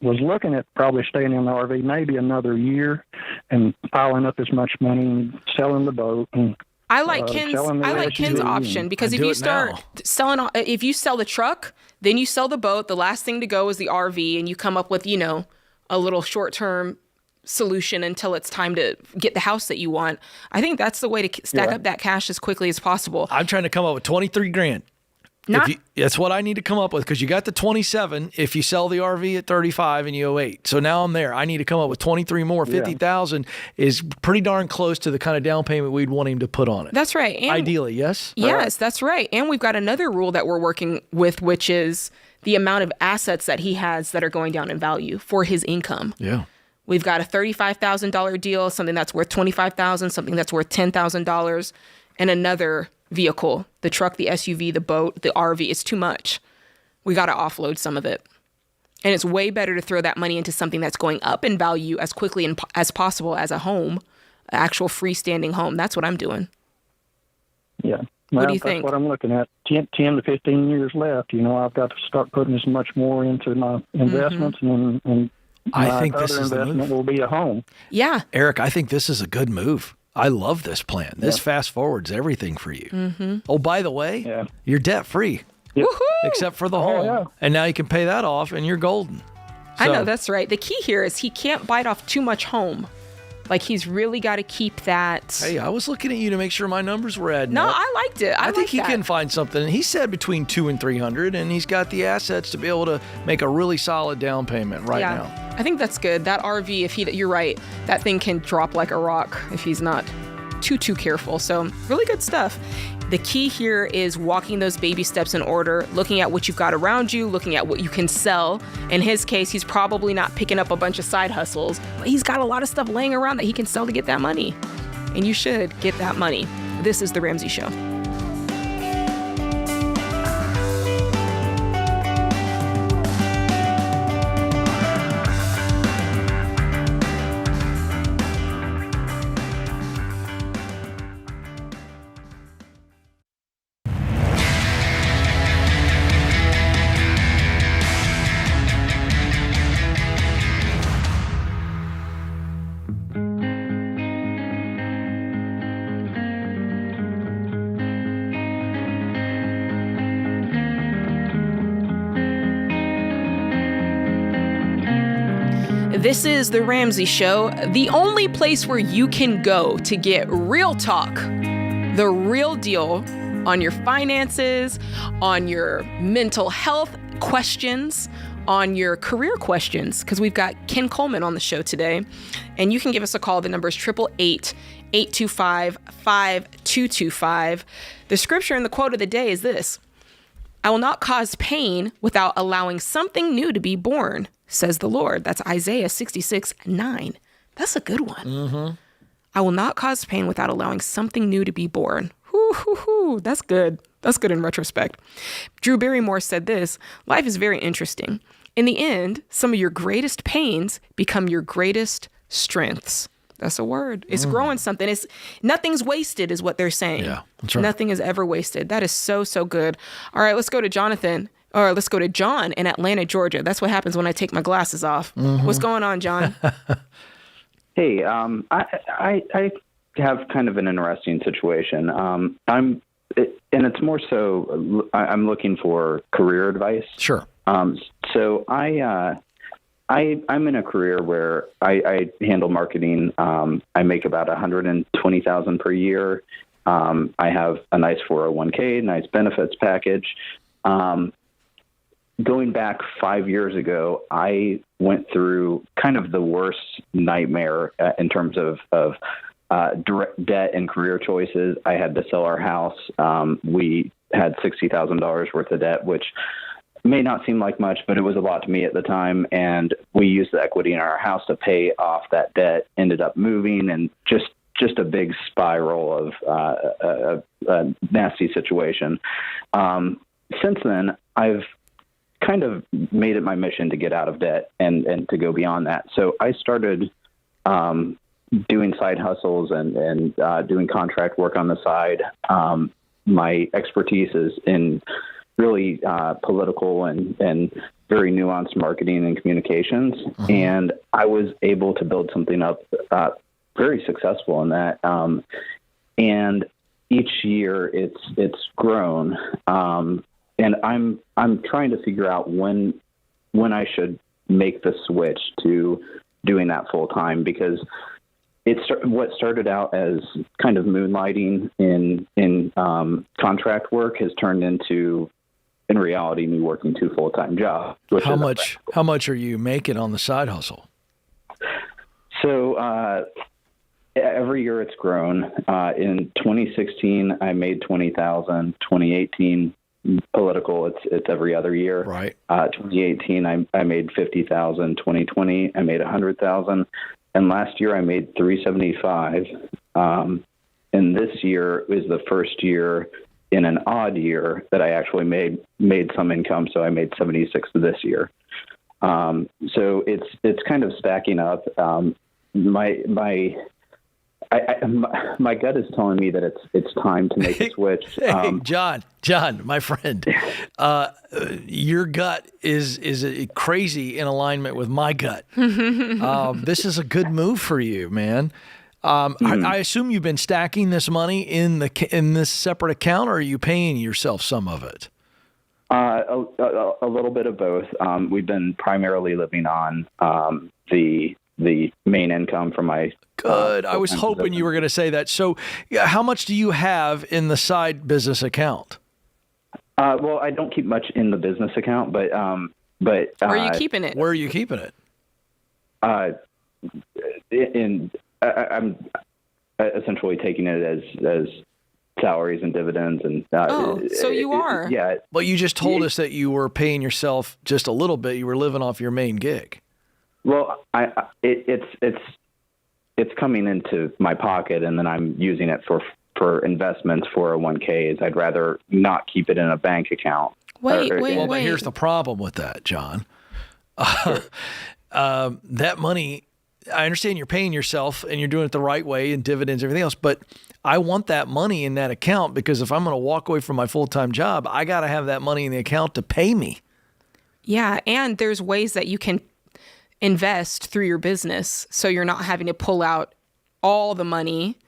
was looking at probably staying in the RV maybe another year and piling up as much money and selling the boat. And
I like Ken's option because if you start selling, if you sell the truck, then you sell the boat. The last thing to go is the RV, and you come up with a little short-term solution until it's time to get the house that you want. I think that's the way to stack up that cash as quickly as possible.
I'm trying to come up with $23,000. That's what I need to come up with because you got the 27 if you sell the RV at 35 and you owe 8. So now I'm there. I need to come up with 23 more. 50,000 is pretty darn close to the kind of down payment we'd want him to put on it.
That's right. And
ideally, yes?
Yes, that's right. And we've got another rule that we're working with, which is the amount of assets that he has that are going down in value for his income.
Yeah.
We've got a $35,000 deal, something that's worth $25,000, something that's worth $10,000, and another vehicle, the truck, the SUV, the boat, the RV. It's too much. We got to offload some of it. And it's way better to throw that money into something that's going up in value as quickly as possible as a home, an actual freestanding home. That's what I'm doing.
Yeah.
What do you think?
That's what I'm looking at. 10 to 15 years left. I've got to start putting as much more into my investments and
I think
my
this
other
is the
investment
move.
will be a home.
Yeah.
Eric, I think this is a good move. I love this plan. This fast forwards everything for you.
Mm-hmm.
Oh, by the way, you're debt free.
Yep.
Except for the home.
Yeah.
And now you can pay that off and you're golden.
I know, that's right. The key here is he can't bite off too much home. Like, he's really got to keep that.
Hey, I was looking at you to make sure my numbers were adding
No,
up.
I liked it. I
think he
that.
can find something. He said between 200 and 300, and he's got the assets to be able to make a really solid down payment right now.
I think that's good. That RV, you're right, that thing can drop like a rock if he's not too careful. So really good stuff. The key here is walking those baby steps in order, looking at what you've got around you, looking at what you can sell. In his case, he's probably not picking up a bunch of side hustles, but he's got a lot of stuff laying around that he can sell to get that money. And you should get that money. This is The Ramsey Show. This is The Ramsey Show, the only place where you can go to get real talk, the real deal on your finances, on your mental health questions, on your career questions, because we've got Ken Coleman on the show today. And you can give us a call. The number is 888-825-5225. The scripture and the quote of the day is this: I will not cause pain without allowing something new to be born, says the Lord. That's Isaiah 66:9. That's a good one.
Mm-hmm.
I will not cause pain without allowing something new to be born. That's good. That's good in retrospect. Drew Barrymore said this: life is very interesting. In the end, some of your greatest pains become your greatest strengths. That's a word. It's growing something. It's nothing's wasted is what they're saying.
Yeah, that's right.
Nothing is ever wasted. That is so, so good. All right, let's go to Jonathan. Or let's go to John in Atlanta, Georgia. That's what happens when I take my glasses off.
Mm-hmm.
What's going on, John?
Hey, I have kind of an interesting situation. And it's more so I'm looking for career advice.
Sure.
So I'm in a career where I handle marketing. I make about $120,000 per year. I have a nice 401k, nice benefits package. Going back 5 years ago, I went through kind of the worst nightmare in terms of direct debt and career choices. I had to sell our house. We had $60,000 worth of debt, which may not seem like much, but it was a lot to me at the time. And we used the equity in our house to pay off that debt, ended up moving, and just a big spiral of a nasty situation. Since then, I've kind of made it my mission to get out of debt and to go beyond that. So I started doing side hustles and doing contract work on the side. My expertise is in really political and very nuanced marketing and communications. Mm-hmm. And I was able to build something up very successful in that. And each year it's grown. And I'm trying to figure out when I should make the switch to doing that full time, because what started out as kind of moonlighting in contract work has turned into, in reality, me working 2 full-time jobs.
How much are you making on the side hustle?
So every year it's grown. In 2016, I made $20,000. 2018. Political, it's every other year.
Right.
2018, I made $50,000. 2020, I made $100,000, and last year I made $375,000. And this year is the first year in an odd year that I actually made some income. So I made $76,000 this year. So it's kind of stacking up. My gut is telling me that it's time to make a switch.
Hey, John, my friend, your gut is crazy in alignment with my gut. This is a good move for you, man. I assume you've been stacking this money in this separate account, or are you paying yourself some of it?
A little bit of both. We've been primarily living on the main income from my.
Good. I was hoping you were going to say that. So, how much do you have in the side business account?
Well, I don't keep much in the business account, but where
are you keeping it?
Where are you keeping it? I'm
essentially taking it as salaries and dividends, and
so you are.
Yeah.
Well, you just told us that you were paying yourself just a little bit. You were living off your main gig.
Well, it's coming into my pocket, and then I'm using it for investments, 401ks. I'd rather not keep it in a bank account.
Wait.
But here's the problem with that, John. That money, I understand you're paying yourself and you're doing it the right way and dividends, everything else, but I want that money in that account, because if I'm going to walk away from my full-time job, I got to have that money in the account to pay me.
Yeah, and there's ways that you can invest through your business, so you're not having to pull out all the money.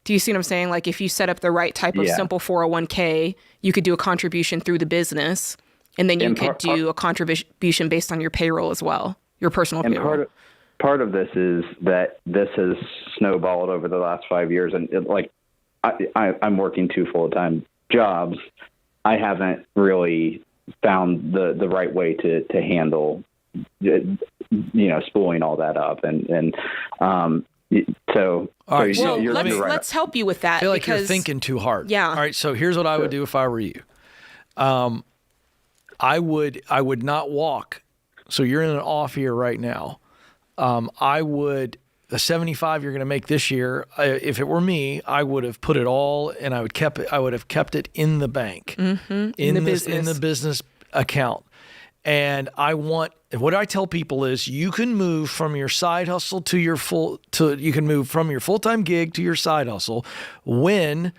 Do you see what I'm saying? Like, if you set up the right type of simple 401k, you could do a contribution through the business, and then you could do a contribution based on your payroll as well, your personal payroll.
part of this is that this has snowballed over the last 5 years, and I'm working 2 full-time jobs. I haven't really found the right way to handle, spooling all that up, so.
All right, so let's help you with that.
I feel like you're thinking too hard.
Yeah.
All right, so here's what I would do if I were you. I would not walk. So you're in an off year right now. The 75 you're going to make this year, if it were me, I would have put it all, and I would have kept it in the bank, in the business account. And what I tell people is, you can move from your side hustle you can move from your full-time gig to your side hustle when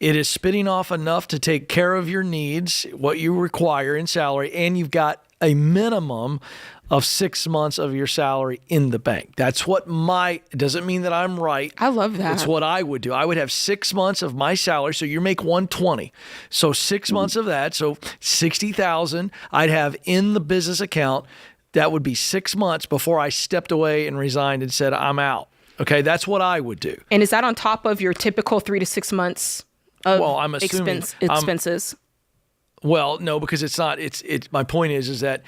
it is spitting off enough to take care of your needs, what you require in salary, and you've got a minimum of 6 months of your salary in the bank. That's what it doesn't mean that I'm right.
I love that.
It's what I would do. I would have 6 months of my salary. So you make $120. So 6 months of that. So $60,000 I'd have in the business account. That would be 6 months before I stepped away and resigned and said, I'm out. Okay. That's what I would do.
And is that on top of your typical 3 to 6 months of
I'm assuming,
expenses?
Well, no, because it's not. My point is that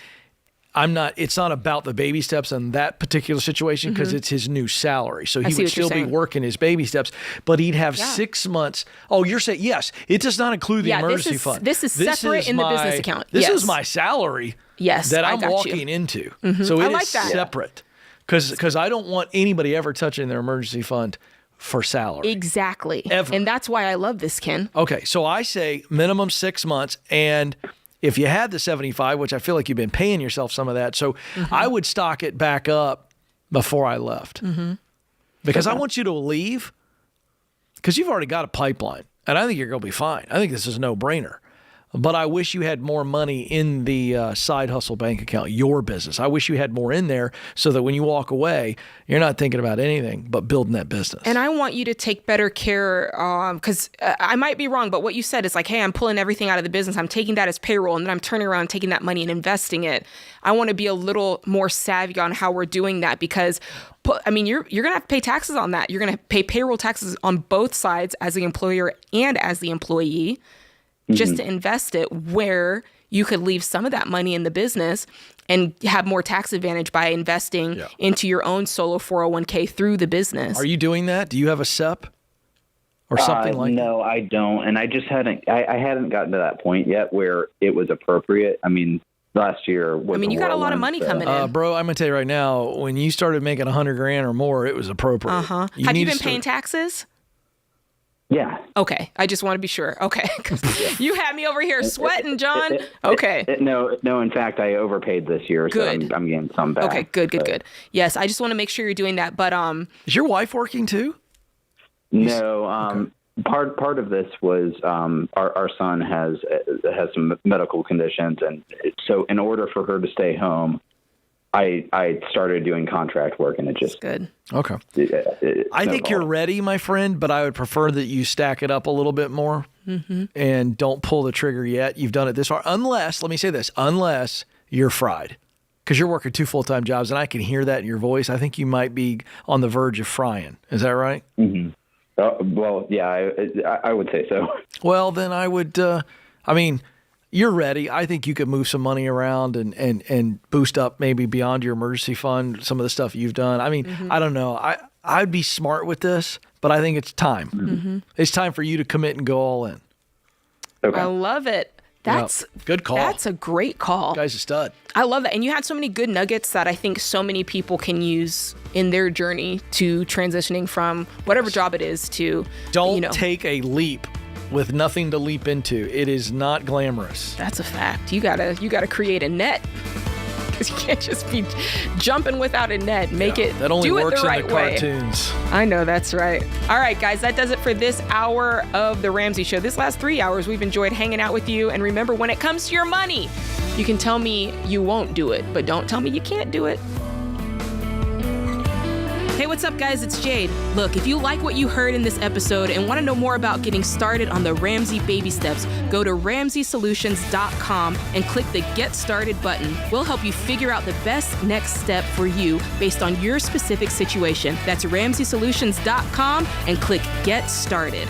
it's not about the baby steps in that particular situation, because it's his new salary. So he would still be working his baby steps, but he'd have 6 months. Oh, you're saying, yes, it does not include the emergency fund.
This is separate in the business account.
This is my salary that I'm walking into. So it is separate, because I don't want anybody ever touching their emergency fund for salary.
Exactly.
Ever.
And that's why I love this, Ken.
Okay, so I say minimum 6 months, and if you had the 75, which I feel like you've been paying yourself some of that, so I would stock it back up before I left. Because I want you to leave, because you've already got a pipeline, and I think you're going to be fine. I think this is a no-brainer. But I wish you had more money in the side hustle bank account, your business. I wish you had more in there so that when you walk away, you're not thinking about anything but building that business.
And I want you to take better care, because I might be wrong, but what you said is like, hey, I'm pulling everything out of the business. I'm taking that as payroll, and then I'm turning around and taking that money and investing it. I want to be a little more savvy on how we're doing that, because you're going to have to pay taxes on that. You're going to pay payroll taxes on both sides, as the employer and as the employee. Just to invest it where you could leave some of that money in the business and have more tax advantage by investing into your own solo 401k through the business.
Are you doing that? Do you have a SEP or something like that?
No, I don't. And I just hadn't gotten to that point yet where it was appropriate. I mean, last year was
you got a lot of money coming in.
Bro, I'm going to tell you right now, when you started making $100,000 or more, it was appropriate.
Have you been paying taxes?
Yeah.
Okay. I just want to be sure. Okay. You had me over here sweating, John. Okay.
No, in fact, I overpaid this year, so I'm getting some back.
Okay, good. Yes, I just want to make sure you're doing that. But
is your wife working too?
No. Part of this was our son has some medical conditions, and so in order for her to stay home, I started doing contract work, and it just
good.
Okay. I think you're ready, my friend, but I would prefer that you stack it up a little bit more and don't pull the trigger yet. You've done it this far, unless you're fried, because you're working 2 full-time jobs, and I can hear that in your voice. I think you might be on the verge of frying. Is that right?
Well, yeah, I would say so.
Well, then I would. You're ready. I think you could move some money around and boost up maybe beyond your emergency fund some of the stuff you've done. I don't know. I'd be smart with this, but I think it's time. It's time for you to commit and go all in.
Okay.
I love it. That's
good call.
That's a great call.
Guy's a stud.
I love that. And you had so many good nuggets that I think so many people can use in their journey to transitioning from whatever job it is to
Don't take a leap with nothing to leap into. It is not glamorous.
That's a fact. You gotta create a net, because you can't just be jumping without a net.
That only works in the cartoons.
I know, that's right. All right, guys, that does it for this hour of the Ramsey Show. This last 3 hours, we've enjoyed hanging out with you. And remember, when it comes to your money, you can tell me you won't do it, but don't tell me you can't do it. Hey, what's up, guys? It's Jade. Look, if you like what you heard in this episode and want to know more about getting started on the Ramsey baby steps, go to RamseySolutions.com and click the Get Started button. We'll help you figure out the best next step for you based on your specific situation. That's RamseySolutions.com and click Get Started.